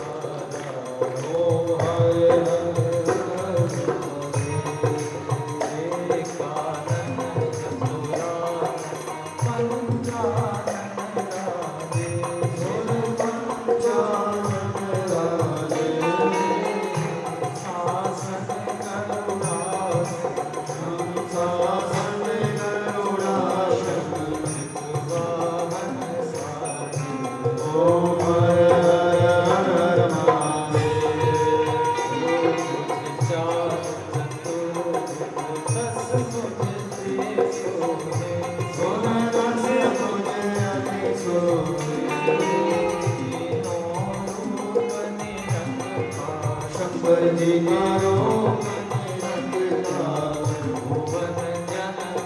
Speaker 2: ओ हर हर हरे कारण चतुरा पंचानन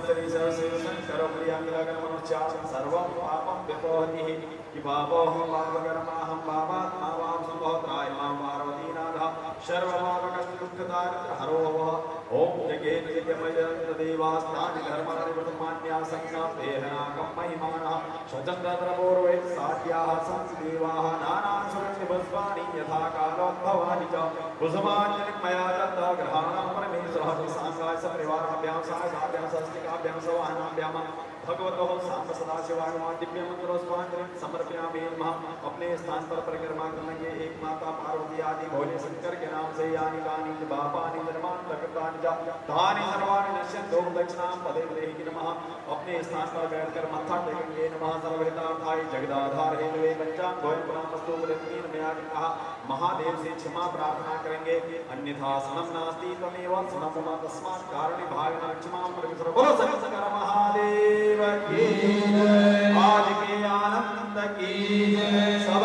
Speaker 4: स्त्री शिव शंकर प्रियंगमनुष्या सर्वं पापं व्यपोहति कि पापोऽहं पापकर्माहं पापात्मा वां सम्भवत्राय मां पार्वतीनाथः सर्वपापकष्टदुःखदारिद्र्यहरो भवः ॐ जगेन नित्यमयदेवास्तानि धर्माणि वर्तमान्या संज्ञातेहनाकं महिमानः स्वतन्त्रपूर्वे साध्याः सन्ति देवाः नानासुरनिभस्वानि यथा कालोद्भवानि च कुसुमाञ्जलिं मया दत्ता ग्रहाणां परमेश्वरः साङ्गाय सपरिवाराभ्यां साहाभ्यां स्वस्तिकाभ्यां सवाहनाभ्यां भगवतः सांब सदाशिवाय दिव्य मंत्रोस्वांजलिं समर्पयामि नमः। अपने स्थान पर परिक्रमा करेंगे एक माता पार्वती आदि भोले शंकर के नाम से यानी कानी बापानि निर्माण प्रकृतानि जा धानि सर्वाणि नश्यन्तो दक्षिणां पदे देहि नमः। अपने स्थान पर बैठकर मत्था टेकेंगे नमः। सर्वहितार्थाय जगदाधार हेतवे पंचांग गोयं प्रणामस्तु तीन में आगे कहा महादेव से क्षमा प्रार्थना करेंगे अन्यथा सनम नास्ति त्वमेव सनम मम तस्मात् कारणे भावेन क्षमा परमेश्वर बोलो शंकर महादेव की जय। आज के आनंद की जय। सब